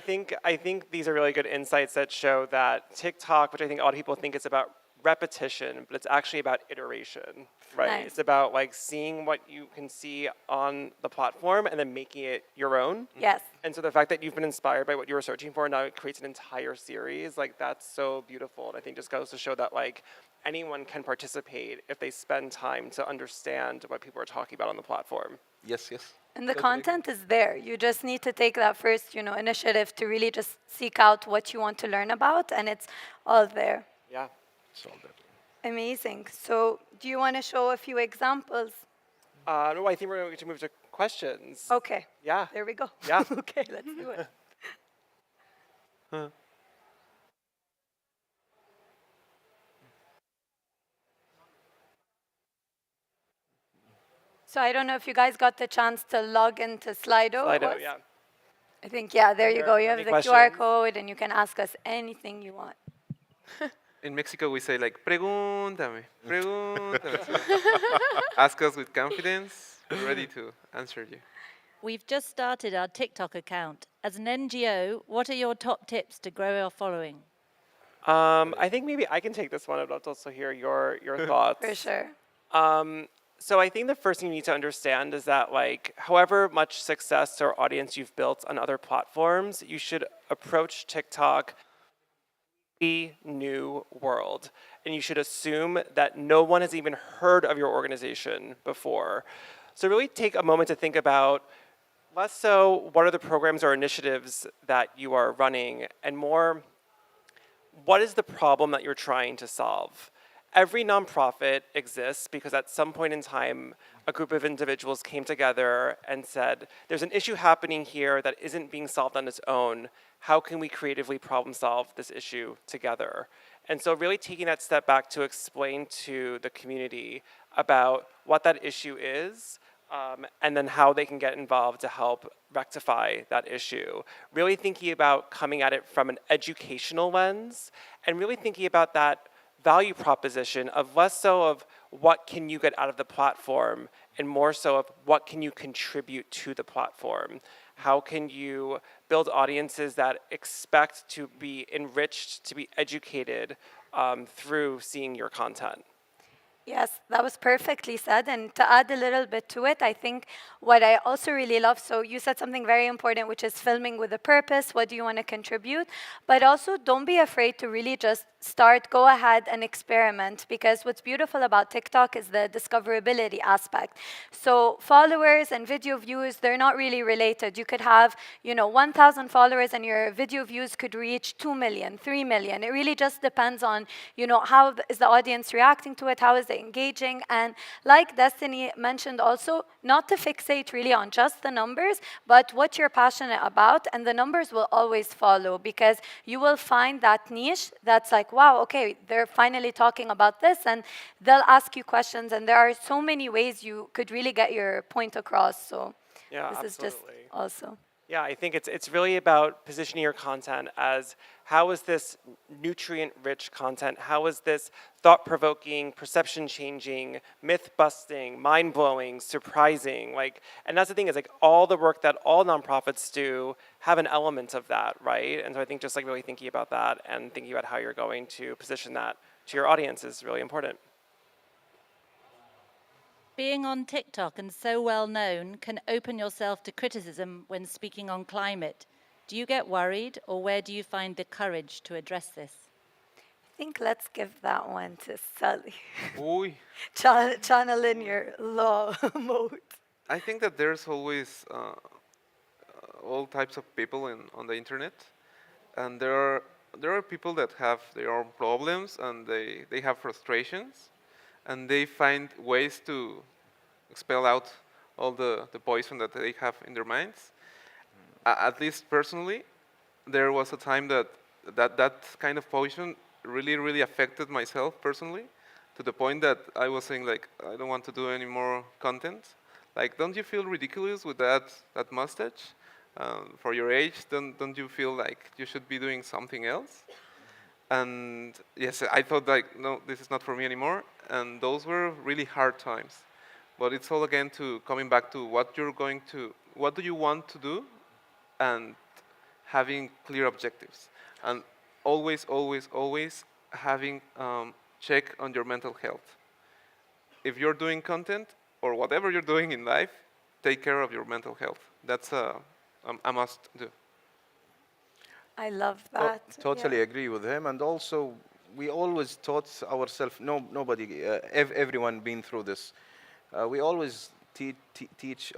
think these are really good insights that show that TikTok, which I think a lot of people think it's about repetition, but it's actually about iteration, right?
Nice.
It's about like seeing what you can see on the platform and then making it your own.
Yes.
And so the fact that you've been inspired by what you were searching for, now it creates an entire series, like that's so beautiful. And I think just goes to show that like anyone can participate if they spend time to understand what people are talking about on the platform.
Yes.
And the content is there. You just need to take that first, initiative to really just seek out what you want to learn about, and it's all there.
Yeah.
It's all there.
Amazing. So do you want to show a few examples?
No, I think we're going to move to questions.
Okay.
Yeah.
There we go.
Yeah.
Okay, let's do it. So I don't know if you guys got the chance to log into Slido. it
Slido,
was?
yeah.
I think, yeah, there you go. You have
Any
the QR
questions?
code and you can ask us anything you want.
In Mexico, we say like, pregúntame, pregúntame. So ask us with confidence. We're ready to answer you.
We've just started our TikTok account. As an NGO, what are your top tips to grow our following?
I think maybe I can take this one. I'd love to also hear your thoughts.
For sure.
So I think the first thing you need to understand is that like, however much success or audience you've built on other platforms, you should approach TikTok a new world. And you should assume that no one has even heard of your organization before. So really take a moment to think about less so what are the programs or initiatives that you are running, and more what is the problem that you're trying to solve. Every nonprofit exists because at some point in time, a group of individuals came together and said, there's an issue happening here that isn't being solved on its own. How can we creatively problem solve this issue together? And so really taking that step back to explain to the community about what that issue is, and then how they can get involved to help rectify that issue. Really thinking about coming at it from an educational lens, and really thinking about that value proposition of less so of what can you get out of the platform, and more so of what can you contribute to the platform. How can you build audiences that expect to be enriched, to be educated through seeing your content?
Yes, that was perfectly said. And to add a little bit to it, I think what I also really love, so you said something very important, which is filming with a purpose. What do you want to contribute? But also don't be afraid to really just go ahead and experiment, because what's beautiful about TikTok is the discoverability aspect. So followers and video views, they're not really related. You could have, 1,000 followers and your video views could reach 2 million, 3 million. It really just depends on, how is the audience reacting to it, how is it engaging. And like Destiny mentioned also, not to fixate really on just the numbers, but what you're passionate about, and the numbers will always follow, because you will find that niche that's like, wow, okay, they're finally talking about this, and they'll ask you questions, and there are so many ways you could really get your point across. So
Yeah,
this is just also.
Yeah, I think it's really about positioning your content as, how is this nutrient-rich content? How is this thought-provoking, perception-changing, myth-busting, mind-blowing, surprising? And that's the thing, is all the work that all nonprofits do have an element of that, right? And so I think just really thinking about that and thinking about how you're going to position that to your audience is really important.
Being on TikTok and so well known can open yourself to criticism when speaking on climate. Do you get worried, or where do you find the courage to address this?
I think let's give that one to Sully.
Uy.
Channel in your law mode.
I think that there's always all types of people on the internet, and there are people that have their own problems, and they have frustrations, and they find ways to expel out all the poison that they have in their minds. At least personally, there was a time that kind of poison really affected myself personally, to the point that I was saying I don't want to do any more content. Don't you feel ridiculous with that mustache? For your age, don't you feel like you should be doing something else? And yes, I thought no, this is not for me anymore. And those were really hard times. But it's all again to coming back to what do you want to do, and having clear objectives. And always having check on your mental health. If you're doing content or whatever you're doing in life, take care of your mental health. That's a must do.
I love that.
Totally agree with him. And also, we always taught ourselves, everyone been through this. We always teach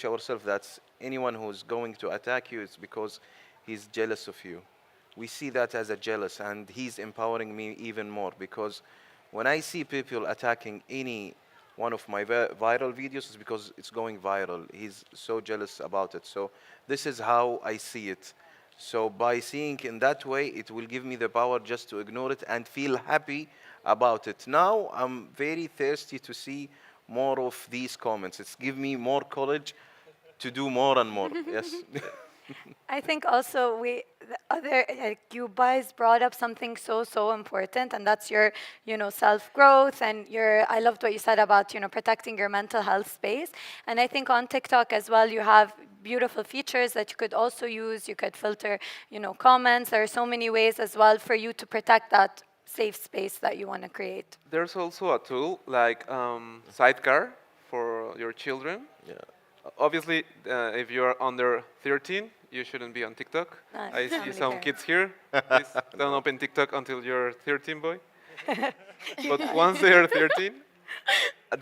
ourselves that anyone who's going to attack you is because he's jealous of you. we see that as a jealous, and he's empowering me even more, because when I see people attacking any one of my viral videos, it's because it's going viral. He's so jealous about it. So this is how I see it. So by seeing in that way, it will give me the power just to ignore it and feel happy about it. Now I'm very thirsty to see more of these comments. It's give me more courage to do more and more. Yes.
I think also the other, like you guys brought up something so important, and that's your, self-growth and I loved what you said about, protecting your mental health space. And I think on TikTok as well, you have beautiful features that you could also use. You could filter, comments. There are so many ways as well for you to protect that safe space that you want to create.
There's also a tool like Sidecar for your children.
Yeah.
Obviously, if you're under 13, you shouldn't be on TikTok.
Nice.
I see
Family
some
care.
kids here. Please don't open TikTok until you're 13, boy. But once they are 13,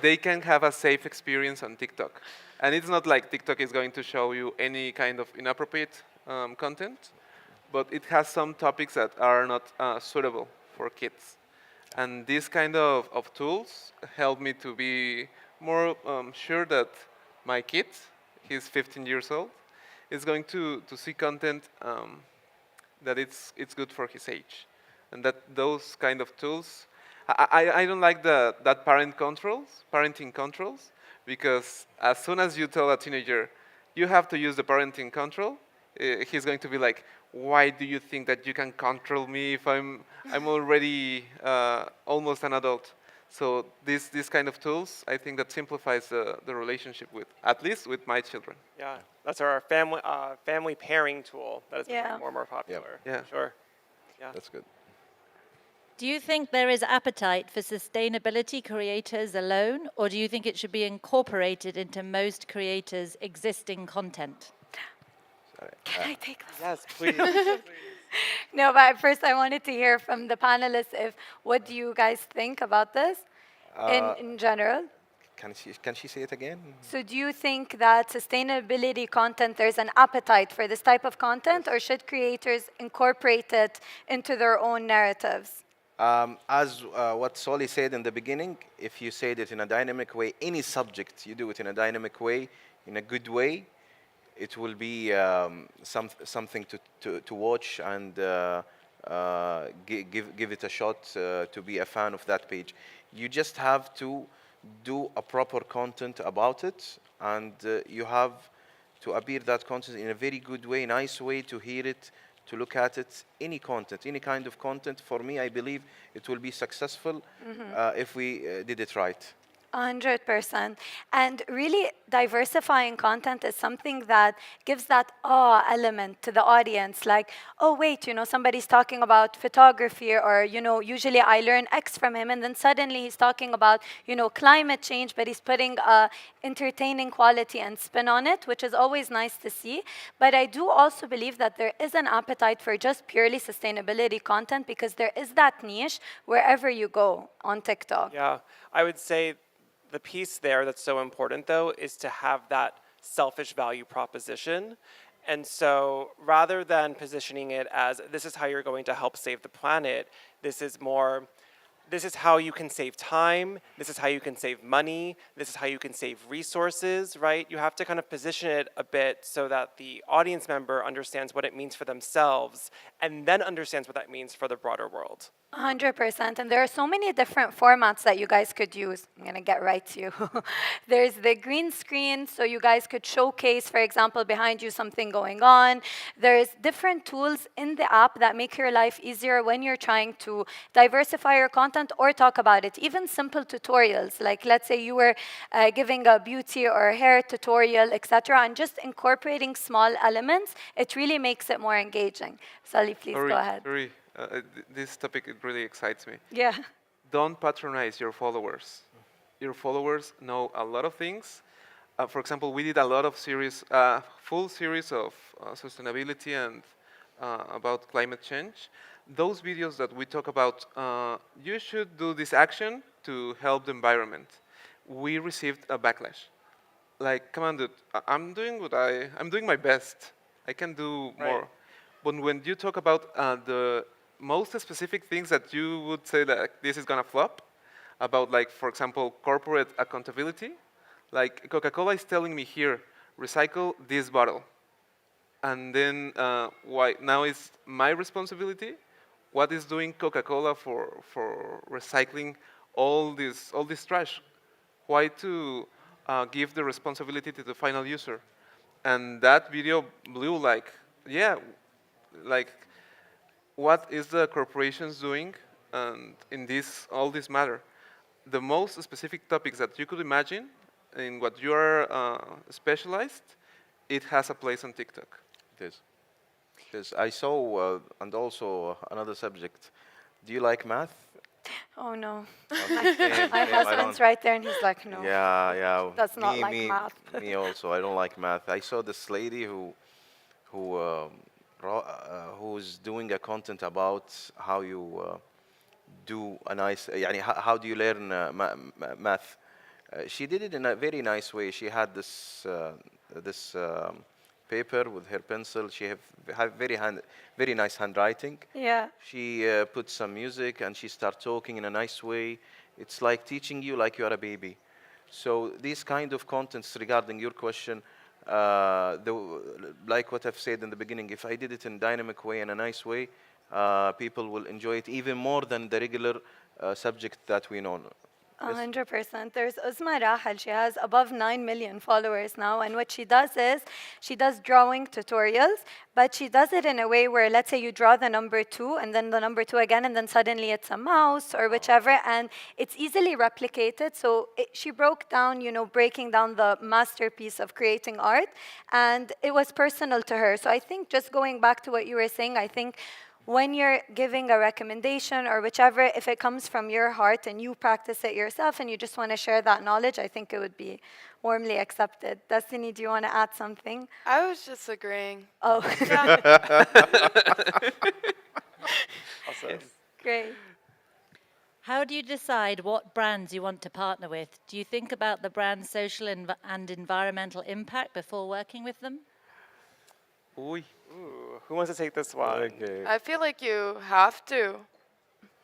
they can have a safe experience on TikTok. And it's not like TikTok is going to show you any kind of inappropriate content, but it has some topics that are not suitable for kids. And these kind of tools help me to be more sure that my kid, he's 15 years old, is going to see content that it's good for his age. And that those kind of tools, I don't like that parenting controls, because as soon as you tell a teenager, you have to use the parenting control, he's going to be like, why do you think that you can control me if I'm already almost an adult? So these kind of tools, I think that simplifies the relationship with, at least with my children.
Yeah, that's our family pairing tool that is becoming more and more popular.
Yeah.
Sure. Yeah.
That's good.
Do you think there is appetite for sustainability creators alone, or do you think it should be incorporated into most creators' existing content?
Can I take this?
Yes, please.
No, but first I wanted to hear from the panelists what do you guys think about this in general?
Can she say it again?
So do you think that sustainability content, there's an appetite for this type of content, or should creators incorporate it into their own narratives?
As what Soli said in the beginning, if you say it in a dynamic way, any subject, you do it in a dynamic way, in a good way, it will be something to watch and give it a shot to be a fan of that page. You just have to do a proper content about it, and you have to appear that content in a very good way, nice way to hear it, to look at it. Any content, any kind of content, for me, I believe it will be successful if we did it right.
100%. And really diversifying content is something that gives that awe element to the audience. Like, oh, wait, somebody's talking about photography, or, usually I learn X from him, and then suddenly he's talking about, climate change, but he's putting a entertaining quality and spin on it, which is always nice to see. But I do also believe that there is an appetite for just purely sustainability content, because there is that niche wherever you go on TikTok.
Yeah, I would say the piece there that's so important, though, is to have that selfish value proposition. And so rather than positioning it as, this is how you're going to help save the planet, this is more, this is how you can save time, this is how you can save money, this is how you can save resources, right? You have to kind of position it a bit so that the audience member understands what it means for themselves, and then understands what that means for the broader world.
100%. And there are so many different formats that you guys could use. I'm going to get right to you. There's the green screen, so you guys could showcase, for example, behind you something going on. There's different tools in the app that make your life easier when you're trying to diversify your content or talk about it. Even simple tutorials, like let's say you were giving a beauty or hair tutorial, etc., and just incorporating small elements, it really makes it more engaging. Sally, please go ahead.
This topic, it really excites me.
Yeah.
Don't patronize your followers. Your followers know a lot of things. For example, we did a lot of full series of sustainability and about climate change. Those videos that we talk about, you should do this action to help the environment. We received a backlash. Like, come on, dude, I'm doing my best. I can do more. But when you talk about the most specific things that you would say that this is gonna flop, about like, for example, corporate accountability, like Coca-Cola is telling me here, recycle this bottle. And then why now it's my responsibility? What is doing Coca-Cola for recycling all this trash? Why to give the responsibility to the final user? And that video blew like, yeah, like what is the corporations doing and in this all this matter? The most specific topics that you could imagine in what you are specialized, it has a place on TikTok.
It is. Yes, I saw, and also another subject. Do you like math?
Oh no.
Okay, same,
My
same, I
husband's
don't.
right there and he's like, no.
Yeah, yeah.
Does not
Me,
like
me,
math.
me also. I don't like math. I saw this lady who who's doing a content about how you do a nice. يعني how do you learn math? She did it in a very nice way. She had this paper with her pencil. She have very nice handwriting.
Yeah.
She put some music and she start talking in a nice way. It's like teaching you like you are a baby. So these kind of contents regarding your question, like what I've said in the beginning, if I did it in a dynamic way, in a nice way, people will enjoy it even more than the regular subject that we know.
100%. There's Uzma Rahal. She has above 9 million followers now. And what she does is she does drawing tutorials, but she does it in a way where, let's say you draw the number 2 and then the number 2 again, and then suddenly it's a mouse or whichever. And it's easily replicated. So she broke down, breaking down the masterpiece of creating art. And it was personal to her. So I think just going back to what you were saying, I think when you're giving a recommendation or whichever, if it comes from your heart and you practice it yourself and you just want to share that knowledge, I think it would be warmly accepted. Destiny, do you want to add something?
I was just agreeing.
Oh.
Awesome.
Great.
How do you decide what brands you want to partner with? Do you think about the brand's social and environmental impact before working with them?
Ooh,
who wants to take this one?
Okay.
I feel like you have to.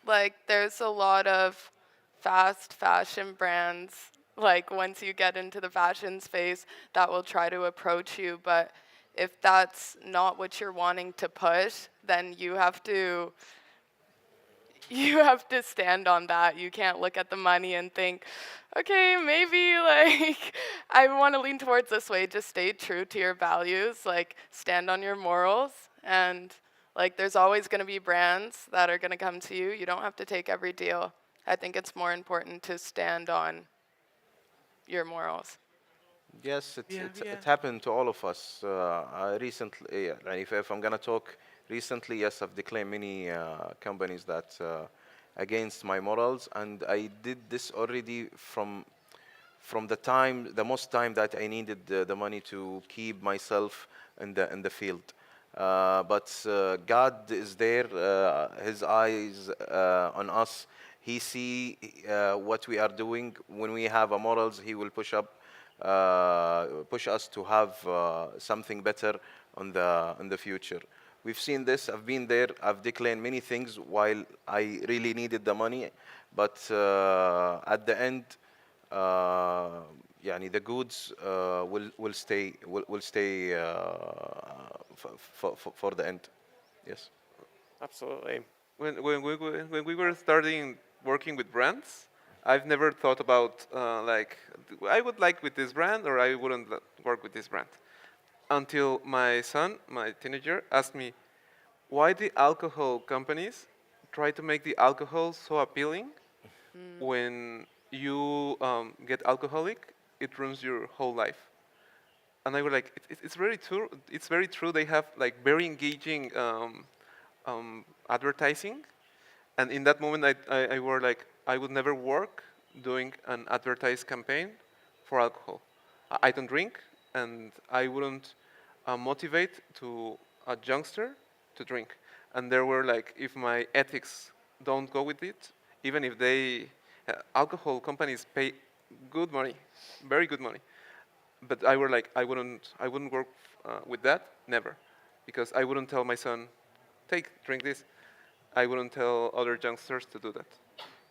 Like, there's a lot of fast fashion brands, like, once you get into the fashion space, that will try to approach you. But if that's not what you're wanting to push, then you have to stand on that. You can't look at the money and think, okay, maybe like I want to lean towards this way. Just stay true to your values, like stand on your morals, and like there's always going to be brands that are going to come to you. You don't have to take every deal. I think it's more important to stand on your morals.
Yes, it happened to all of us. I recently, if I'm gonna talk recently, yes, I've declared many companies that against my morals, and I did this already from the most time that I needed the money to keep myself in the field. But God is there, His eyes on us. He see what we are doing. When we have a morals, He will push us to have something better in the future. We've seen this. I've been there. I've declared many things while I really needed the money, but at the end, the goods will stay for the end. Yes.
Absolutely. When we were starting working with brands, I've never thought about like I would like with this brand or I wouldn't work with this brand. Until my son, my teenager, asked me, why the alcohol companies try to make the alcohol so appealing when you get alcoholic, it ruins your whole life. And I was like, it's very true. It's very true. They have like very engaging advertising, and in that moment, I were like, I would never work doing an advertised campaign for alcohol. I don't drink, and I wouldn't motivate to a youngster to drink. And there were like, if my ethics don't go with it, even if they, alcohol companies pay good money, very good money. But I were like, I wouldn't work with that, never. because I wouldn't tell my son, drink this. I wouldn't tell other youngsters to do that.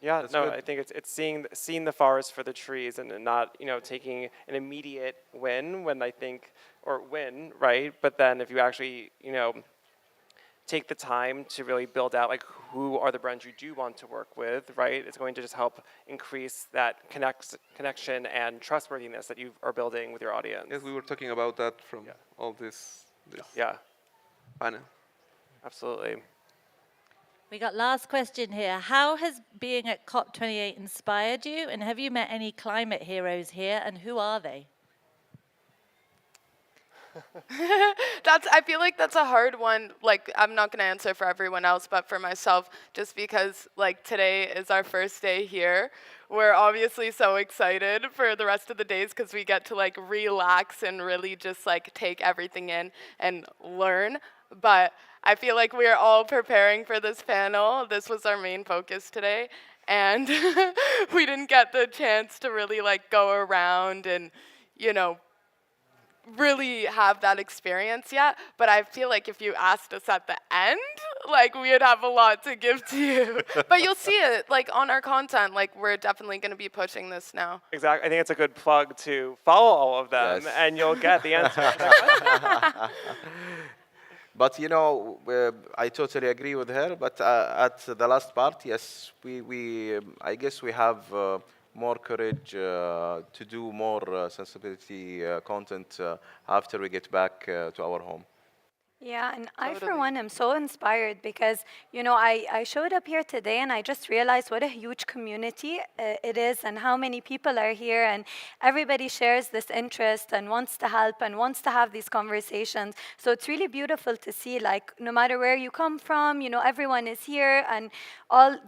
Yeah,
That's
no,
good.
I think it's seeing the forest for the trees and not taking an immediate win when I think or win, right? But then if you actually take the time to really build out like who are the brands you do want to work with, right? It's going to just help increase that connection and trustworthiness that you are building with your audience.
Yes, we were talking about that from all this panel.
Absolutely.
We got last question here. How has being at COP28 inspired you, and have you met any climate heroes here, and who are they?
I feel like that's a hard one. Like, I'm not gonna answer for everyone else, but for myself, just because like today is our first day here. We're obviously so excited for the rest of the days because we get to like relax and really just like take everything in and learn. But I feel like we are all preparing for this panel. This was our main focus today, and we didn't get the chance to really like go around and really have that experience yet, but I feel like if you asked us at the end, like we would have a lot to give to you. But you'll see it like on our content, like we're definitely going to be pushing this now.
Exactly. I think it's a good plug to follow all of them, and you'll get the answer to that question.
But I totally agree with her. But at the last part, yes, I guess we have more courage to do more sensibility content after we get back to our home.
Yeah, and I, for one, am so inspired because, I showed up here today and I just realized what a huge community it is and how many people are here and everybody shares this interest and wants to help and wants to have these conversations. So it's really beautiful to see, like, no matter where you come from, everyone is here and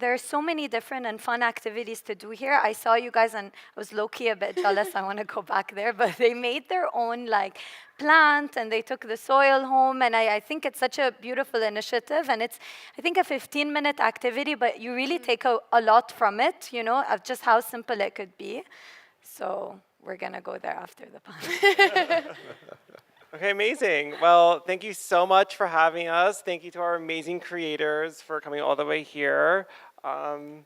there's so many different and fun activities to do here. I saw you guys and I was low-key a bit jealous. I want to go back there, but they made their own, like, plant and they took the soil home, and I think it's such a beautiful initiative, and it's I think a 15-minute activity, but you really take a lot from it, of just how simple it could be. So we're gonna go there after the panel.
Okay, amazing. Well, thank you so much for having us. Thank you to our amazing creators for coming all the way here.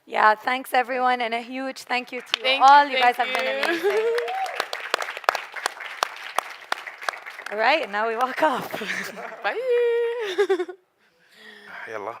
Yeah, thanks everyone, and a huge thank you to you all. You guys have been amazing. All right, and now we walk off.
Bye.
Yalla.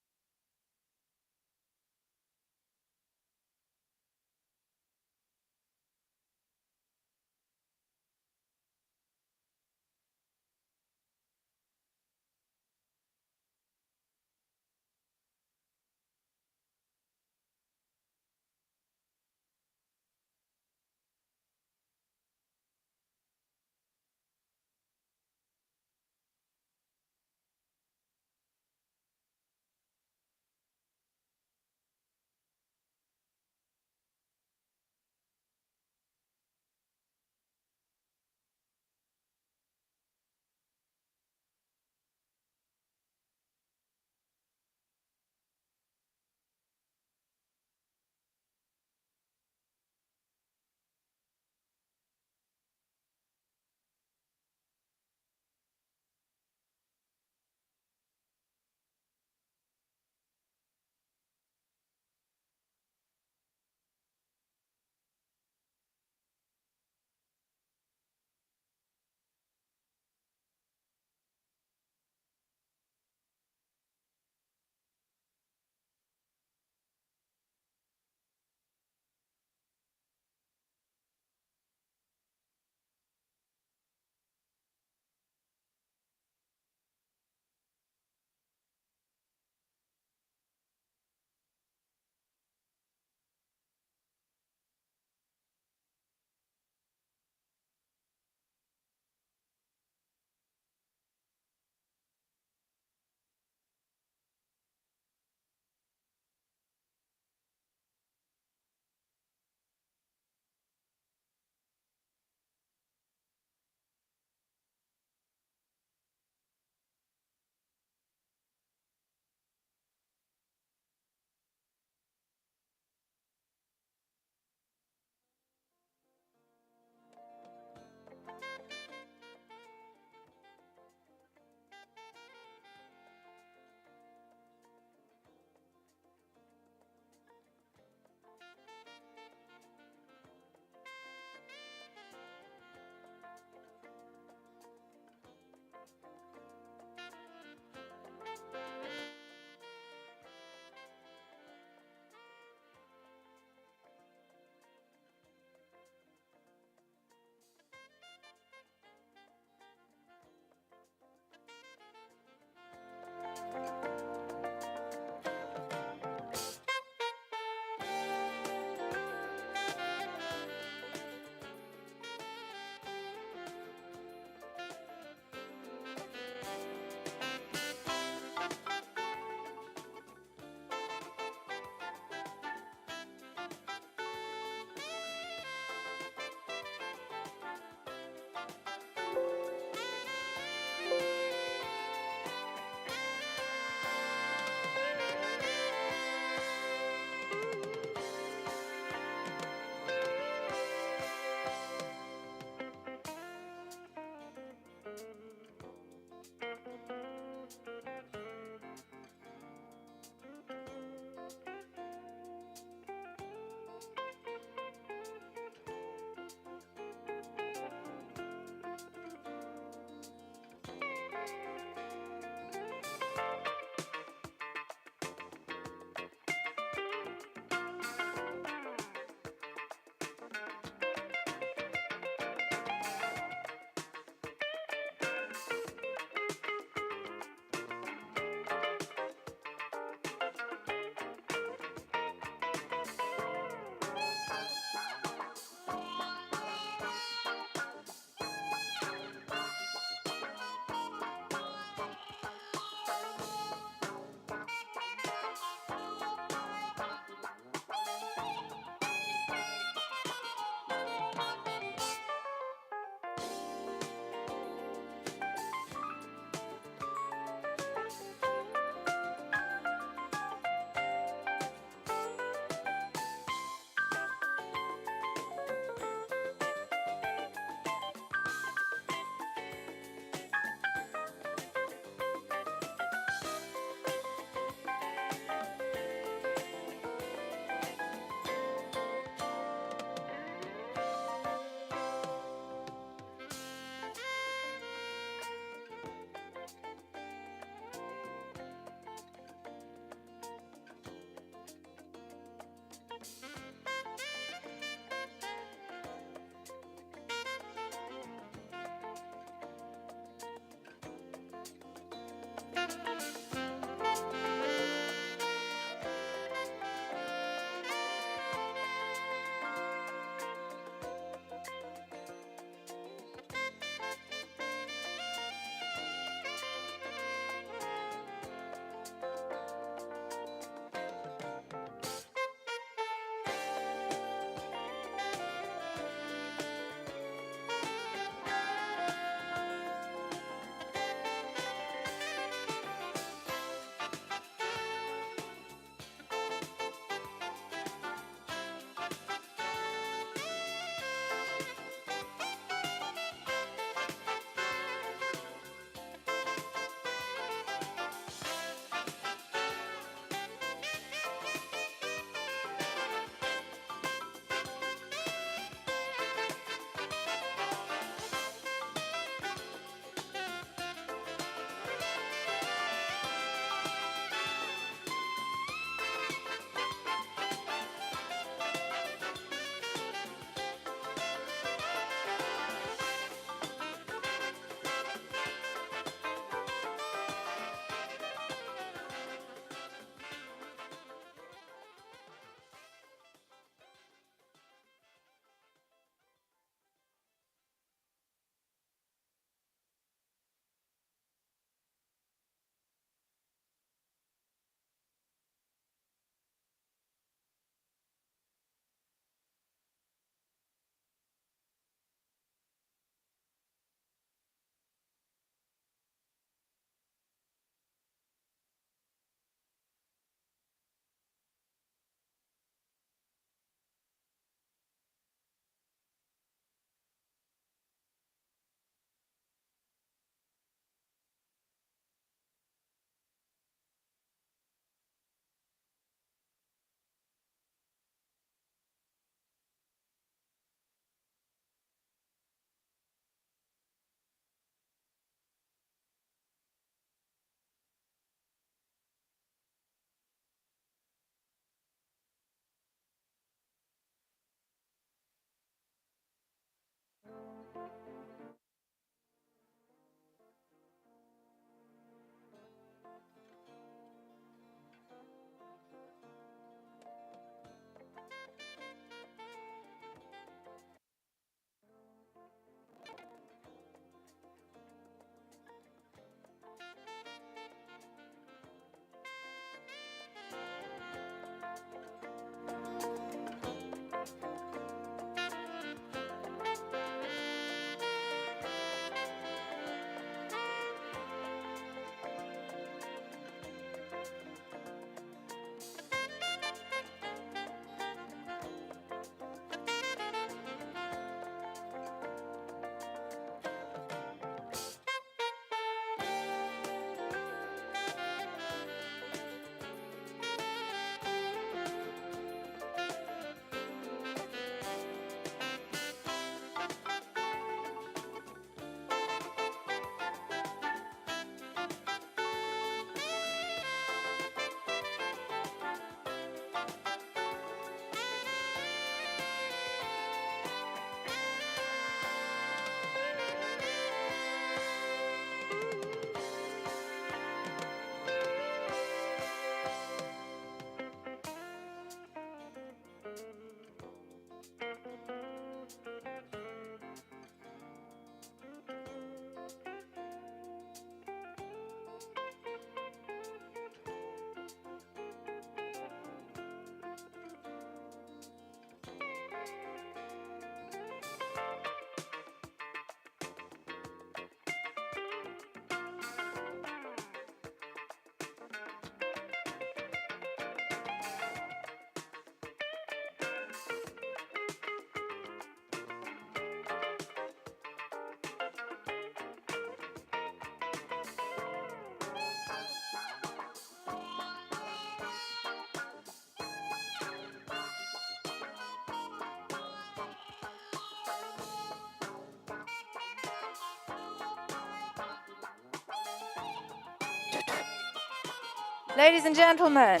Ladies and gentlemen,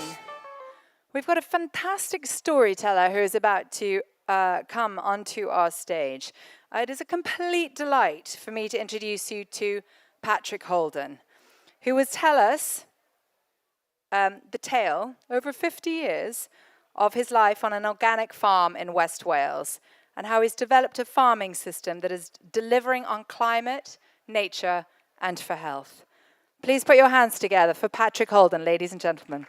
we've got a fantastic storyteller who is about to come onto our stage. It is a complete delight for me to introduce you to Patrick Holden. who will tell us the tale, over 50 years, of his life on an organic farm in West Wales and how he's developed a farming system that is delivering on climate, nature, and for health. Please put your hands together for Patrick Holden, ladies and gentlemen.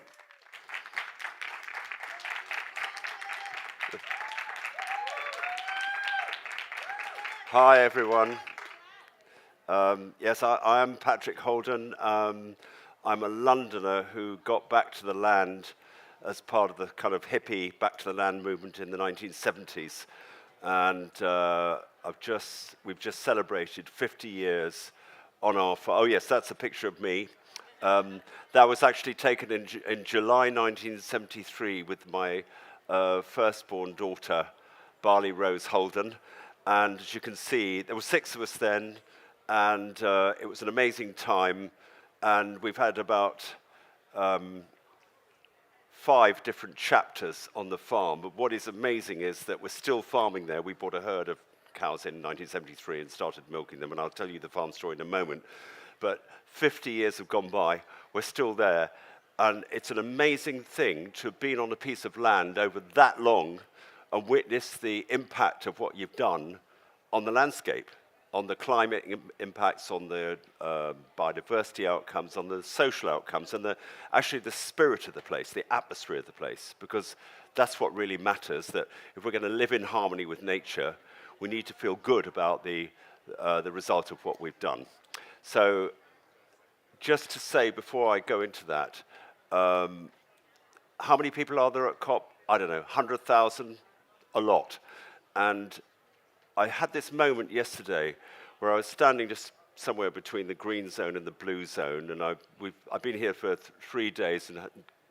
Hi, everyone. Yes, I am Patrick Holden. I'm a Londoner who got back to the land as part of the kind of hippie back to the land movement in the 1970s. And we've just celebrated 50 years on our farm. Oh yes, that's a picture of me. That was actually taken in July 1973 with my firstborn daughter, Barley Rose Holden. And as you can see, there were 6 of us then, and it was an amazing time. And we've had about 5 different chapters on the farm. But what is amazing is that we're still farming there. We bought a herd of cows in 1973 and started milking them, and I'll tell you the farm story in a moment. But 50 years have gone by, we're still there, and it's an amazing thing to have been on a piece of land over that long and witness the impact of what you've done on the landscape, on the climate impacts, on the biodiversity outcomes, on the social outcomes, and actually the spirit of the place, the atmosphere of the place, because that's what really matters, that if we're going to live in harmony with nature, we need to feel good about the result of what we've done. So just to say before I go into that, how many people are there at COP? I don't know, 100,000? A lot. And I had this moment yesterday where I was standing just somewhere between the green zone and the blue zone, and I've been here for 3 days and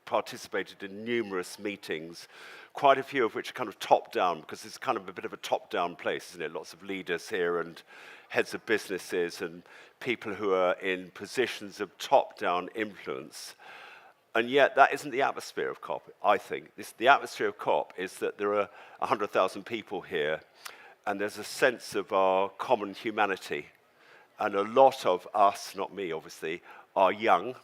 participated in numerous meetings, quite a few of which are kind of top-down, because it's kind of a bit of a top-down place, isn't it? Lots of leaders here and heads of businesses and people who are in positions of top-down influence. And yet, that isn't the atmosphere of COP, I think. The atmosphere of COP is that there are 100,000 people here, and there's a sense of our common humanity. And a lot of us, not me obviously, are young.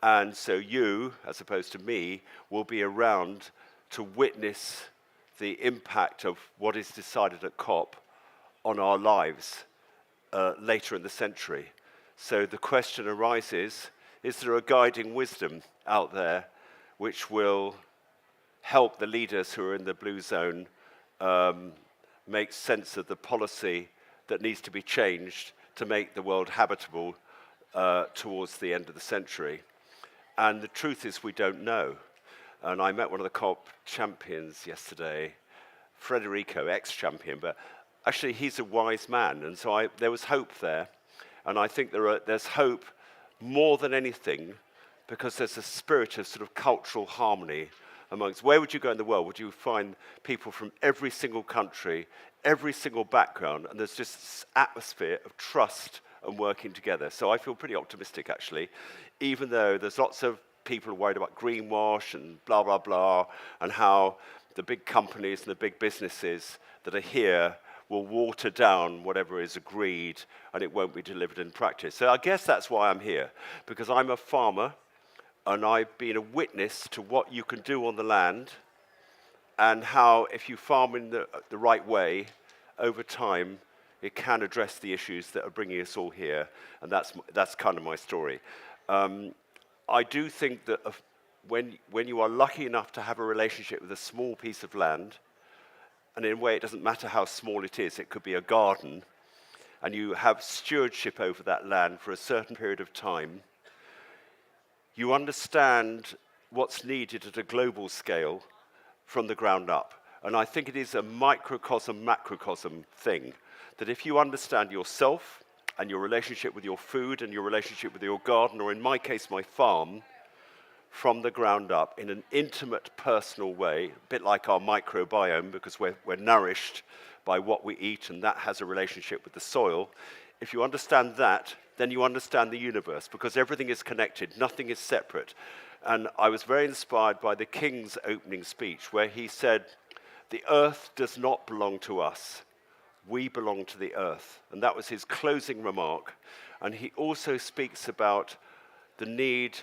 And so you, as opposed to me, will be around to witness the impact of what is decided at COP on our lives later in the century. So the question arises, is there a guiding wisdom out there which will help the leaders who are in the blue zone make sense of the policy that needs to be changed to make the world habitable towards the end of the century? And the truth is we don't know. And I met one of the COP champions yesterday, Federico, ex-champion, but actually he's a wise man, and so there was hope there. And I think there's hope more than anything, because there's a spirit of sort of cultural harmony amongst. Where would you go in the world? Would you find people from every single country, every single background, and there's just this atmosphere of trust and working together. So I feel pretty optimistic, actually, even though there's lots of people worried about greenwash and blah, blah, blah, and how the big companies and the big businesses that are here will water down whatever is agreed, and it won't be delivered in practice. So I guess that's why I'm here, because I'm a farmer, and I've been a witness to what you can do on the land, and how if you farm in the right way, over time, it can address the issues that are bringing us all here, and that's kind of my story. I do think that when you are lucky enough to have a relationship with a small piece of land, and in a way, it doesn't matter how small it is. It could be a garden, and you have stewardship over that land for a certain period of time. You understand what's needed at a global scale from the ground up. And I think it is a microcosm, macrocosm thing, that if you understand yourself and your relationship with your food and your relationship with your garden, or in my case, my farm, from the ground up in an intimate, personal way, a bit like our microbiome, because we're nourished by what we eat, and that has a relationship with the soil. If you understand that, then you understand the universe, because everything is connected, nothing is separate. And I was very inspired by the King's opening speech, where he said, "The earth does not belong to us. We belong to the earth." And that was his closing remark. And he also speaks about the need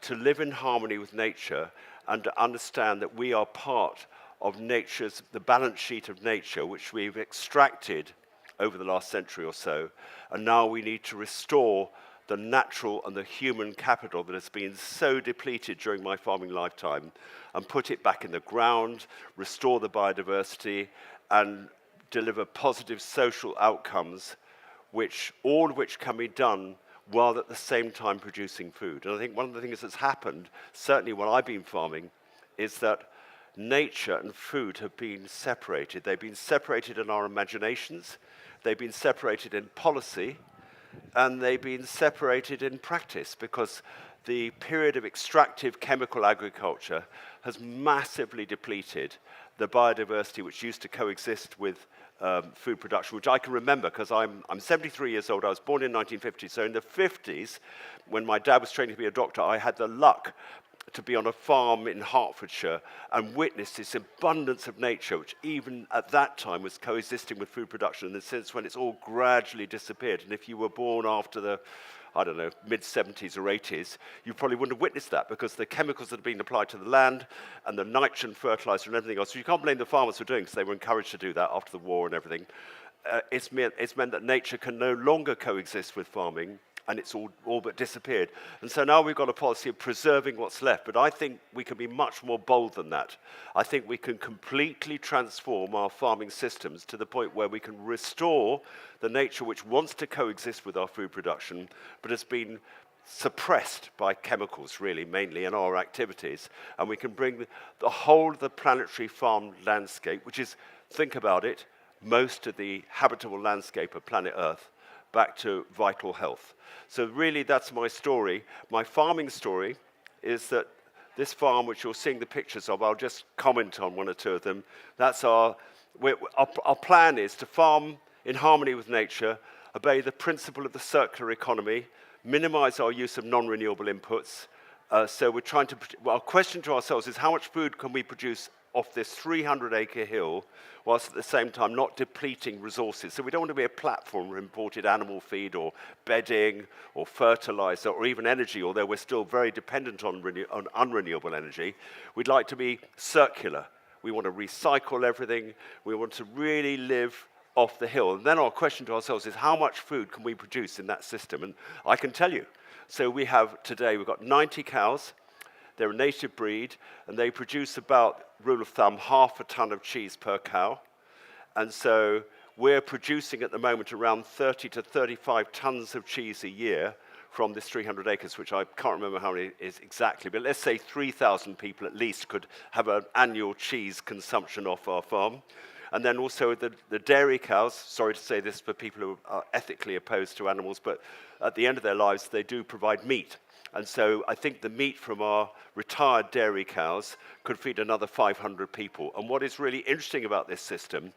to live in harmony with nature and to understand that we are part of the balance sheet of nature, which we've extracted over the last century or so, and now we need to restore the natural and the human capital that has been so depleted during my farming lifetime, and put it back in the ground, restore the biodiversity, and deliver positive social outcomes, all of which can be done while at the same time producing food. And I think one of the things that's happened, certainly while I've been farming, is that nature and food have been separated. They've been separated in our imaginations, they've been separated in policy, and they've been separated in practice, because the period of extractive chemical agriculture has massively depleted the biodiversity which used to coexist with food production, which I can remember because I'm 73 years old. I was born in 1950. So in the 50s, when my dad was training to be a doctor, I had the luck to be on a farm in Hertfordshire and witness this abundance of nature, which even at that time was coexisting with food production, in the sense when it's all gradually disappeared. And if you were born after the, I don't know, mid-70s or 80s, you probably wouldn't have witnessed that, because the chemicals that have been applied to the land and the nitrogen fertilizer and everything else, so you can't blame the farmers for doing it, because they were encouraged to do that after the war and everything. It's meant that nature can no longer coexist with farming, and it's all but disappeared. And so now we've got a policy of preserving what's left, but I think we can be much more bold than that. I think we can completely transform our farming systems to the point where we can restore the nature which wants to coexist with our food production, but has been suppressed by chemicals, really, mainly in our activities. And we can bring the whole of the planetary farm landscape, which is, think about it, most of the habitable landscape of planet Earth, back to vital health. So really, that's my story. My farming story is that this farm, which you're seeing the pictures of, I'll just comment on one or two of them. That's our plan is to farm in harmony with nature, obey the principle of the circular economy, minimize our use of non-renewable inputs. So we're trying to, our question to ourselves is, how much food can we produce off this 300-acre hill, whilst at the same time not depleting resources? So we don't want to be a platform for imported animal feed or bedding or fertilizer or even energy, although we're still very dependent on unrenewable energy. We'd like to be circular. We want to recycle everything. We want to really live off the hill. And then our question to ourselves is, how much food can we produce in that system? And I can tell you. So we've got 90 cows. They're a native breed, and they produce about, rule of thumb, 1/2 ton of cheese per cow. And so we're producing at the moment around 30 to 35 tons of cheese a year from this 300 acres, which I can't remember how many it is exactly, but let's say 3,000 people at least could have an annual cheese consumption off our farm. And then also the dairy cows, sorry to say this for people who are ethically opposed to animals, but at the end of their lives, they do provide meat. And so I think the meat from our retired dairy cows could feed another 500 people. And what is really interesting about this system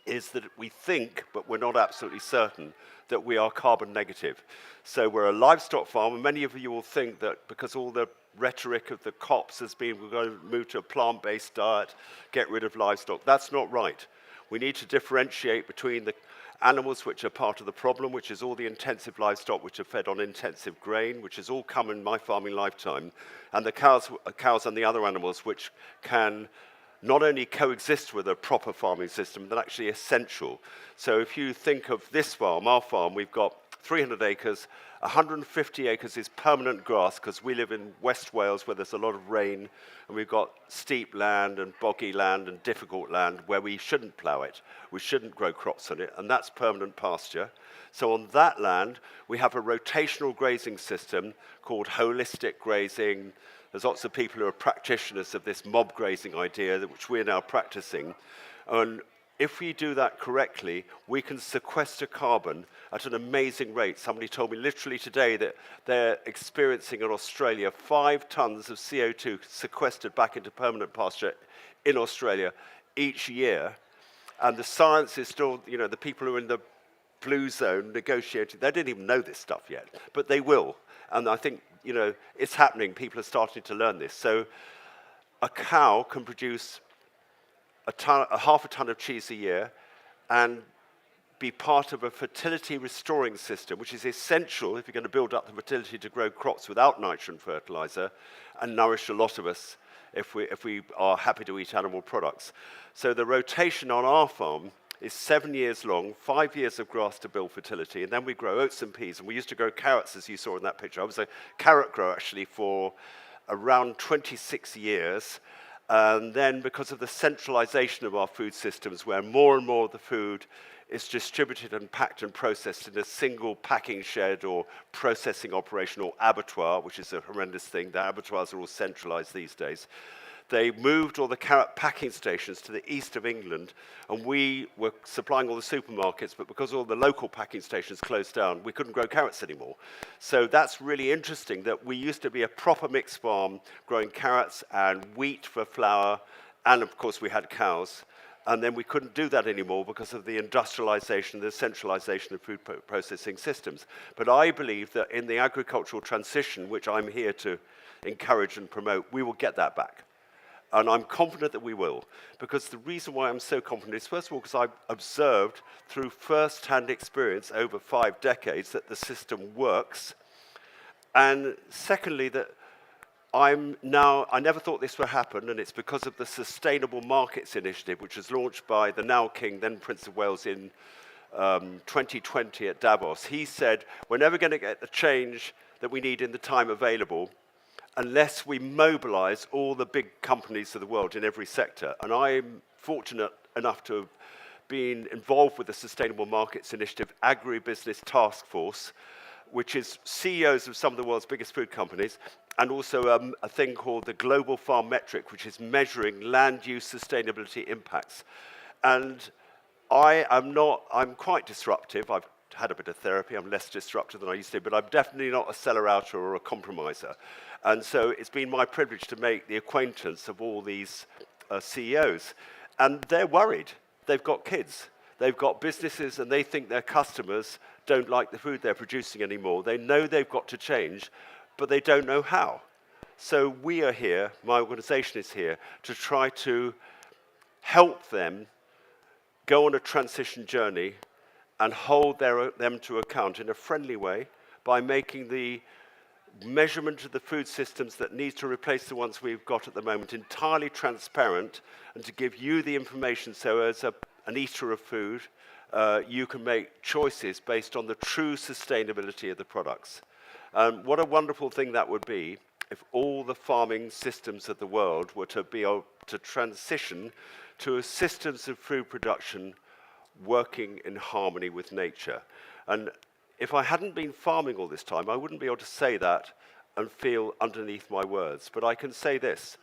is that we think, but we're not absolutely certain, that we are carbon negative. So we're a livestock farm, and many of you will think that because all the rhetoric of the COPs has been, we're going to move to a plant-based diet, get rid of livestock. That's not right. We need to differentiate between the animals which are part of the problem, which is all the intensive livestock which are fed on intensive grain, which has all come in my farming lifetime, and the cows and the other animals which can not only coexist with a proper farming system, but actually essential. So if you think of this farm, our farm, we've got 300 acres, 150 acres is permanent grass, because we live in West Wales where there's a lot of rain, and we've got steep land and boggy land and difficult land where we shouldn't plough it, we shouldn't grow crops on it, and that's permanent pasture. So on that land, we have a rotational grazing system called holistic grazing. There's lots of people who are practitioners of this mob grazing idea, which we're now practicing. And if we do that correctly, we can sequester carbon at an amazing rate. Somebody told me literally today that they're experiencing in Australia 5 tons of CO2 sequestered back into permanent pasture in Australia each year. And the science is still, the people who are in the blue zone negotiating, they didn't even know this stuff yet, but they will. And I think, it's happening. People are starting to learn this. So a cow can produce 1/2 ton of cheese a year and be part of a fertility restoring system, which is essential if you're going to build up the fertility to grow crops without nitrogen fertilizer and nourish a lot of us if we are happy to eat animal products. So the rotation on our farm is 7 years long, 5 years of grass to build fertility, and then we grow oats and peas. And we used to grow carrots, as you saw in that picture. I was a carrot grower, actually, for around 26 years. And then because of the centralization of our food systems, where more and more of the food is distributed and packed and processed in a single packing shed or processing operation or abattoir, which is a horrendous thing. The abattoirs are all centralized these days. They moved all the carrot packing stations to the east of England, and we were supplying all the supermarkets, but because all the local packing stations closed down, we couldn't grow carrots anymore. So that's really interesting that we used to be a proper mixed farm, growing carrots and wheat for flour, and of course we had cows. And then we couldn't do that anymore because of the industrialization, the centralization of food processing systems. But I believe that in the agricultural transition, which I'm here to encourage and promote, we will get that back. And I'm confident that we will, because the reason why I'm so confident is, first of all, because I've observed through first-hand experience over 5 decades that the system works. And secondly, that I never thought this would happen, and it's because of the Sustainable Markets Initiative, which was launched by the now King, then Prince of Wales, in 2020 at Davos. He said, we're never going to get the change that we need in the time available unless we mobilize all the big companies of the world in every sector. And I'm fortunate enough to have been involved with the Sustainable Markets Initiative Agribusiness Task Force, which is CEOs of some of the world's biggest food companies, and also a thing called the Global Farm Metric, which is measuring land use sustainability impacts. And I'm quite disruptive. I've had a bit of therapy. I'm less disruptive than I used to, but I'm definitely not a seller-outer or a compromiser. And so it's been my privilege to make the acquaintance of all these CEOs. And they're worried. They've got kids. They've got businesses, and they think their customers don't like the food they're producing anymore. They know they've got to change, but they don't know how. So we are here, my organization is here, to try to help them go on a transition journey and hold them to account in a friendly way by making the measurement of the food systems that needs to replace the ones we've got at the moment entirely transparent, and to give you the information so as an eater of food, you can make choices based on the true sustainability of the products. What a wonderful thing that would be if all the farming systems of the world were to be able to transition to systems of food production working in harmony with nature. And if I hadn't been farming all this time, I wouldn't be able to say that and feel underneath my words. But I can say this,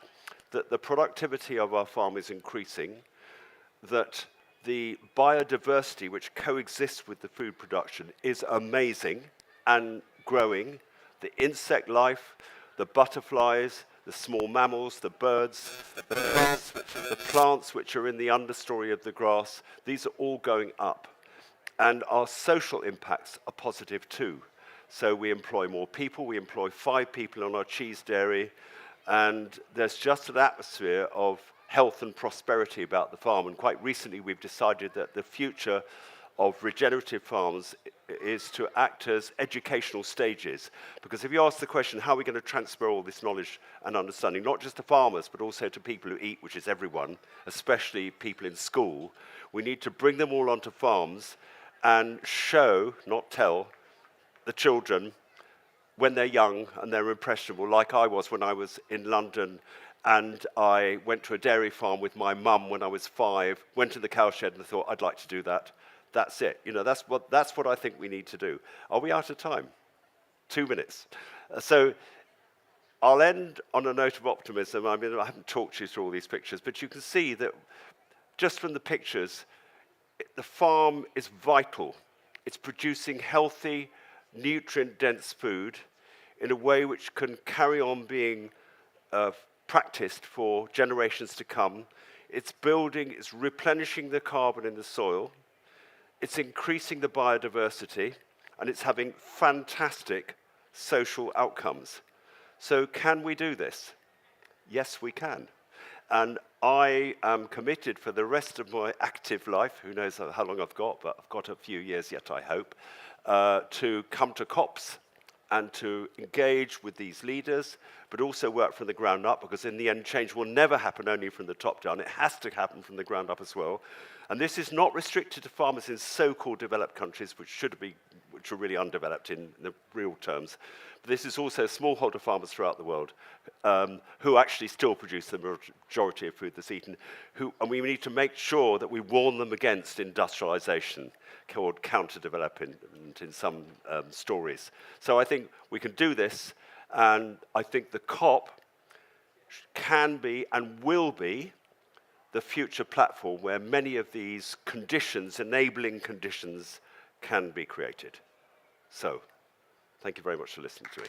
that the productivity of our farm is increasing, that the biodiversity which coexists with the food production is amazing and growing. The insect life, the butterflies, the small mammals, the birds, the plants which are in the understory of the grass, these are all going up. And our social impacts are positive too. So we employ more people. We employ 5 people on our cheese dairy. And there's just an atmosphere of health and prosperity about the farm. And quite recently, we've decided that the future of regenerative farms is to act as educational stages. Because if you ask the question, how are we going to transfer all this knowledge and understanding, not just to farmers, but also to people who eat, which is everyone, especially people in school, we need to bring them all onto farms and show, not tell, the children when they're young and they're impressionable, like I was when I was in London, and I went to a dairy farm with my mum when I was 5, went to the cowshed and thought, I'd like to do that. That's it. You know, that's what I think we need to do. Are we out of time? 2 minutes. So I'll end on a note of optimism. I mean, I haven't talked you through all these pictures, but you can see that just from the pictures, the farm is vital. It's producing healthy, nutrient-dense food in a way which can carry on being practiced for generations to come. It's building, it's replenishing the carbon in the soil. It's increasing the biodiversity, and it's having fantastic social outcomes. So can we do this? Yes, we can. And I am committed for the rest of my active life, who knows how long I've got, but I've got a few years yet, I hope, to come to COPs and to engage with these leaders, but also work from the ground up, because in the end, change will never happen only from the top down. It has to happen from the ground up as well. And this is not restricted to farmers in so-called developed countries, which are really undeveloped in the real terms. But this is also smallholder farmers throughout the world who actually still produce the majority of food that's eaten. And we need to make sure that we warn them against industrialization, called counter-development in some stories. So I think we can do this, and I think the COP can be and will be the future platform where many of these conditions, enabling conditions, can be created. So, thank you very much for listening to me.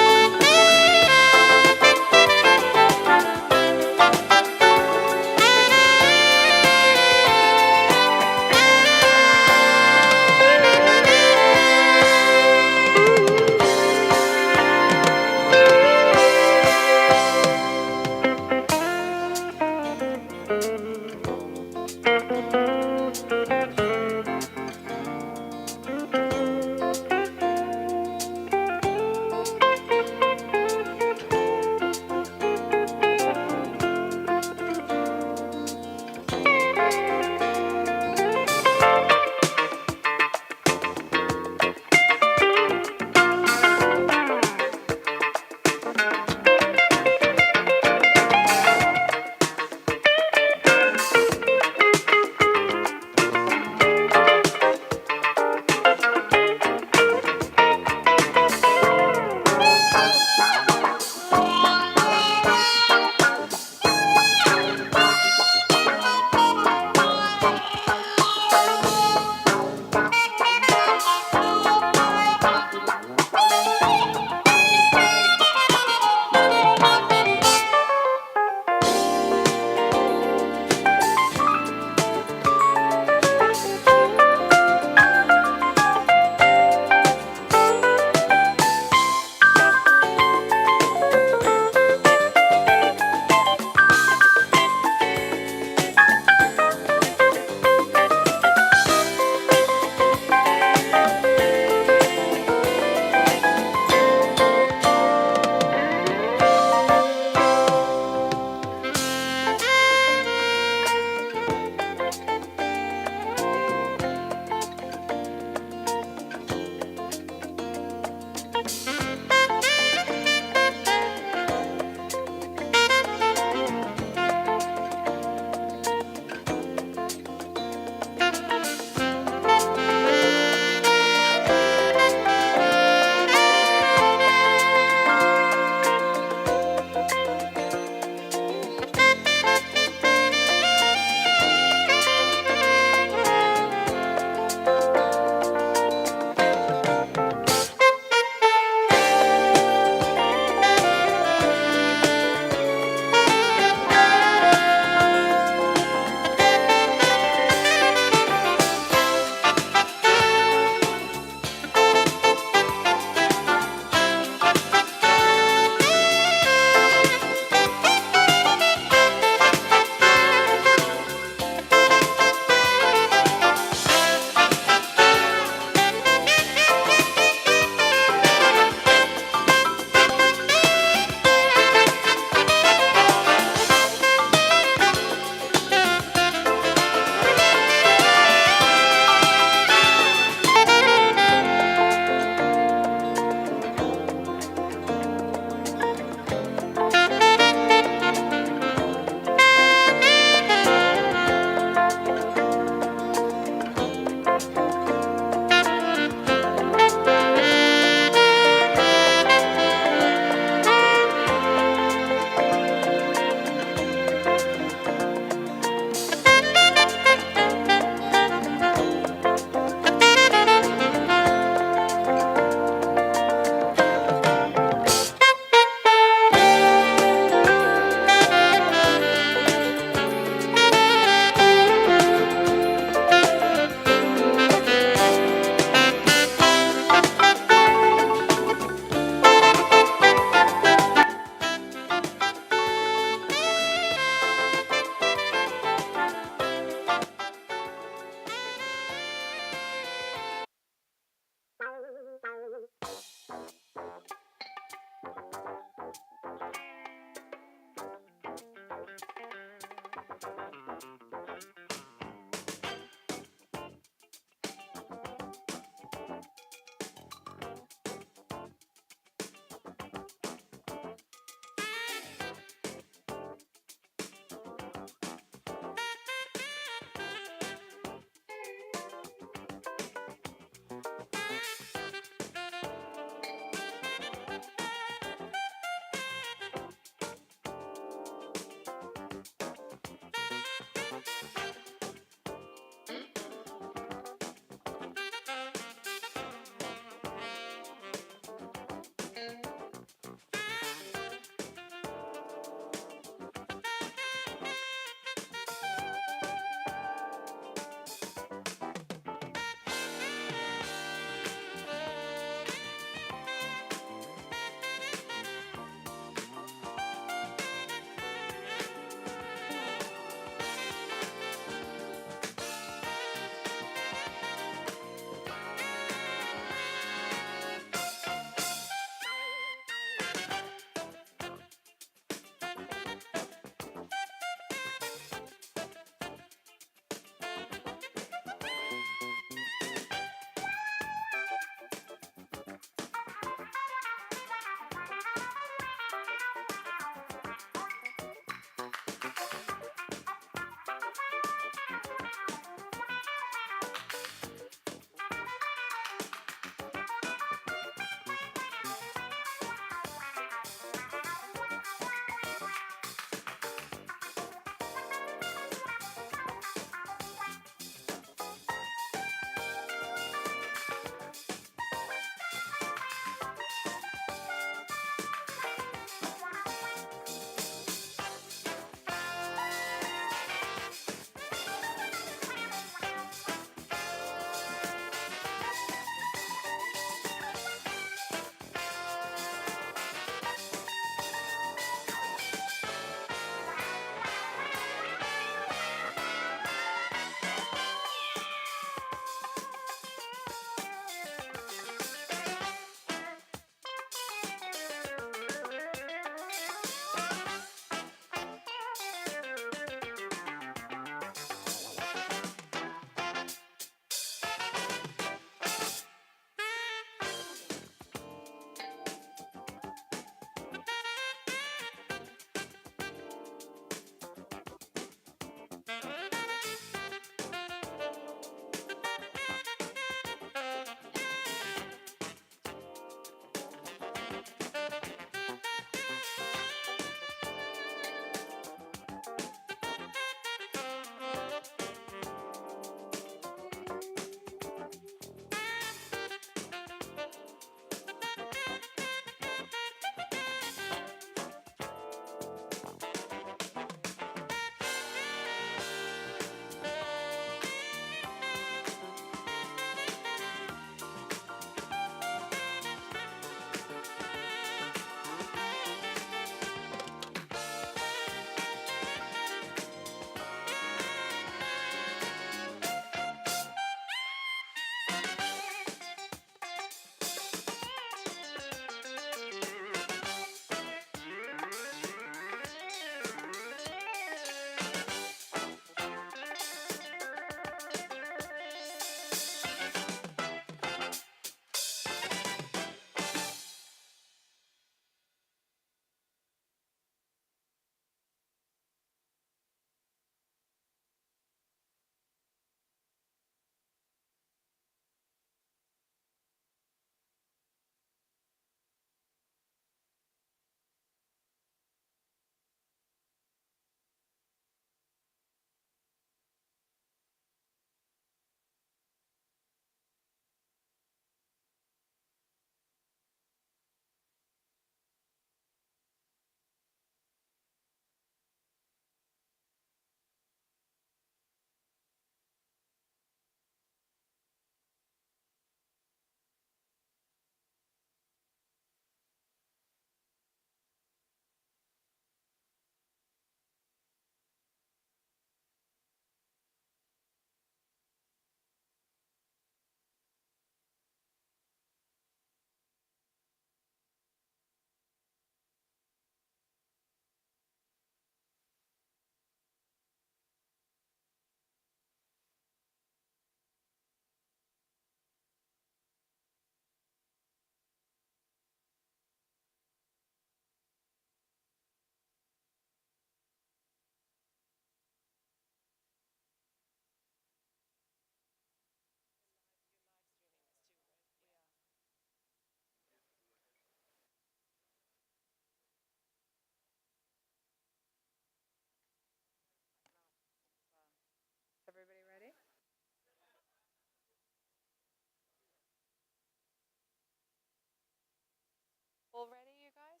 All ready, you guys?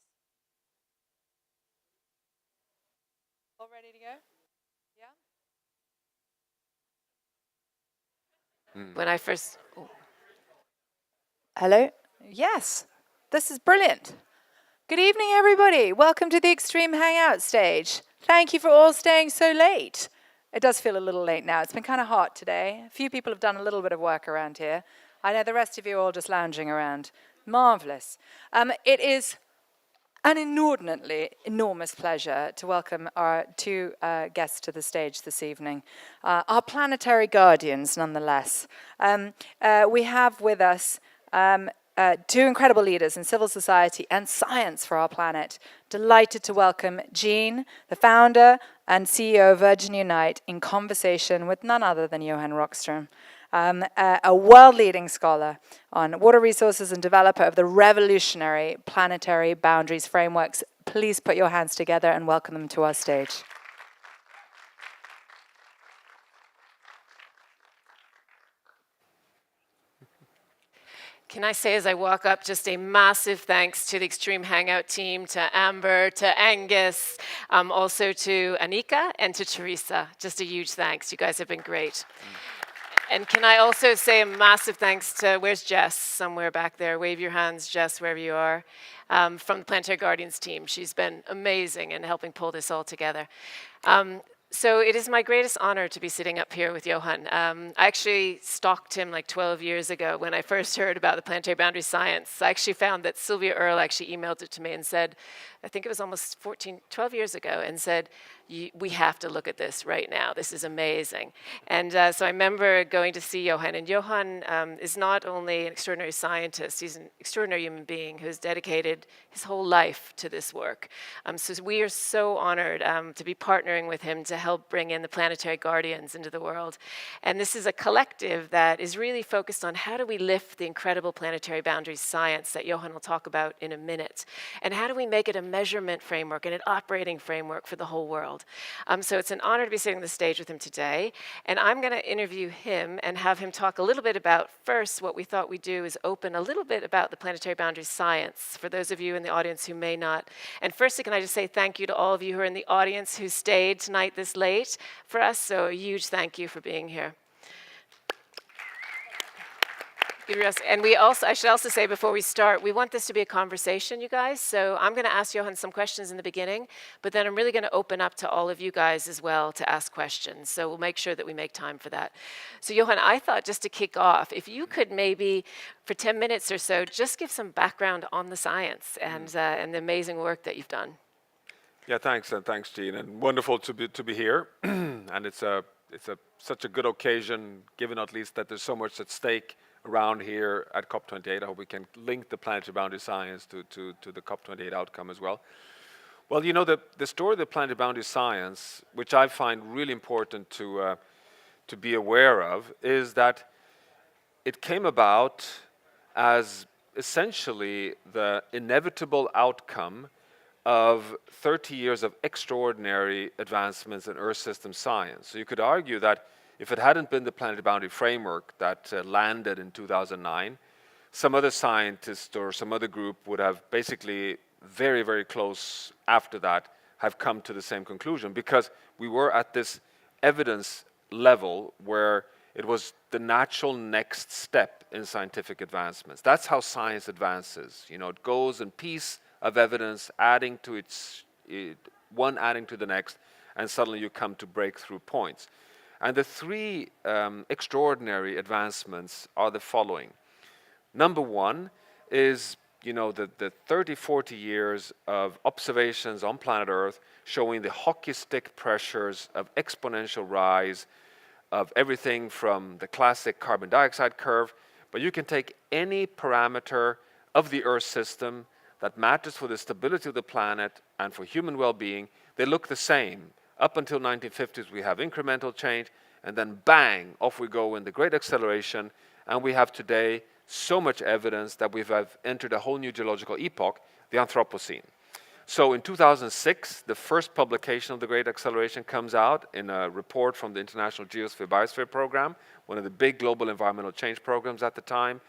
All ready to go? Yeah?
When I first...
Hello? Yes, this is brilliant. Good evening, everybody. Welcome to the Extreme Hangout stage. Thank you for all staying so late. It does feel a little late now. It's been kind of hot today. A few people have done a little bit of work around here. I know the rest of you are all just lounging around. Marvelous. It is an inordinately enormous pleasure to welcome our two guests to the stage this evening. Our planetary guardians, nonetheless. We have with us two incredible leaders in civil society and science for our planet. Delighted to welcome Jean, the founder and CEO of Virgin Unite, in conversation with none other than Johan Rockström, a world-leading scholar on water resources and developer of the revolutionary planetary boundaries frameworks. Please put your hands together and welcome them to our stage.
Can I say as I walk up just a massive thanks to the Extreme Hangout team, to Amber, to Angus, also to Anika and to Teresa. Just a huge thanks. You guys have been great. And can I also say a massive thanks to, where's Jess? Somewhere back there. Wave your hands, Jess, wherever you are. From the Planetary Guardians team. She's been amazing in helping pull this all together. So it is my greatest honor to be sitting up here with Johan. I actually stalked him like 12 years ago when I first heard about the planetary boundary science. I actually found that Sylvia Earle actually emailed it to me and said, I think it was almost 12 years ago, and said, we have to look at this right now. This is amazing. And so I remember going to see Johan. And Johan is not only an extraordinary scientist, he's an extraordinary human being who has dedicated his whole life to this work. So we are so honored to be partnering with him to help bring in the planetary guardians into the world. And this is a collective that is really focused on how do we lift the incredible planetary boundaries science that Johan will talk about in a minute. And how do we make it a measurement framework and an operating framework for the whole world. So it's an honor to be sitting on the stage with him today. And I'm going to interview him and have him talk a little bit about, first, what we thought we'd do is open a little bit about the planetary boundary science for those of you in the audience who may not. And firstly, can I just say thank you to all of you who are in the audience who stayed tonight this late for us. So a huge thank you for being here. And I should also say before we start, we want this to be a conversation, you guys. So I'm going to ask Johan some questions in the beginning, but then I'm really going to open up to all of you guys as well to ask questions. So we'll make sure that we make time for that. So Johan, I thought just to kick off, if you could maybe for 10 minutes or so, just give some background on the science and the amazing work that you've done.
Yeah, thanks, and thanks, Jean, and wonderful to be here. And it's such a good occasion, given at least that there's so much at stake around here at COP28. I hope we can link the planetary boundary science to the COP28 outcome as well. Well, you know, the story of the planetary boundary science, which I find really important to be aware of, is that it came about as essentially the inevitable outcome of 30 years of extraordinary advancements in Earth system science. So you could argue that if it hadn't been the planetary boundary framework that landed in 2009, some other scientist or some other group would have basically very, very close after that have come to the same conclusion, because we were at this evidence level where it was the natural next step in scientific advancements. That's how science advances. You know, it goes in piece of evidence, adding to one adding to the next, and suddenly you come to breakthrough points. And the three extraordinary advancements are the following. Number one is, you know, the 30, 40 years of observations on planet Earth showing the hockey stick pressures of exponential rise of everything from the classic carbon dioxide curve, but you can take any parameter of the Earth system that matters for the stability of the planet and for human well-being. They look the same. Up until 1950s, we have incremental change, and then bang, off we go in the great acceleration, and we have today so much evidence that we've entered a whole new geological epoch, the Anthropocene. So in 2006, the first publication of the Great Acceleration comes out in a report from the International Geosphere Biosphere Program, one of the big global environmental change programs at the time.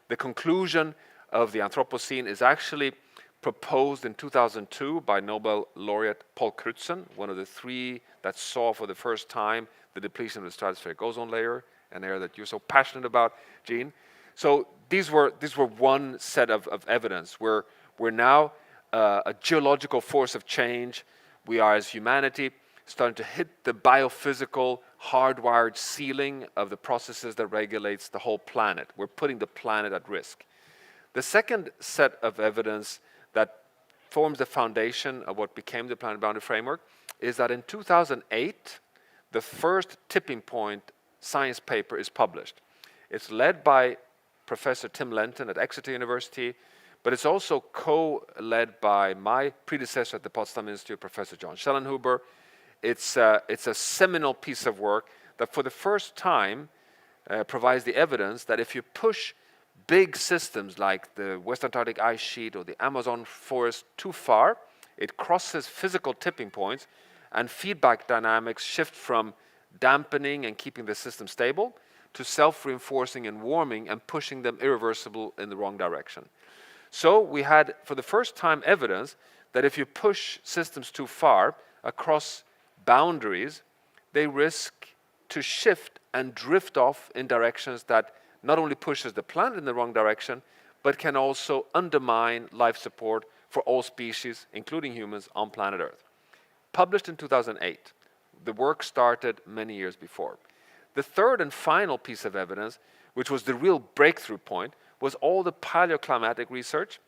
The conclusion of the Anthropocene is actually proposed in 2002 by Nobel laureate Paul Crutzen, one of the three that saw for the first time the depletion of the stratospheric ozone layer, an area that you're so passionate about, Gene. So these were one set of evidence. We're now a geological force of change. We are, as humanity, starting to hit the biophysical, hardwired ceiling of the processes that regulates the whole planet. We're putting the planet at risk. The second set of evidence that forms the foundation of what became the Planet Boundary Framework is that in 2008, the first tipping point science paper is published. It's led by Professor Tim Lenton at Exeter University, but it's also co-led by my predecessor at the Potsdam Institute, Professor John Schellenhuber. It's a seminal piece of work that for the first time provides the evidence that if you push big systems like the West Antarctic ice sheet or the Amazon forest too far, it crosses physical tipping points and feedback dynamics shift from dampening and keeping the system stable to self-reinforcing and warming and pushing them irreversible in the wrong direction. So we had, for the first time, evidence that if you push systems too far across boundaries, they risk to shift and drift off in directions that not only pushes the planet in the wrong direction, but can also undermine life support for all species, including humans, on planet Earth. Published in 2008. The work started many years before. The third and final piece of evidence, which was the real breakthrough point, was all the paleoclimatic research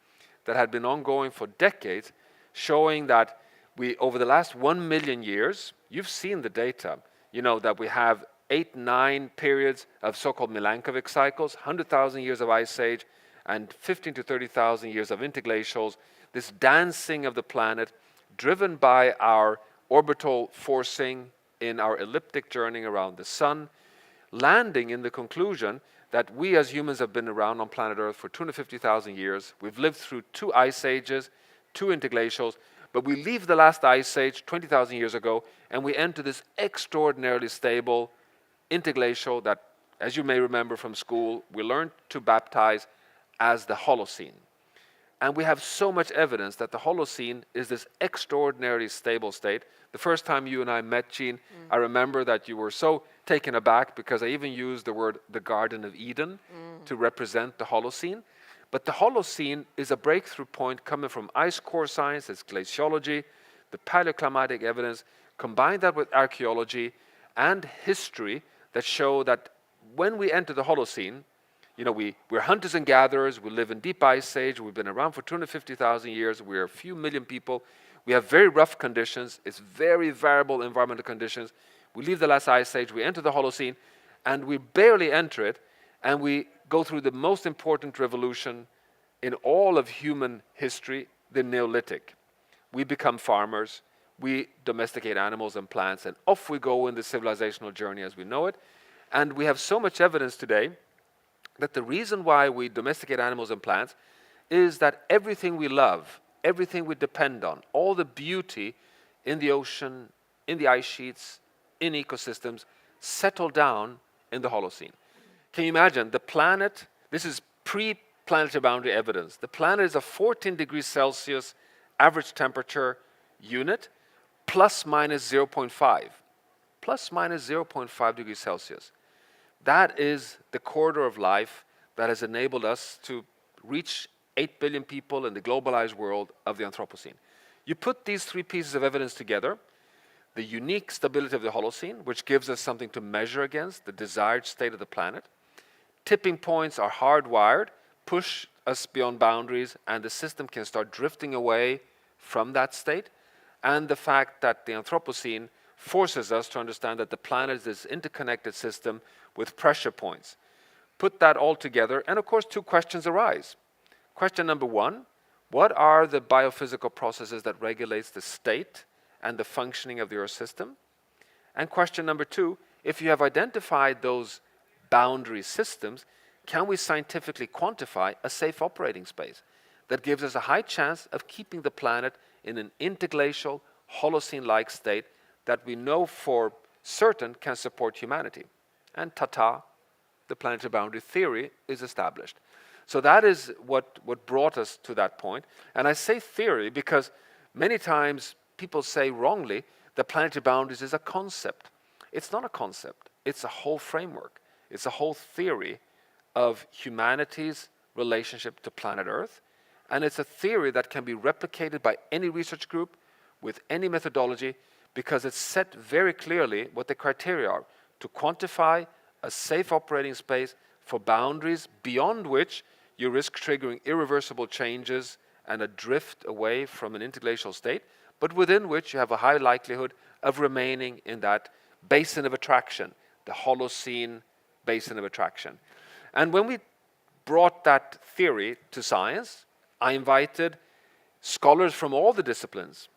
that had been ongoing for decades, showing that we, over the last 1 million years, you've seen the data, you know, that we have 8-9 periods of so-called Milankovic cycles, 100,000 years of ice age, and 15 to 30,000 years of interglacials, this dancing of the planet, driven by our orbital forcing in our elliptic journey around the sun, landing in the conclusion that we as humans have been around on planet Earth for 250,000 years. We've lived through 2 ice ages, 2 interglacials, but we leave the last ice age 20,000 years ago, and we enter this extraordinarily stable interglacial that, as you may remember from school, we learned to baptize as the Holocene. And we have so much evidence that the Holocene is this extraordinarily stable state. The first time you and I met, Gene, I remember that you were so taken aback because I even used the word the Garden of Eden to represent the Holocene. But the Holocene is a breakthrough point coming from ice core science, it's glaciology, the paleoclimatic evidence, combine that with archaeology and history that show that when we enter the Holocene, you know, we're hunters and gatherers, we live in deep ice age, we've been around for 250,000 years, we're a few million people, we have very rough conditions, it's very variable environmental conditions. We leave the last ice age, we enter the Holocene, and we barely enter it, and we go through the most important revolution in all of human history, the Neolithic. We become farmers, we domesticate animals and plants, and off we go in the civilizational journey as we know it. And we have so much evidence today that the reason why we domesticate animals and plants is that everything we love, everything we depend on, all the beauty in the ocean, in the ice sheets, in ecosystems, settle down in the Holocene. Can you imagine the planet? This is pre-planetary boundary evidence. The planet is a 14 degrees Celsius average temperature unit, plus minus 0.5. Plus minus 0.5 degrees Celsius. That is the corridor of life that has enabled us to reach 8 billion people in the globalized world of the Anthropocene. You put these 3 pieces of evidence together, the unique stability of the Holocene, which gives us something to measure against, the desired state of the planet. Tipping points are hardwired, push us beyond boundaries, and the system can start drifting away from that state. And the fact that the Anthropocene forces us to understand that the planet is this interconnected system with pressure points. Put that all together, and of course 2 questions arise. Question number 1, what are the biophysical processes that regulates the state and the functioning of the Earth system? And question number 2, if you have identified those boundary systems, can we scientifically quantify a safe operating space that gives us a high chance of keeping the planet in an interglacial, Holocene-like state that we know for certain can support humanity? And ta-ta, the planetary boundary theory is established. So that is what brought us to that point. And I say theory because many times people say wrongly that planetary boundaries is a concept. It's not a concept. It's a whole framework. It's a whole theory of humanity's relationship to planet Earth. And it's a theory that can be replicated by any research group with any methodology because it's set very clearly what the criteria are to quantify a safe operating space for boundaries beyond which you risk triggering irreversible changes and a drift away from an interglacial state, but within which you have a high likelihood of remaining in that basin of attraction, the Holocene basin of attraction. And when we brought that theory to science, I invited scholars from all the disciplines.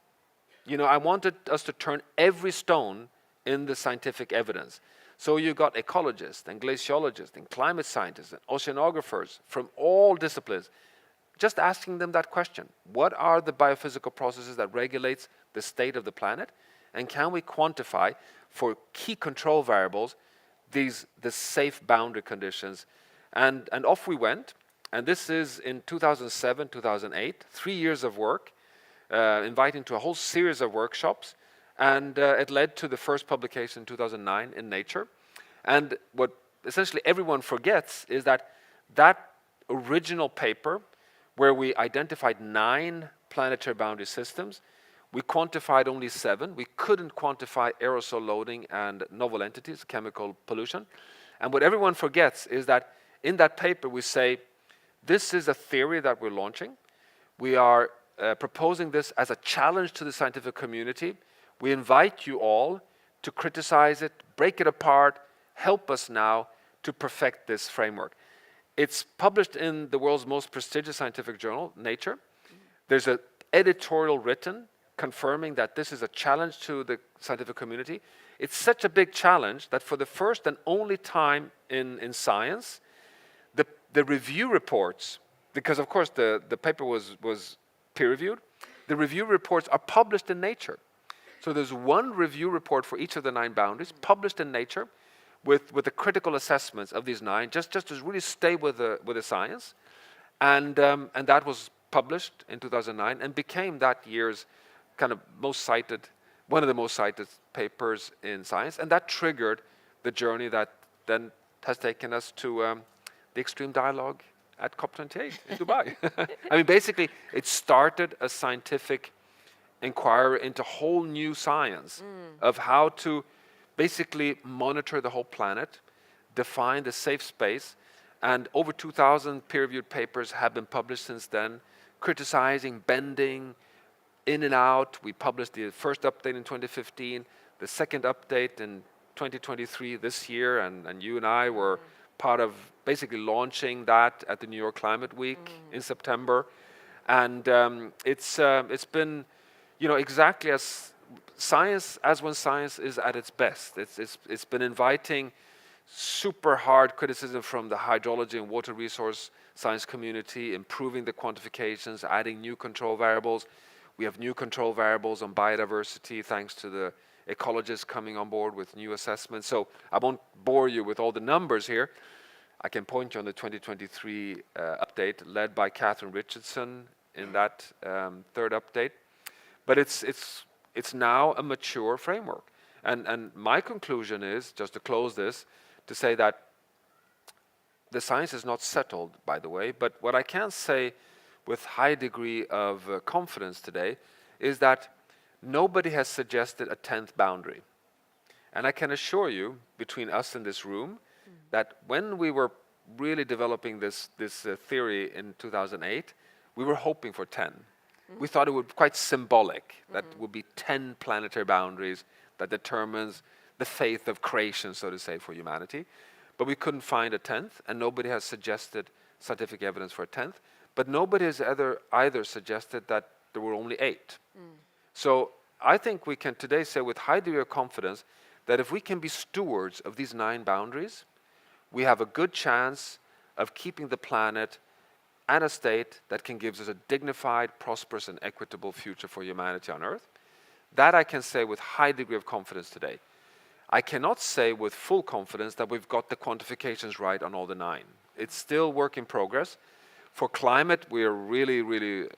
You know, I wanted us to turn every stone in the scientific evidence. So you got ecologists and glaciologists and climate scientists and oceanographers from all disciplines, just asking them that question. What are the biophysical processes that regulates the state of the planet? And can we quantify for key control variables the safe boundary conditions? And off we went. And this is in 2007, 2008, 3 years of work, inviting to a whole series of workshops. And it led to the first publication in 2009 in Nature. And what essentially everyone forgets is that that original paper, where we identified 9 planetary boundary systems, we quantified only 7. We couldn't quantify aerosol loading and novel entities, chemical pollution. And what everyone forgets is that in that paper we say, this is a theory that we're launching. We are proposing this as a challenge to the scientific community. We invite you all to criticize it, break it apart, help us now to perfect this framework. It's published in the world's most prestigious scientific journal, Nature. There's an editorial written confirming that this is a challenge to the scientific community. It's such a big challenge that for the first and only time in science, the review reports, because of course the paper was peer-reviewed, the review reports are published in Nature. So there's one review report for each of the 9 boundaries published in Nature with the critical assessments of these 9, just to really stay with the science. And that was published in 2009 and became that year's kind of one of the most cited papers in science. And that triggered the journey that then has taken us to the Extreme Dialogue at COP28 in Dubai. I mean, basically, it started a scientific inquiry into whole new science of how to basically monitor the whole planet, define the safe space, and over 2,000 peer-reviewed papers have been published since then, criticizing bending in and out. We published the first update in 2015, the second update in 2023 this year, and you and I were part of basically launching that at the New York Climate Week in September. And it's been, you know, exactly as science, as when science is at its best. It's been inviting super hard criticism from the hydrology and water resource science community, improving the quantifications, adding new control variables. We have new control variables on biodiversity thanks to the ecologists coming on board with new assessments. So I won't bore you with all the numbers here. I can point you on the 2023 update led by Catherine Richardson in that third update. But it's now a mature framework. And my conclusion is, just to close this, to say that the science is not settled, by the way, but what I can say with high degree of confidence today is that nobody has suggested a 10th boundary. And I can assure you, between us in this room, that when we were really developing this theory in 2008, we were hoping for 10. We thought it would be quite symbolic, that it would be 10 planetary boundaries that determines the faith of creation, so to say, for humanity. But we couldn't find a 10th, and nobody has suggested scientific evidence for a 10th. But nobody has either suggested that there were only 8. So I think we can today say with high degree of confidence that if we can be stewards of these 9 boundaries, we have a good chance of keeping the planet at a state that can give us a dignified, prosperous, and equitable future for humanity on Earth. That I can say with high degree of confidence today. I cannot say with full confidence that we've got the quantifications right on all the 9. it's still work in progress. For climate, we are really, really,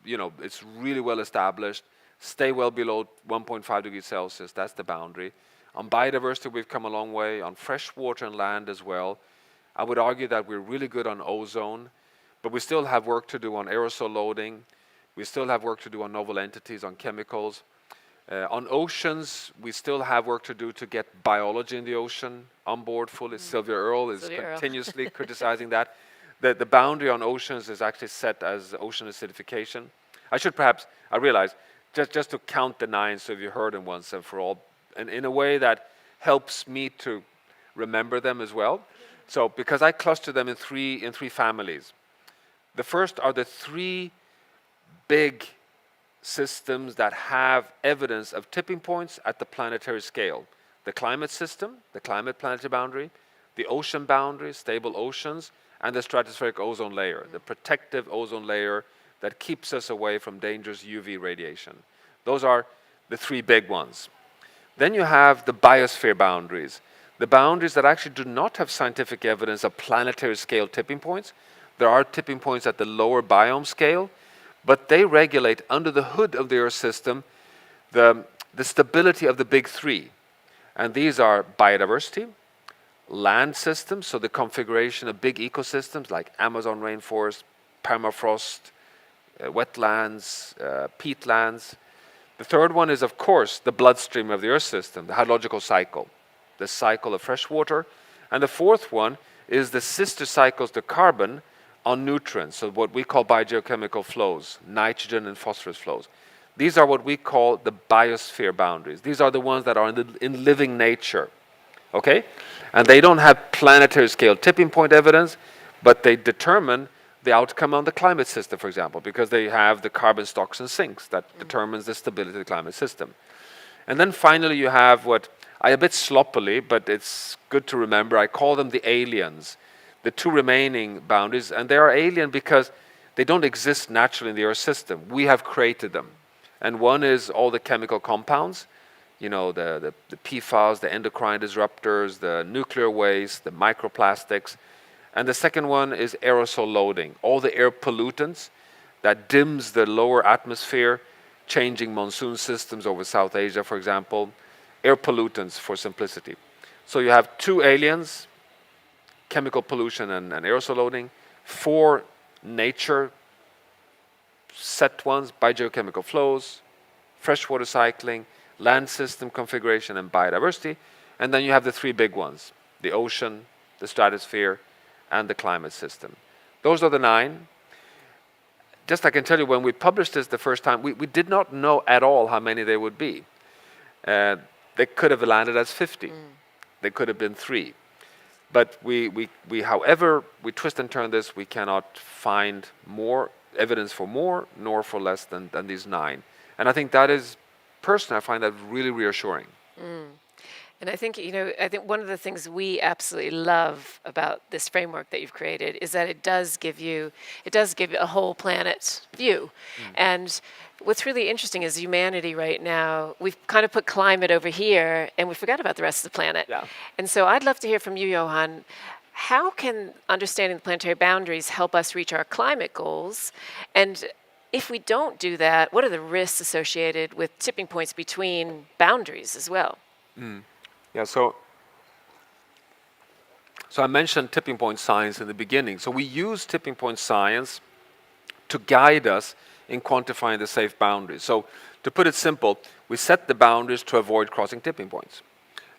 it's really well established. Stay well below 1.5 degrees Celsius, that's the boundary. On biodiversity, we've come a long way. On fresh water and land as well. I would argue that we're really good on ozone, but we still have work to do on aerosol loading. We still have work to do on novel entities, on chemicals. On oceans, we still have work to do to get biology in the ocean on board fully. Sylvia Earle is continuously criticizing that. The boundary on oceans is actually set as ocean acidification. I realize, just to count the 9 so you heard them once and for all, and in a way that helps me to remember them as well. So, because I cluster them in three families. The first are the 3 big systems that have evidence of tipping points at the planetary scale. The climate system, the climate planetary boundary, the ocean boundary, stable oceans, and the stratospheric ozone layer, the protective ozone layer that keeps us away from dangerous UV radiation. Those are the 3 big ones. Then you have the biosphere boundaries, the boundaries that actually do not have scientific evidence of planetary scale tipping points. There are tipping points at the lower biome scale, but they regulate under the hood of the Earth system the stability of the big 3. And these are biodiversity, land systems, so the configuration of big ecosystems like Amazon rainforest, permafrost, wetlands, peatlands. The third one is, of course, the bloodstream of the Earth system, the hydrological cycle, the cycle of fresh water. And the fourth one is the sister cycles to carbon on nutrients, so what we call biogeochemical flows, nitrogen and phosphorus flows. These are what we call the biosphere boundaries. These are the ones that are in living nature, okay? And they don't have planetary scale tipping point evidence, but they determine the outcome on the climate system, for example, because they have the carbon stocks and sinks that determines the stability of the climate system. And then finally you have what I a bit sloppily, but it's good to remember, I call them the aliens. The 2 remaining boundaries, and they are alien because they don't exist naturally in the Earth system. We have created them. And one is all the chemical compounds, the PFAS, the endocrine disruptors, the nuclear waste, the microplastics. And the second one is aerosol loading, all the air pollutants that dims the lower atmosphere, changing monsoon systems over South Asia, for example. Air pollutants for simplicity. So you have 2 aliens, chemical pollution and aerosol loading, 4 nature set ones, biogeochemical flows, freshwater cycling, land system configuration and biodiversity, and then you have the 3 big ones, the ocean, the stratosphere, and the climate system. Those are the 9. Just I can tell you, when we published this the first time, we did not know at all how many there would be. They could have landed as 50. They could have been 3. But however we twist and turn this, we cannot find more evidence for more nor for less than these 9. And I think that is, personally, I find that really reassuring.
And I think, I think one of the things we absolutely love about this framework that you've created is that it does give you a whole planet view. And what's really interesting is humanity right now, we've kind of put climate over here and we forgot about the rest of the planet.
Yeah.
And so I'd love to hear from you, Johan. How can understanding the planetary boundaries help us reach our climate goals? And if we don't do that, what are the risks associated with tipping points between boundaries as well?
Yeah, so I mentioned tipping point science in the beginning. So we use tipping point science to guide us in quantifying the safe boundaries. So to put it simple, we set the boundaries to avoid crossing tipping points.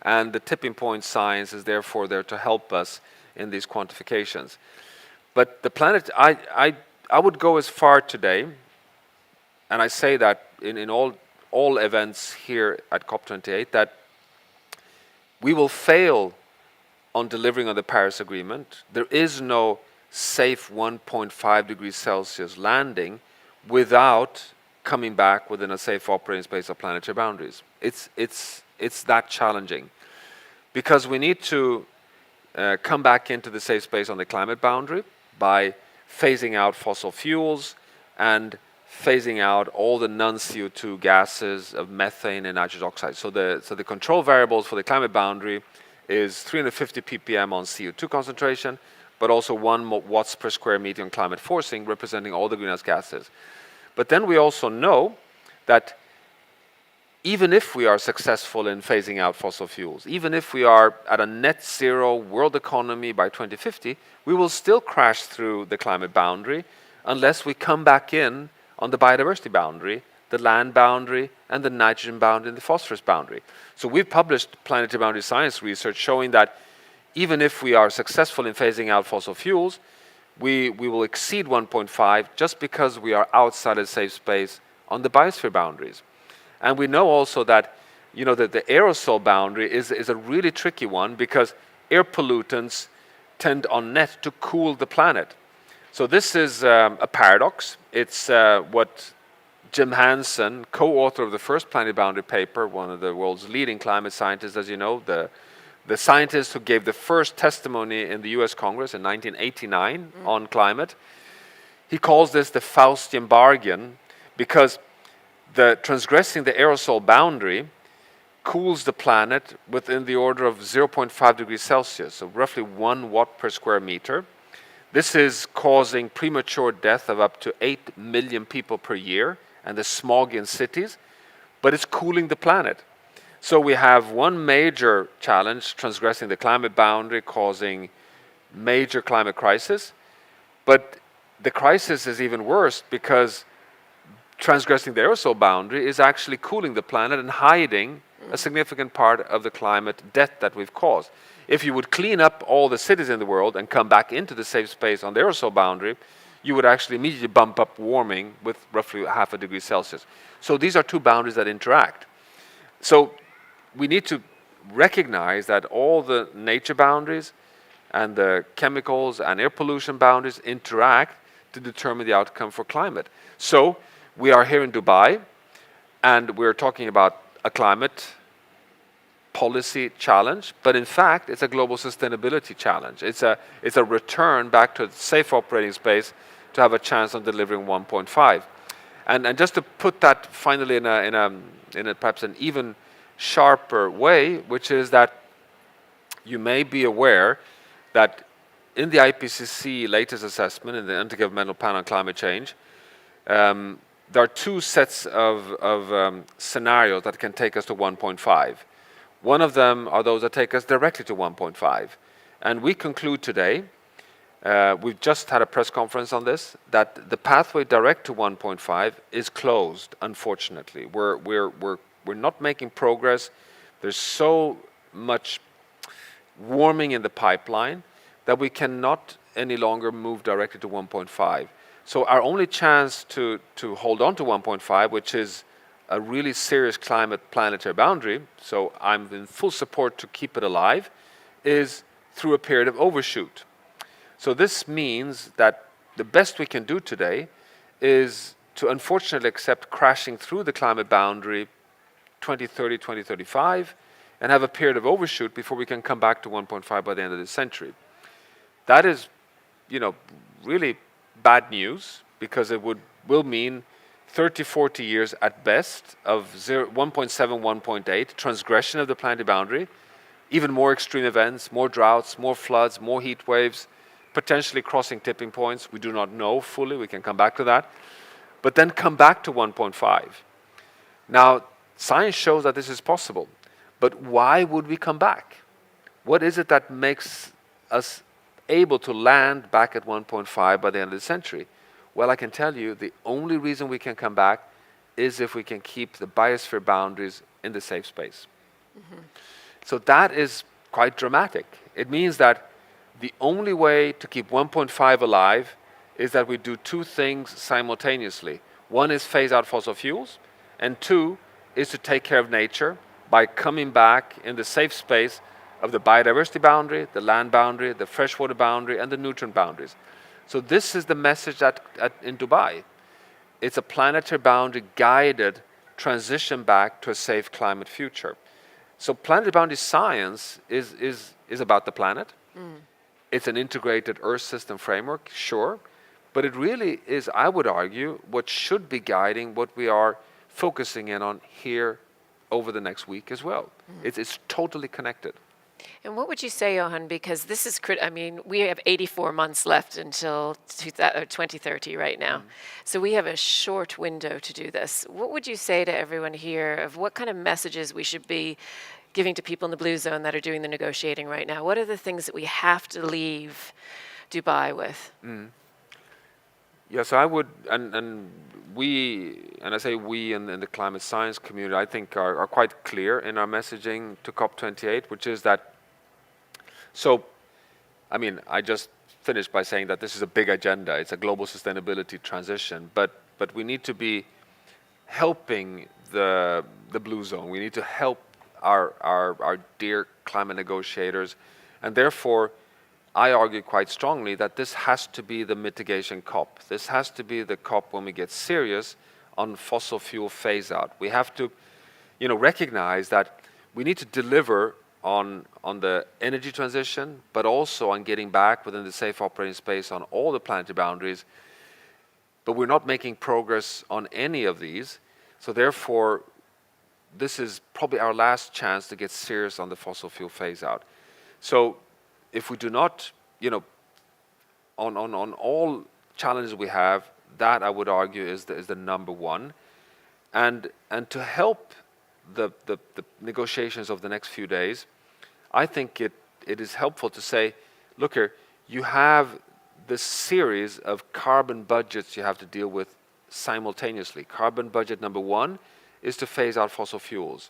And the tipping point science is therefore there to help us in these quantifications. But the planet, I would go as far today, and I say that in all events here at COP28, that we will fail on delivering on the Paris Agreement. There is no safe 1.5 degrees Celsius landing without coming back within a safe operating space of planetary boundaries. It's that challenging, because we need to come back into the safe space on the climate boundary by phasing out fossil fuels and phasing out all the non-CO2 gases of methane and nitrous oxide. So the control variables for the climate boundary is 350 ppm on CO2 concentration, but also 1 watts per square meter on climate forcing, representing all the greenhouse gases. But then we also know that even if we are successful in phasing out fossil fuels, even if we are at a net zero world economy by 2050, we will still crash through the climate boundary unless we come back in on the biodiversity boundary, the land boundary, and the nitrogen boundary, and the phosphorus boundary. So we've published planetary boundary science research showing that even if we are successful in phasing out fossil fuels, we will exceed 1.5 just because we are outside a safe space on the biosphere boundaries. And we know also that, that the aerosol boundary is a really tricky one because air pollutants tend on net to cool the planet. So this is a paradox. It's what Jim Hansen, co-author of the first planetary boundary paper, one of the world's leading climate scientists, as you know, the scientist who gave the first testimony in the US Congress in 1989 on climate. He calls this the Faustian bargain because the transgressing the aerosol boundary cools the planet within the order of 0.5 degrees Celsius, so roughly 1 watt per square meter. This is causing premature death of up to 8 million people per year and the smog in cities, but it's cooling the planet. So we have one major challenge, transgressing the climate boundary, causing major climate crisis, but the crisis is even worse because transgressing the aerosol boundary is actually cooling the planet and hiding a significant part of the climate death that we've caused. If you would clean up all the cities in the world and come back into the safe space on the aerosol boundary, you would actually immediately bump up warming with roughly 0.5 degree Celsius. So these are two boundaries that interact. So we need to recognize that all the nature boundaries and the chemicals and air pollution boundaries interact to determine the outcome for climate. So we are here in Dubai, and we're talking about a climate policy challenge, but in fact, it's a global sustainability challenge. It's a return back to a safe operating space to have a chance on delivering 1.5. And just to put that finally in a perhaps an even sharper way, which is that you may be aware that in the IPCC latest assessment, in the Intergovernmental Panel on Climate Change, there are two sets of scenarios that can take us to 1.5. One of them are those that take us directly to 1.5. And we conclude today, we've just had a press conference on this, that the pathway direct to 1.5 is closed, unfortunately. We're not making progress. There's so much warming in the pipeline that we cannot any longer move directly to 1.5. So our only chance to hold on to 1.5, which is a really serious climate planetary boundary, so I'm in full support to keep it alive, is through a period of overshoot. So this means that the best we can do today is to unfortunately accept crashing through the climate boundary 2030, 2035, and have a period of overshoot before we can come back to 1.5 by the end of this century. That is, really bad news, because it will mean 30, 40 years at best of 1.7, 1.8, transgression of the planetary boundary, even more extreme events, more droughts, more floods, more heat waves, potentially crossing tipping points. We do not know fully, we can come back to that. But then come back to 1.5. Now, science shows that this is possible, but why would we come back? What is it that makes us able to land back at 1.5 by the end of the century? Well, I can tell you the only reason we can come back is if we can keep the biosphere boundaries in the safe space. Mm-hmm. So that is quite dramatic. It means that the only way to keep 1.5 alive is that we do two things simultaneously. One is phase out fossil fuels, and two is to take care of nature by coming back in the safe space of the biodiversity boundary, the land boundary, the freshwater boundary, and the nutrient boundaries. So this is the message in Dubai. It's a planetary boundary guided transition back to a safe climate future. So planetary boundary science is about the planet. Mm. It's an integrated Earth system framework, sure, but it really is, I would argue, what should be guiding what we are focusing in on here over the next week as well. Mm. It's totally connected.
And what would you say, Johan, because this is, I mean, we have 84 months left until 2030 right now. So we have a short window to do this. What would you say to everyone here of what kind of messages we should be giving to people in the blue zone that are doing the negotiating right now? What are the things that we have to leave Dubai with?
Yes, I would, and we, and I say we in the climate science community, I think are quite clear in our messaging to COP28, which is that, so, I mean, I just finished by saying that this is a big agenda. It's a global sustainability transition, but we need to be helping the blue zone. We need to help our dear climate negotiators, and therefore, I argue quite strongly that this has to be the mitigation COP. This has to be the COP when we get serious on fossil fuel phase out. We have to, recognize that we need to deliver on the energy transition, but also on getting back within the safe operating space on all the planetary boundaries. But we're not making progress on any of these. So therefore, this is probably our last chance to get serious on the fossil fuel phase out. So if we do not, on all challenges we have, that I would argue is the number one. And to help the negotiations of the next few days, I think it is helpful to say, look here, you have this series of carbon budgets you have to deal with simultaneously. Carbon budget number one is to phase out fossil fuels.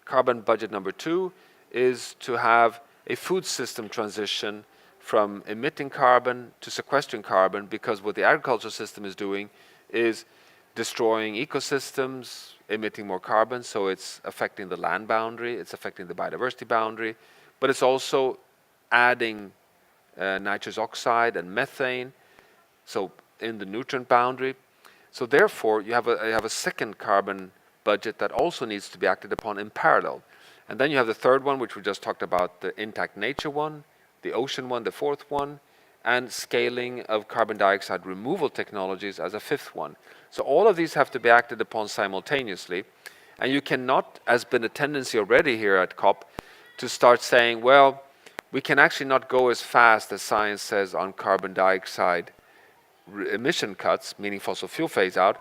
Carbon budget number two is to have a food system transition from emitting carbon to sequestering carbon, because what the agricultural system is doing is destroying ecosystems, emitting more carbon, so it's affecting the land boundary, it's affecting the biodiversity boundary, but it's also adding nitrous oxide and methane, so in the nutrient boundary. So therefore, you have a second carbon budget that also needs to be acted upon in parallel. And then you have the third one, which we just talked about, the intact nature one, the ocean one, the fourth one, and scaling of carbon dioxide removal technologies as a fifth one. So all of these have to be acted upon simultaneously. And you cannot, as been a tendency already here at COP, to start saying, well, we can actually not go as fast as science says on carbon dioxide emission cuts, meaning fossil fuel phase out,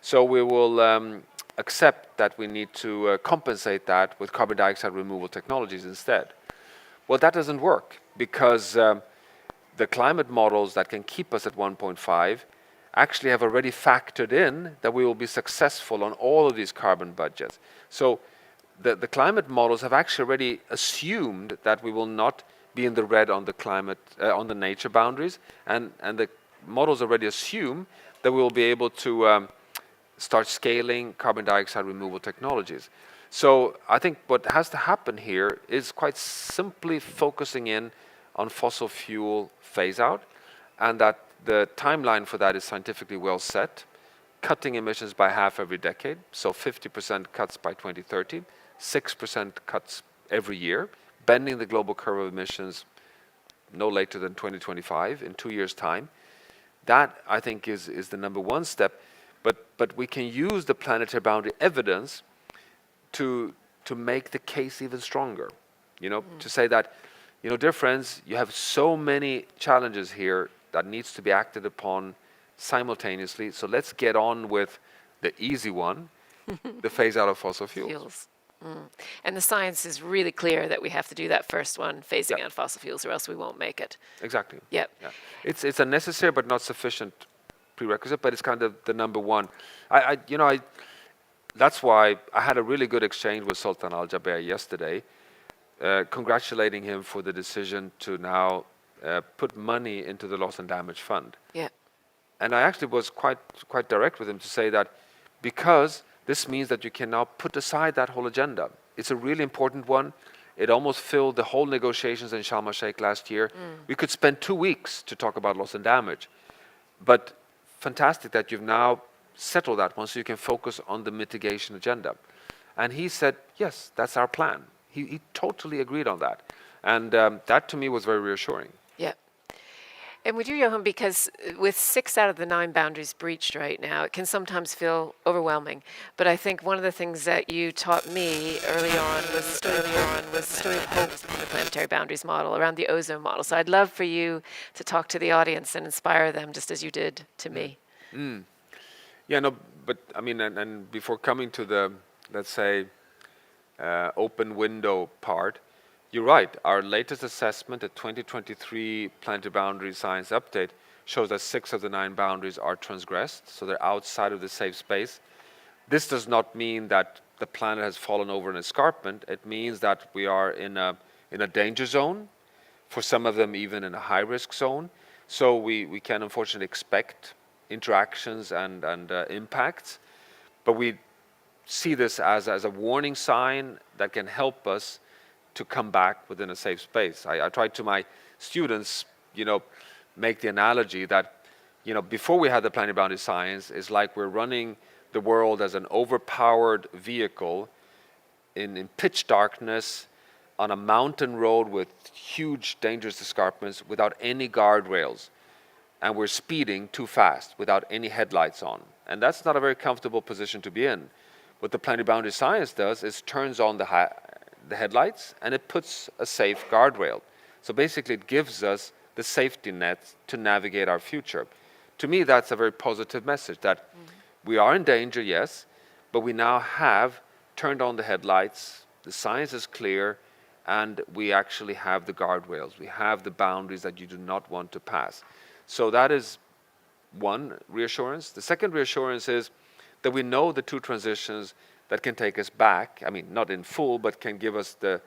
so we will accept that we need to compensate that with carbon dioxide removal technologies instead. Well, that doesn't work, because the climate models that can keep us at 1.5 actually have already factored in that we will be successful on all of these carbon budgets. So the climate models have actually already assumed that we will not be in the red on the climate, on the nature boundaries, and the models already assume that we will be able to start scaling carbon dioxide removal technologies. So I think what has to happen here is quite simply focusing in on fossil fuel phase out, and that the timeline for that is scientifically well set, cutting emissions by half every decade, so 50% cuts by 2030, 6% cuts every year, bending the global curve of emissions no later than 2025, in 2 years' time. That, I think, is the number one step. But we can use the planetary boundary evidence to make the case even stronger. To say that, dear friends, you have so many challenges here that needs to be acted upon simultaneously. So let's get on with the easy one, the phase out of fossil fuels.
And the science is really clear that we have to do that first one, phasing out fossil fuels, or else we won't make it.
Exactly.
Yep.
Yeah. It's a necessary but not sufficient prerequisite, but it's kind of the number one. That's why I had a really good exchange with Sultan Al Jaber yesterday, congratulating him for the decision to now put money into the loss and damage fund.
Yeah.
And I actually was quite direct with him to say that, because this means that you can now put aside that whole agenda. It's a really important one. It almost filled the whole negotiations in Sharm el-Sheikh last year. We could spend 2 weeks to talk about loss and damage. But fantastic that you've now settled that one so you can focus on the mitigation agenda. And he said, yes, that's our plan. He totally agreed on that. And that to me was very reassuring.
Yeah. And would you, Johan, because with 6 out of the 9 boundaries breached right now, it can sometimes feel overwhelming. But I think one of the things that you taught me early on was the story of hope in the planetary boundaries model around the ozone model. So I'd love for you to talk to the audience and inspire them just as you did to me.
Yeah, no, but I mean, and before coming to the, let's say, open window part, you're right. Our latest assessment, the 2023 Planetary Boundary Science Update, shows that 6 of the 9 boundaries are transgressed, so they're outside of the safe space. This does not mean that the planet has fallen over an escarpment. It means that we are in a danger zone, for some of them even in a high-risk zone. So we can unfortunately expect interactions and impacts, but we see this as a warning sign that can help us to come back within a safe space. I try to my students, make the analogy that, before we had the planetary boundary science, it's like we're running the world as an overpowered vehicle in pitch darkness on a mountain road with huge dangerous escarpments without any guardrails. And we're speeding too fast without any headlights on. And that's not a very comfortable position to be in. What the planetary boundary science does is turns on the headlights and it puts a safe guardrail. So basically it gives us the safety net to navigate our future. To me, that's a very positive message that we are in danger, yes, but we now have turned on the headlights, the science is clear, and we actually have the guardrails. We have the boundaries that you do not want to pass. So that is one reassurance. The second reassurance is that we know the 2 transitions that can take us back. I mean, not in full, but can give us the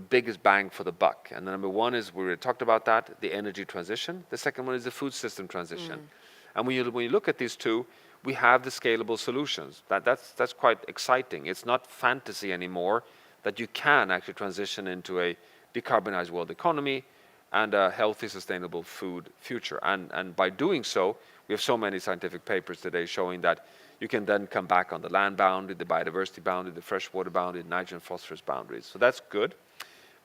biggest bang for the buck. And the number 1 is, we already talked about that, the energy transition. The second one is the food system transition. And when you look at these 2, we have the scalable solutions. That's quite exciting. It's not fantasy anymore that you can actually transition into a decarbonized world economy and a healthy, sustainable food future. And by doing so, we have so many scientific papers today showing that you can then come back on the land boundary, the biodiversity boundary, the freshwater boundary, the nitrogen phosphorus boundaries. So that's good.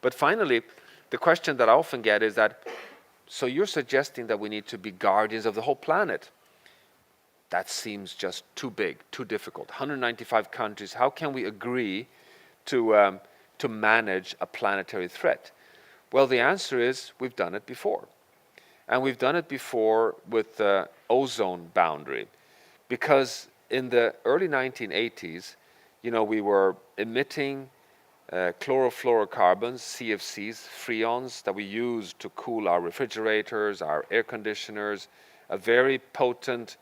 But finally, the question that I often get is that, so you're suggesting that we need to be guardians of the whole planet. That seems just too big, too difficult. 195 countries, how can we agree to manage a planetary threat? Well, the answer is we've done it before. And we've done it before with the ozone boundary. Because in the early 1980s, we were emitting chlorofluorocarbons, CFCs, freons, that we use to cool our refrigerators, our air conditioners, a very potent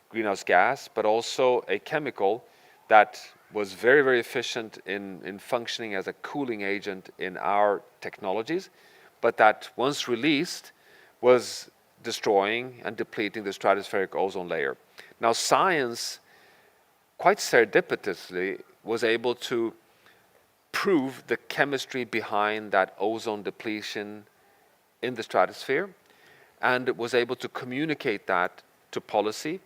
greenhouse gas, but also a chemical that was very, very efficient in functioning as a cooling agent in our technologies, but that once released was destroying and depleting the stratospheric ozone layer. Now, science, quite serendipitously, was able to prove the chemistry behind that ozone depletion in the stratosphere, and was able to communicate that to policy.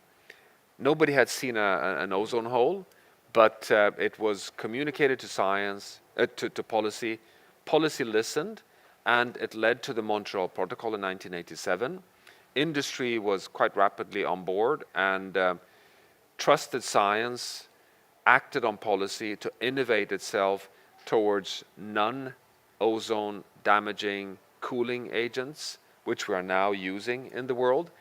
Nobody had seen an ozone hole, but it was communicated to science, to policy. Policy listened, and it led to the Montreal Protocol in 1987. Industry was quite rapidly on board, and trusted science, acted on policy to innovate itself towards non-ozone damaging cooling agents, which we are now using in the world.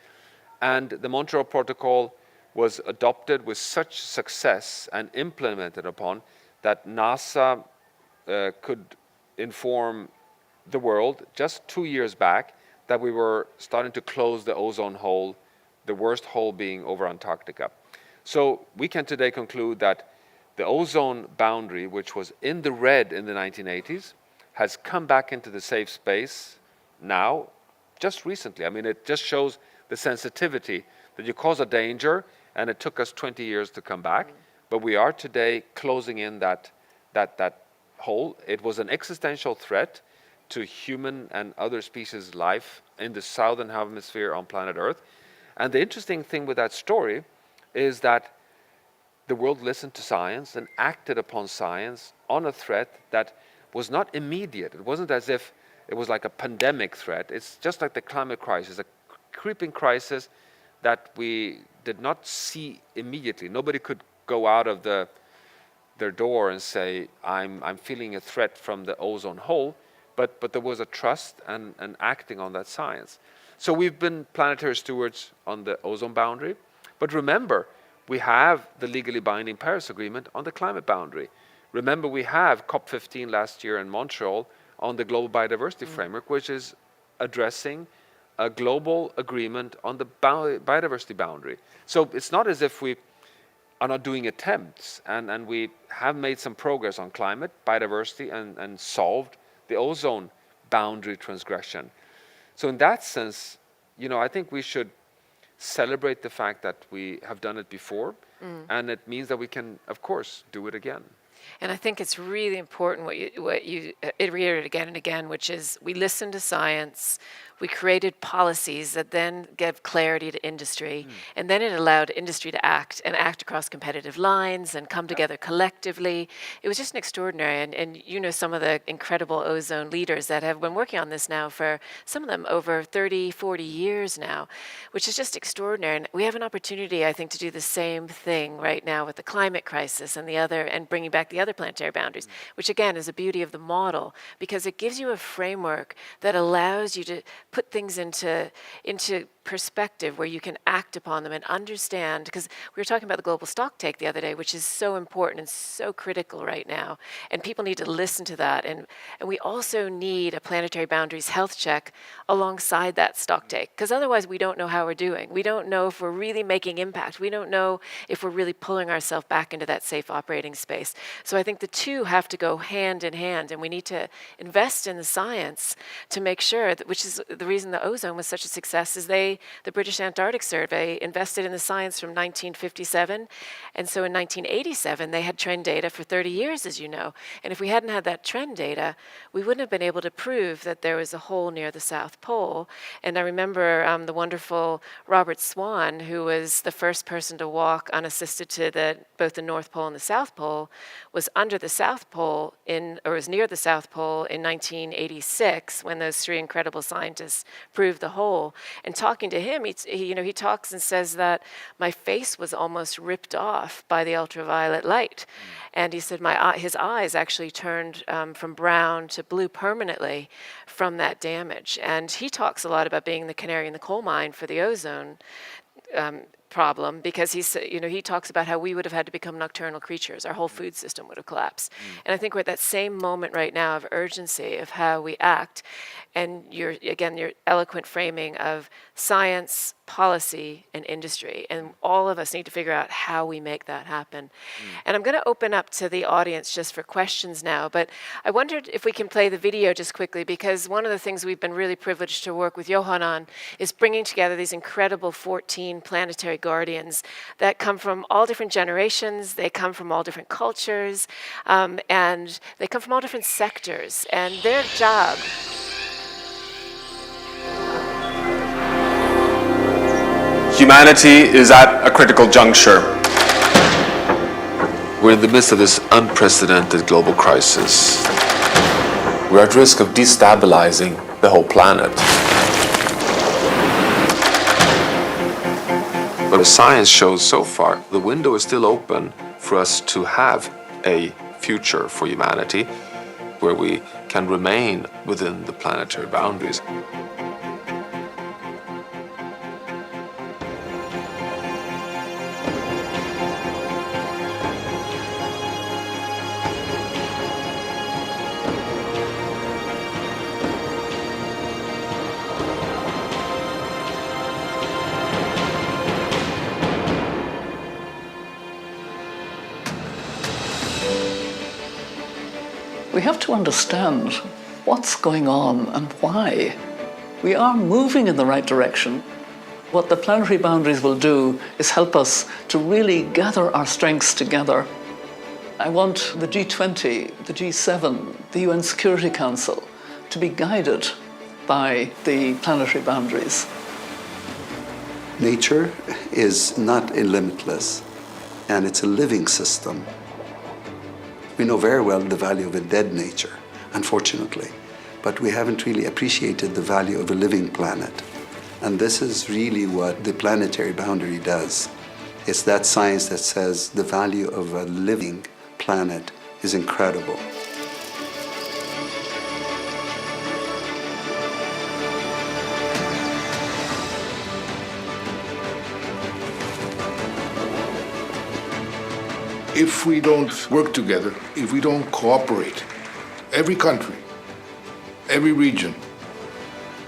And the Montreal Protocol was adopted with such success and implemented upon that NASA could inform the world just 2 years back that we were starting to close the ozone hole, the worst hole being over Antarctica. So we can today conclude that the ozone boundary, which was in the red in the 1980s, has come back into the safe space now, just recently. I mean, it just shows the sensitivity that you cause a danger, and it took us 20 years to come back. But we are today closing in that hole. It was an existential threat to human and other species' life in the southern hemisphere on planet Earth. And the interesting thing with that story is that the world listened to science and acted upon science on a threat that was not immediate. It wasn't as if it was like a pandemic threat. It's just like the climate crisis, a creeping crisis that we did not see immediately. Nobody could go out of their door and say, I'm feeling a threat from the ozone hole, but there was a trust and acting on that science. So we've been planetary stewards on the ozone boundary, but remember, we have the legally binding Paris Agreement on the climate boundary. Remember, we have COP15 last year in Montreal on the global biodiversity framework, which is addressing a global agreement on the biodiversity boundary. So it's not as if we are not doing attempts, and we have made some progress on climate, biodiversity, and solved the ozone boundary transgression. So in that sense, you know, I think we should celebrate the fact that we have done it before, and it means that we can, of course, do it again.
And I think it's really important what you iterated again and again, which is we listened to science, we created policies that then gave clarity to industry, and then it allowed industry to act across competitive lines and come together collectively. It was just an extraordinary, and you know some of the incredible ozone leaders that have been working on this now for, some of them over 30, 40 years now, which is just extraordinary. And we have an opportunity, I think, to do the same thing right now with the climate crisis and bringing back the other planetary boundaries, which again is the beauty of the model, because it gives you a framework that allows you to put things into perspective where you can act upon them and understand, because we were talking about the global stock take the other day, which is so important and so critical right now, and people need to listen to that, and we also need a planetary boundaries health check alongside that stock take, because otherwise we don't know how we're doing. We don't know if we're really making impact. We don't know if we're really pulling ourselves back into that safe operating space. So I think the two have to go hand in hand, and we need to invest in the science to make sure that, which is the reason the ozone was such a success, is the British Antarctic Survey invested in the science from 1957, and so in 1987 they had trend data for 30 years, as you know, and if we hadn't had that trend data, we wouldn't have been able to prove that there was a hole near the South Pole. And I remember the wonderful Robert Swan, who was the first person to walk unassisted to both the North Pole and the South Pole, was under the South Pole or was near the South Pole in 1986 when those three incredible scientists proved the hole. And talking to him, he talks and says that my face was almost ripped off by the ultraviolet light. And he said his eyes actually turned from brown to blue permanently from that damage. And he talks a lot about being the canary in the coal mine for the ozone problem, because he talks about how we would have had to become nocturnal creatures. Our whole food system would have collapsed. And I think we're at that same moment right now of urgency of how we act. And your eloquent framing of science, policy, and industry. And all of us need to figure out how we make that happen. And I'm going to open up to the audience just for questions now, but I wondered if we can play the video just quickly, because one of the things we've been really privileged to work with Johan on is bringing together these incredible 14 planetary guardians that come from all different generations, they come from all different cultures, and they come from all different sectors, and their job.
Humanity is at a critical juncture. We're in the midst of this unprecedented global crisis. We're at risk of destabilizing the whole planet. But as science shows so far, the window is still open for us to have a future for humanity where we can remain within the planetary boundaries.
We have to understand what's going on and why. We are moving in the right direction. What the planetary boundaries will do is help us to really gather our strengths together. I want the G20, the G7, the UN Security Council to be guided by the planetary boundaries.
Nature is not limitless, and it's a living system. We know very well the value of a dead nature, unfortunately. but we haven't really appreciated the value of a living planet. And this is really what the planetary boundary does. It's that science that says the value of a living planet is incredible.
If we don't work together, if we don't cooperate, every country, every region,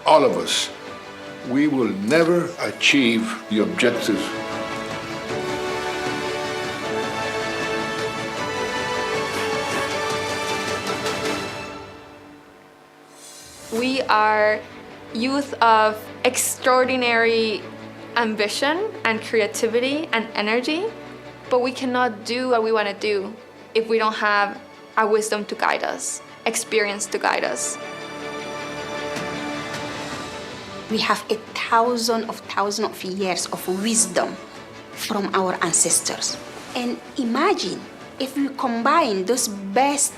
all of us, we will never achieve the objectives.
We are youth of extraordinary ambition and creativity and energy, but we cannot do what we want to do if we don't have our wisdom to guide us, experience to guide us.
We have thousands of years of wisdom from our ancestors. And imagine if we combine those best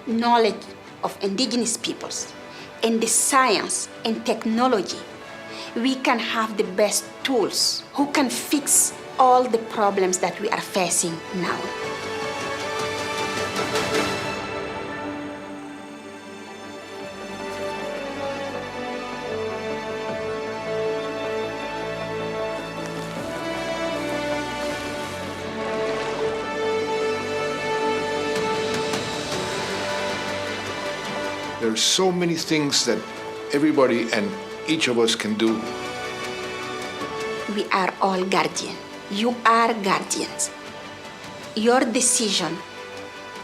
knowledge of indigenous peoples and the science and technology, we can have the best tools who can fix all the problems that we are facing now.
There are so many things that everybody and each of us can do.
We are all guardians. You are guardians. Your decision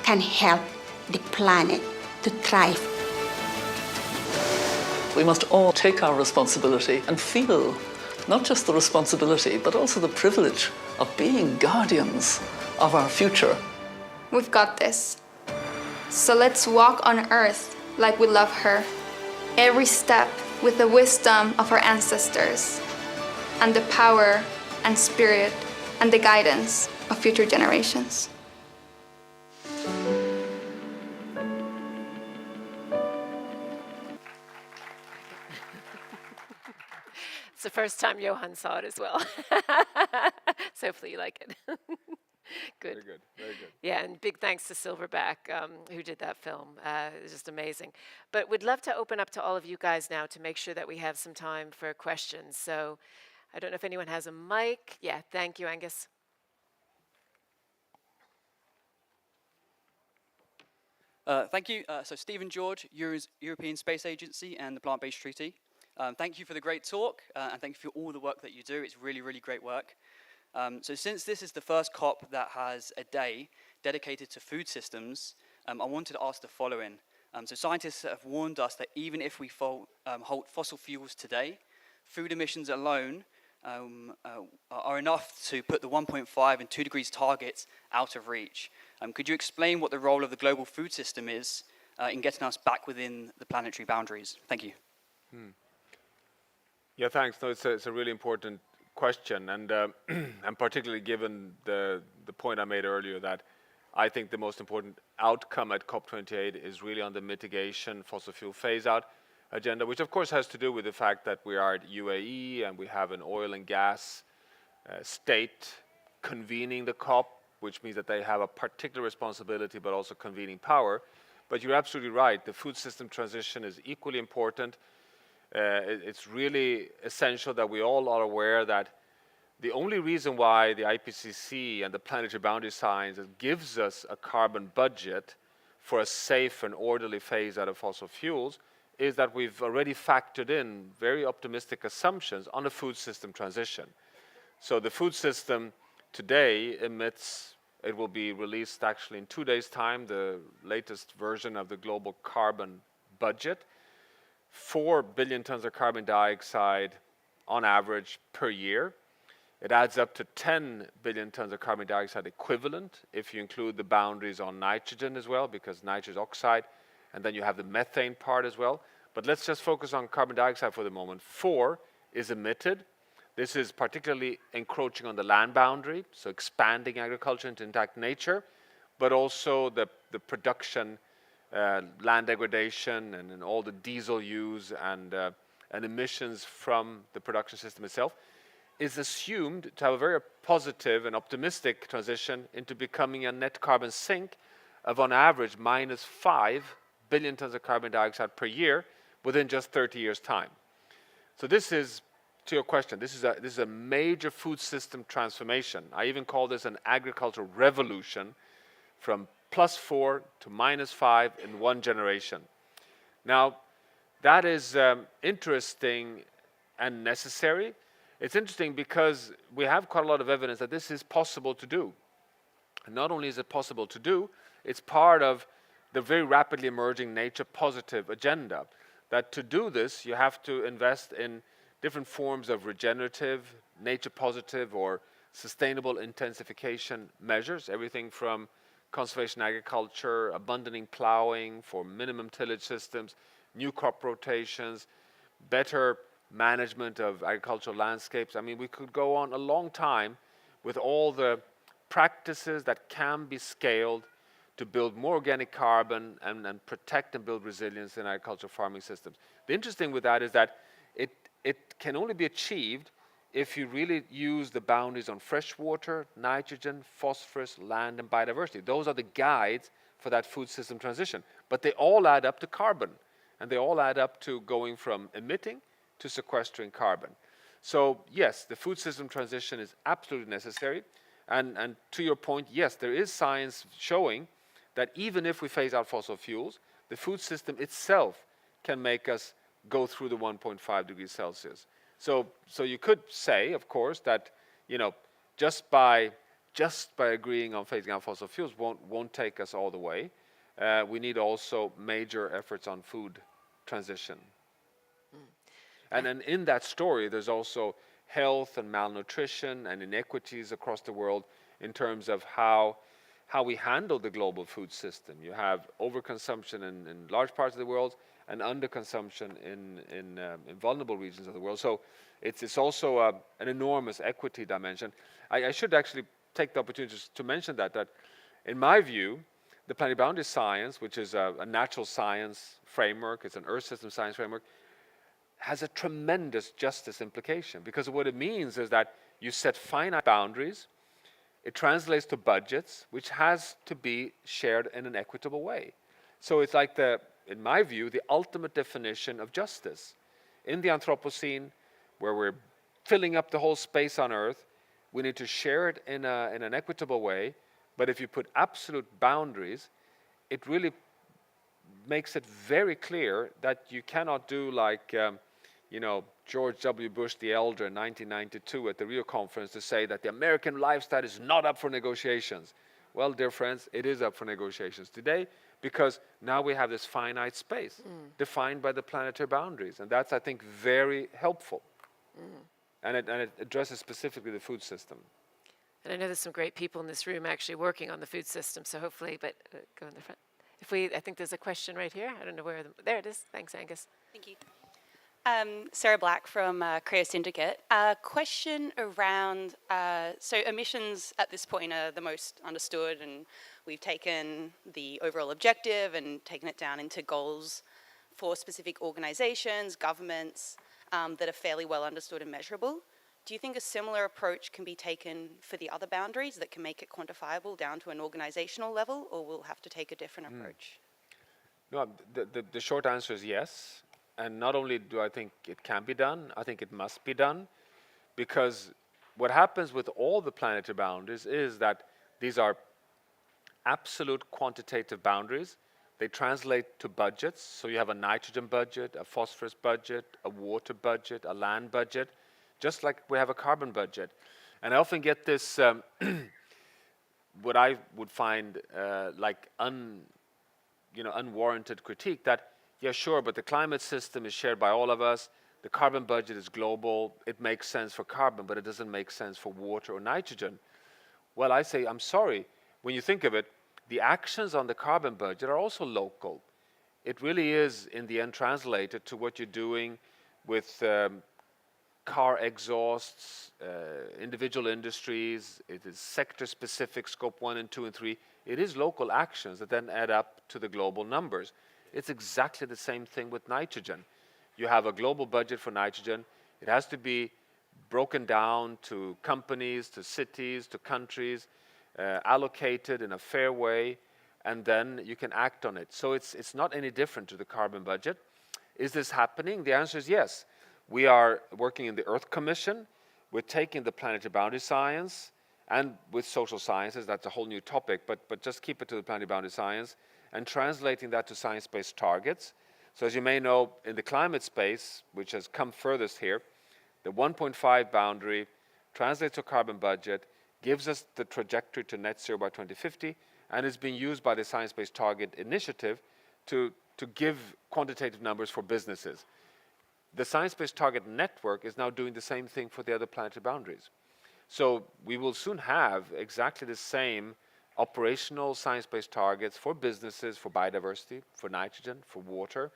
can help the planet to thrive.
We must all take our responsibility and feel not just the responsibility, but also the privilege of being guardians of our future.
We've got this. So let's walk on Earth like we love her. Every step with the wisdom of our ancestors and the power and spirit and the guidance of future generations.
It's the first time Johan saw it as well. So hopefully you like it. Good.
Very good, very good.
Yeah, and big thanks to Silverback, who did that film. It's just amazing. But we'd love to open up to all of you guys now to make sure that we have some time for questions. So I don't know if anyone has a mic. Yeah, thank you, Angus.
Thank you. So Stephen George, European Space Agency and the Plant-Based Treaty. Thank you for the great talk, and thank you for all the work that you do. It's really, really great work. So since this is the first COP that has a day dedicated to food systems, I wanted to ask the following. So scientists have warned us that even if we halt fossil fuels today, food emissions alone are enough to put the 1.5 and 2 degrees targets out of reach. Could you explain what the role of the global food system is in getting us back within the planetary boundaries? Thank you.
Yeah, thanks. No, it's a really important question, and and particularly given the point I made earlier that I think the most important outcome at COP28 is really on the mitigation fossil fuel phase-out agenda, which of course has to do with the fact that we are at UAE and we have an oil and gas state convening the COP, which means that they have a particular responsibility but also convening power. But you're absolutely right, the food system transition is equally important. It's really essential that we all are aware that the only reason why the IPCC and the planetary boundary science gives us a carbon budget for a safe and orderly phase out of fossil fuels is that we've already factored in very optimistic assumptions on a food system transition. So the food system today emits, it will be released actually in 2 days' time, the latest version of the global carbon budget. 4 billion tons of carbon dioxide on average per year. It adds up to 10 billion tons of carbon dioxide equivalent if you include the boundaries on nitrogen as well, because nitrous oxide, and then you have the methane part as well. But let's just focus on carbon dioxide for the moment. 4 is emitted. This is particularly encroaching on the land boundary, so expanding agriculture into intact nature, but also the production land degradation and all the diesel use and emissions from the production system itself, is assumed to have a very positive and optimistic transition into becoming a net carbon sink of on average -5 billion tons of carbon dioxide per year within just 30 years' time. So this is, to your question, this is a major food system transformation. I even call this an agricultural revolution from +4 to -5 in one generation. Now, that is interesting and necessary. It's interesting because we have quite a lot of evidence that this is possible to do. And not only is it possible to do, it's part of the very rapidly emerging nature positive agenda. That to do this, you have to invest in different forms of regenerative, nature positive, or sustainable intensification measures, everything from conservation agriculture, abandoning plowing for minimum tillage systems, new crop rotations, better management of agricultural landscapes. I mean, we could go on a long time with all the practices that can be scaled to build more organic carbon and protect and build resilience in agricultural farming systems. The interesting with that is that it can only be achieved if you really use the boundaries on fresh water, nitrogen, phosphorus, land, and biodiversity. Those are the guides for that food system transition. But they all add up to carbon, and they all add up to going from emitting to sequestering carbon. So yes, the food system transition is absolutely necessary. And to your point, yes, there is science showing that even if we phase out fossil fuels, the food system itself can make us go through the 1.5 degrees Celsius. So you could say, of course, that just by agreeing on phasing out fossil fuels won't take us all the way. We need also major efforts on food transition. And then in that story, there's also health and malnutrition and inequities across the world in terms of how we handle the global food system. You have overconsumption in large parts of the world and underconsumption in vulnerable regions of the world. So it's also an enormous equity dimension. I should actually take the opportunity to mention that in my view, the planetary boundary science, which is a natural science framework, it's an Earth system science framework, has a tremendous justice implication, because what it means is that you set finite boundaries, it translates to budgets, which has to be shared in an equitable way. So it's like in my view, the ultimate definition of justice. In the Anthropocene, where we're filling up the whole space on Earth, we need to share it in an equitable way, but if you put absolute boundaries, it really makes it very clear that you cannot do like George W. Bush the Elder in 1992 at the Rio conference to say that the American lifestyle is not up for negotiations. Well, dear friends, it is up for negotiations today, because now we have this finite space defined by the planetary boundaries, and that's, I think, very helpful. And it addresses specifically the food system.
And I know there's some great people in this room actually working on the food system, so hopefully, but go in the front. I think there's a question right here. I don't know where, there it is. Thanks, Angus.
Thank you. Sarah Black from Korea Syndicate. Question around, so emissions at this point are the most understood, and we've taken the overall objective and taken it down into goals for specific organizations, governments that are fairly well understood and measurable. Do you think a similar approach can be taken for the other boundaries that can make it quantifiable down to an organizational level, or we'll have to take a different approach?
No, the short answer is yes. And not only do I think it can be done, I think it must be done, because what happens with all the planetary boundaries is that these are absolute quantitative boundaries. They translate to budgets. So you have a nitrogen budget, a phosphorus budget, a water budget, a land budget, just like we have a carbon budget. And I often get this, what I would find like unwarranted critique that, yeah, sure, but the climate system is shared by all of us. The carbon budget is global. It makes sense for carbon, but it doesn't make sense for water or nitrogen. Well, I say, I'm sorry. When you think of it, the actions on the carbon budget are also local. It really is, in the end, translated to what you're doing with car exhausts, individual industries, it is sector-specific, scope 1 and 2 and 3. It is local actions that then add up to the global numbers. It's exactly the same thing with nitrogen. You have a global budget for nitrogen. It has to be broken down to companies, to cities, to countries, allocated in a fair way, and then you can act on it. So it's not any different to the carbon budget. Is this happening? The answer is yes. We are working in the Earth Commission. We're taking the planetary boundary science and with social sciences, that's a whole new topic, but just keep it to the planetary boundary science, and translating that to science-based targets. So as you may know, in the climate space, which has come furthest here, the 1.5 boundary translates to a carbon budget, gives us the trajectory to net zero by 2050, and is being used by the Science Based Target Initiative to give quantitative numbers for businesses. The Science Based Target Network is now doing the same thing for the other planetary boundaries. So we will soon have exactly the same operational science-based targets for businesses, for biodiversity, for nitrogen, for water.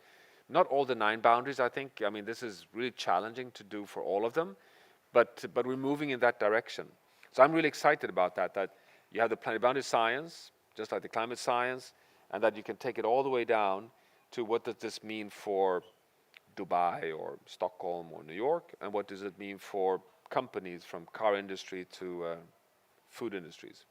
Not all the 9 boundaries, I think. I mean, this is really challenging to do for all of them, but we're moving in that direction. So I'm really excited about that you have the planetary boundary science, just like the climate science, and that you can take it all the way down to what does this mean for Dubai or Stockholm or New York, and what does it mean for companies from car industry to food industries.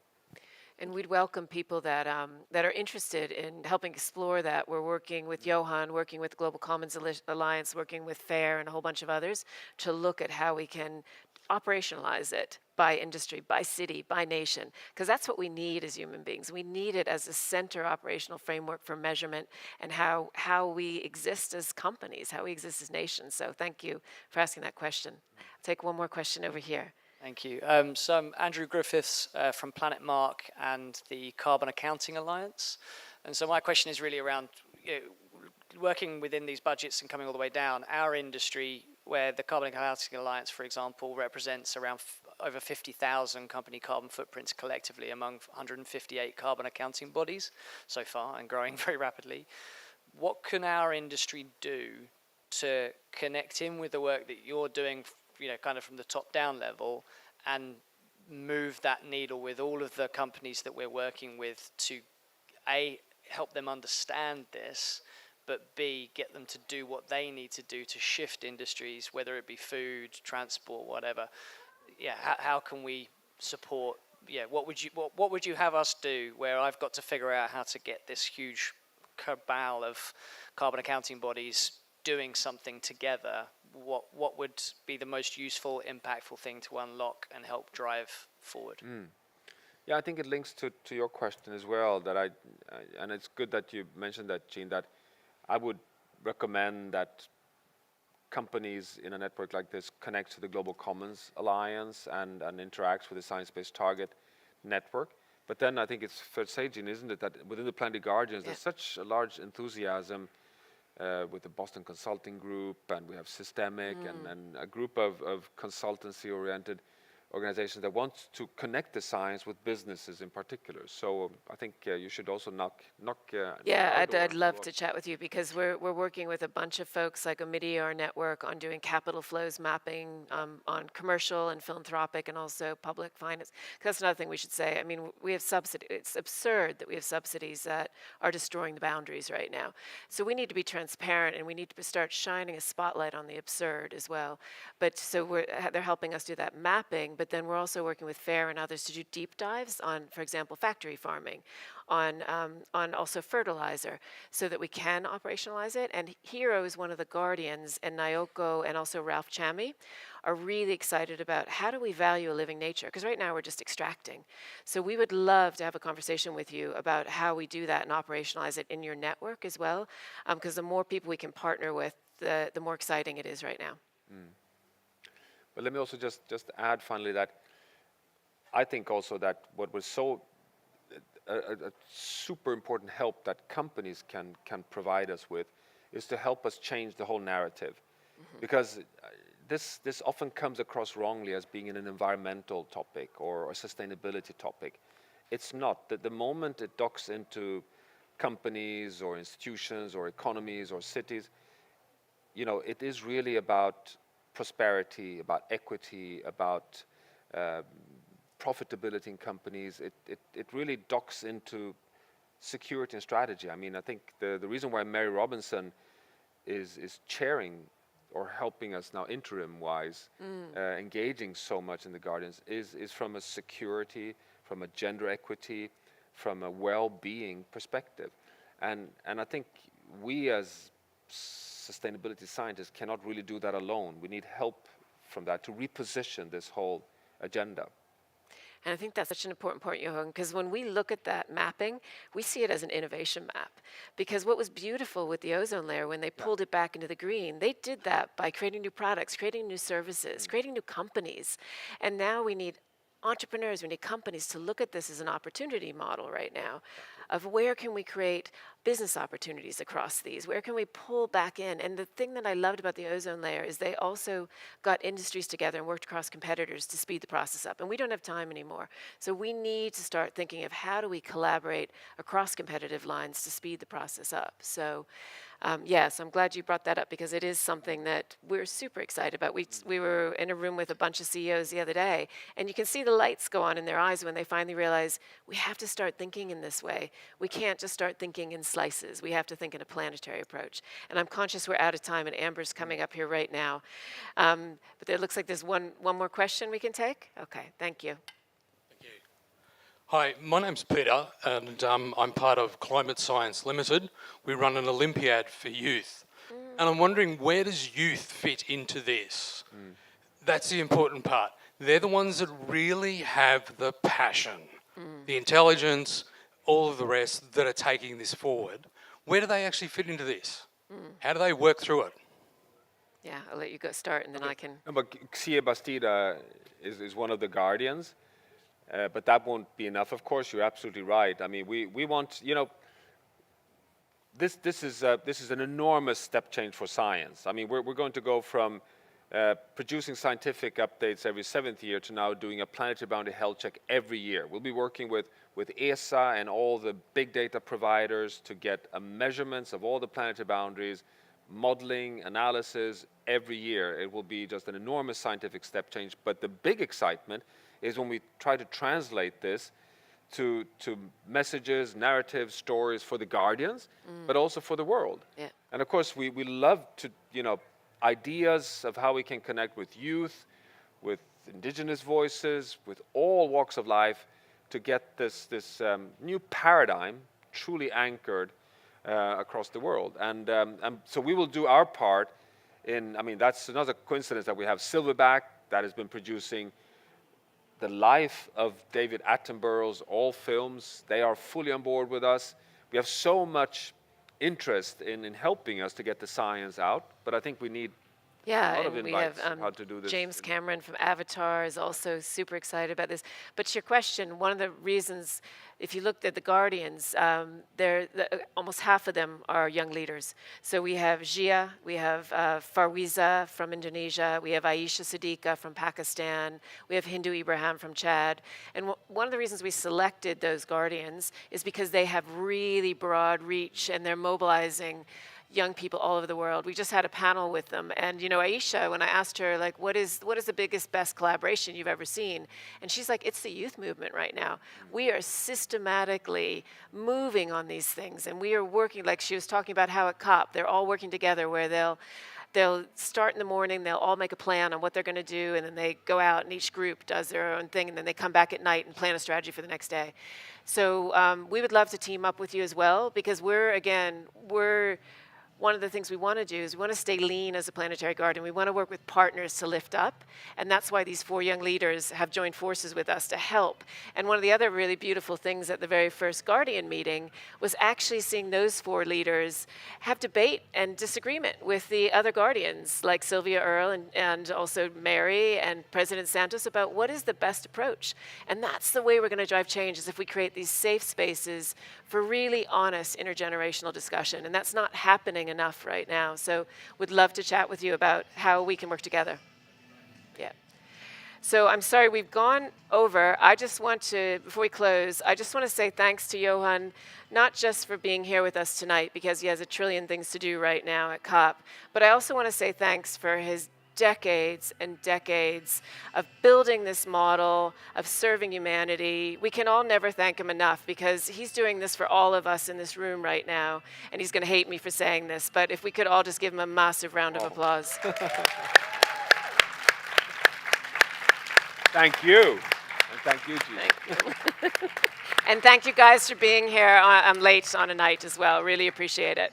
And we'd welcome people that are interested in helping explore that. We're working with Johan, working with Global Commons Alliance, working with FAIR and a whole bunch of others to look at how we can operationalize it by industry, by city, by nation, because that's what we need as human beings. We need it as a center operational framework for measurement and how we exist as companies, how we exist as nations. So thank you for asking that question. I'll take one more question over here.
Thank you. So I'm Andrew Griffiths from Planet Mark and the Carbon Accounting Alliance. And so my question is really around working within these budgets and coming all the way down. Our industry, where the Carbon Accounting Alliance, for example, represents around over 50,000 company carbon footprints collectively among 158 carbon accounting bodies so far and growing very rapidly. What can our industry do to connect in with the work that you're doing, kind of from the top down level, and move that needle with all of the companies that we're working with to A, help them understand this, but B, get them to do what they need to do to shift industries, whether it be food, transport, whatever. Yeah, how can we support? Yeah, what would you have us do where I've got to figure out how to get this huge cabal of carbon accounting bodies doing something together? What would be the most useful, impactful thing to unlock and help drive forward?
Yeah, I think it links to your question as well, that and it's good that you mentioned that, Jean, that I would recommend that companies in a network like this connect to the Global Commons Alliance and interacts with the Science Based Target Network. But then I think it's fair to say, Jean, isn't it, that within the Planetary Guardians, there's such a large enthusiasm with the Boston Consulting Group, and we have Systemic and a group of consultancy-oriented organizations that want to connect the science with businesses in particular. So I think you should also knock.
Yeah, I'd love to chat with you, because we're working with a bunch of folks like Omidyar, our network, on doing capital flows mapping on commercial and philanthropic and also public finance. That's another thing we should say. I mean, we have subsidies. It's absurd that we have subsidies that are destroying the boundaries right now. So we need to be transparent, and we need to start shining a spotlight on the absurd as well. But so they're helping us do that mapping. But then we're also working with FAIR and others to do deep dives on, for example, factory farming, on also fertilizer, so that we can operationalize it. And Hero is one of the guardians, and Nyoko and also Ralph Chammy are really excited about how do we value a living nature, because right now we're just extracting. So we would love to have a conversation with you about how we do that and operationalize it in your network as well, because the more people we can partner with, the more exciting it is right now.
But let me also just add finally that I think also that what was so a super important help that companies can provide us with is to help us change the whole narrative, because this often comes across wrongly as being an environmental topic or a sustainability topic. It's not. That the moment it docks into companies or institutions or economies or cities, it is really about prosperity, about equity, about profitability in companies. It really docks into security and strategy. I mean, I think the reason why Mary Robinson is chairing or helping us now interim-wise, engaging so much in the Guardians is from a security, from a gender equity, from a well-being perspective. And I think we as sustainability scientists cannot really do that alone. We need help from that to reposition this whole agenda.
And I think that's such an important point, Johan, because when we look at that mapping, we see it as an innovation map. Because what was beautiful with the ozone layer, when they pulled it back into the green, they did that by creating new products, creating new services, creating new companies. And now we need entrepreneurs, we need companies to look at this as an opportunity model right now of where can we create business opportunities across these, where can we pull back in. And the thing that I loved about the ozone layer is they also got industries together and worked across competitors to speed the process up. And we don't have time anymore. So we need to start thinking of how do we collaborate across competitive lines to speed the process up. So yes, I'm glad you brought that up because it is something that we're super excited about. We were in a room with a bunch of CEOs the other day, and you can see the lights go on in their eyes when they finally realize we have to start thinking in this way. We can't just start thinking in slices. We have to think in a planetary approach. And I'm conscious we're out of time, and Amber's coming up here right now. But it looks like there's one more question we can take. Okay, thank you.
Hi, my name's Peter, and I'm part of Climate Science Limited. We run an Olympiad for youth. And I'm wondering, where does youth fit into this? That's the important part. They're the ones that really have the passion, the intelligence, all of the rest that are taking this forward. Where do they actually fit into this? How do they work through it?
Yeah, I'll let you go start, and then I can...
No, but Xia Bastida is one of the guardians. But that won't be enough, of course. You're absolutely right. I mean, we want, you know, this is an enormous step change for science. I mean, we're going to go from producing scientific updates every 7th year to now doing a planetary boundary health check every year. We'll be working with ESA and all the big data providers to get measurements of all the planetary boundaries, modeling, analysis every year. It will be just an enormous scientific step change. But the big excitement is when we try to translate this to messages, narratives, stories for the guardians, but also for the world.
Yeah.
And of course, we love to, you know, ideas of how we can connect with youth, with indigenous voices, with all walks of life to get this new paradigm truly anchored across the world. And so we will do our part in, I mean, that's another coincidence that we have Silverback that has been producing the life of David Attenborough's all films. They are fully on board with us. We have so much interest in helping us to get the science out, but I think we need a lot of invites how to do this.
James Cameron from Avatar is also super excited about this. But to your question, one of the reasons, if you looked at the Guardians, almost half of them are young leaders. So we have Jia, we have Farwiza from Indonesia, we have Aisha Siddiqa from Pakistan, we have Hindu Ibrahim from Chad. And one of the reasons we selected those Guardians is because they have really broad reach and they're mobilizing young people all over the world. We just had a panel with them, and you know, Aisha, when I asked her, like, what is the biggest, best collaboration you've ever seen? And she's like, it's the youth movement right now. We are systematically moving on these things, and we are working, like she was talking about how at COP, they're all working together where they'll start in the morning, they'll all make a plan on what they're gonna do, and then they go out and each group does their own thing, and then they come back at night and plan a strategy for the next day. So we would love to team up with you as well, because one of the things we want to do is we want to stay lean as a planetary guardian. We want to work with partners to lift up. And that's why these 4 young leaders have joined forces with us to help. And one of the other really beautiful things at the very first Guardian meeting was actually seeing those 4 leaders have debate and disagreement with the other guardians, like Sylvia Earle and also Mary and President Santos, about what is the best approach. And that's the way we're going to drive change, is if we create these safe spaces for really honest intergenerational discussion. And that's not happening enough right now. So would love to chat with you about how we can work together. Yeah. So I'm sorry, we've gone over. I just want to, before we close, I just want to say thanks to Johan, not just for being here with us tonight, because he has a trillion things to do right now at COP, but I also want to say thanks for his decades and decades of building this model, of serving humanity. We can all never thank him enough because he's doing this for all of us in this room right now. And he's going to hate me for saying this, but if we could all just give him a massive round of applause.
Thank you. And thank you, Gina.
Thank you. And thank you guys for being here. I'm late on a night as well. Really appreciate it.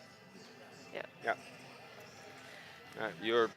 Yeah.
You're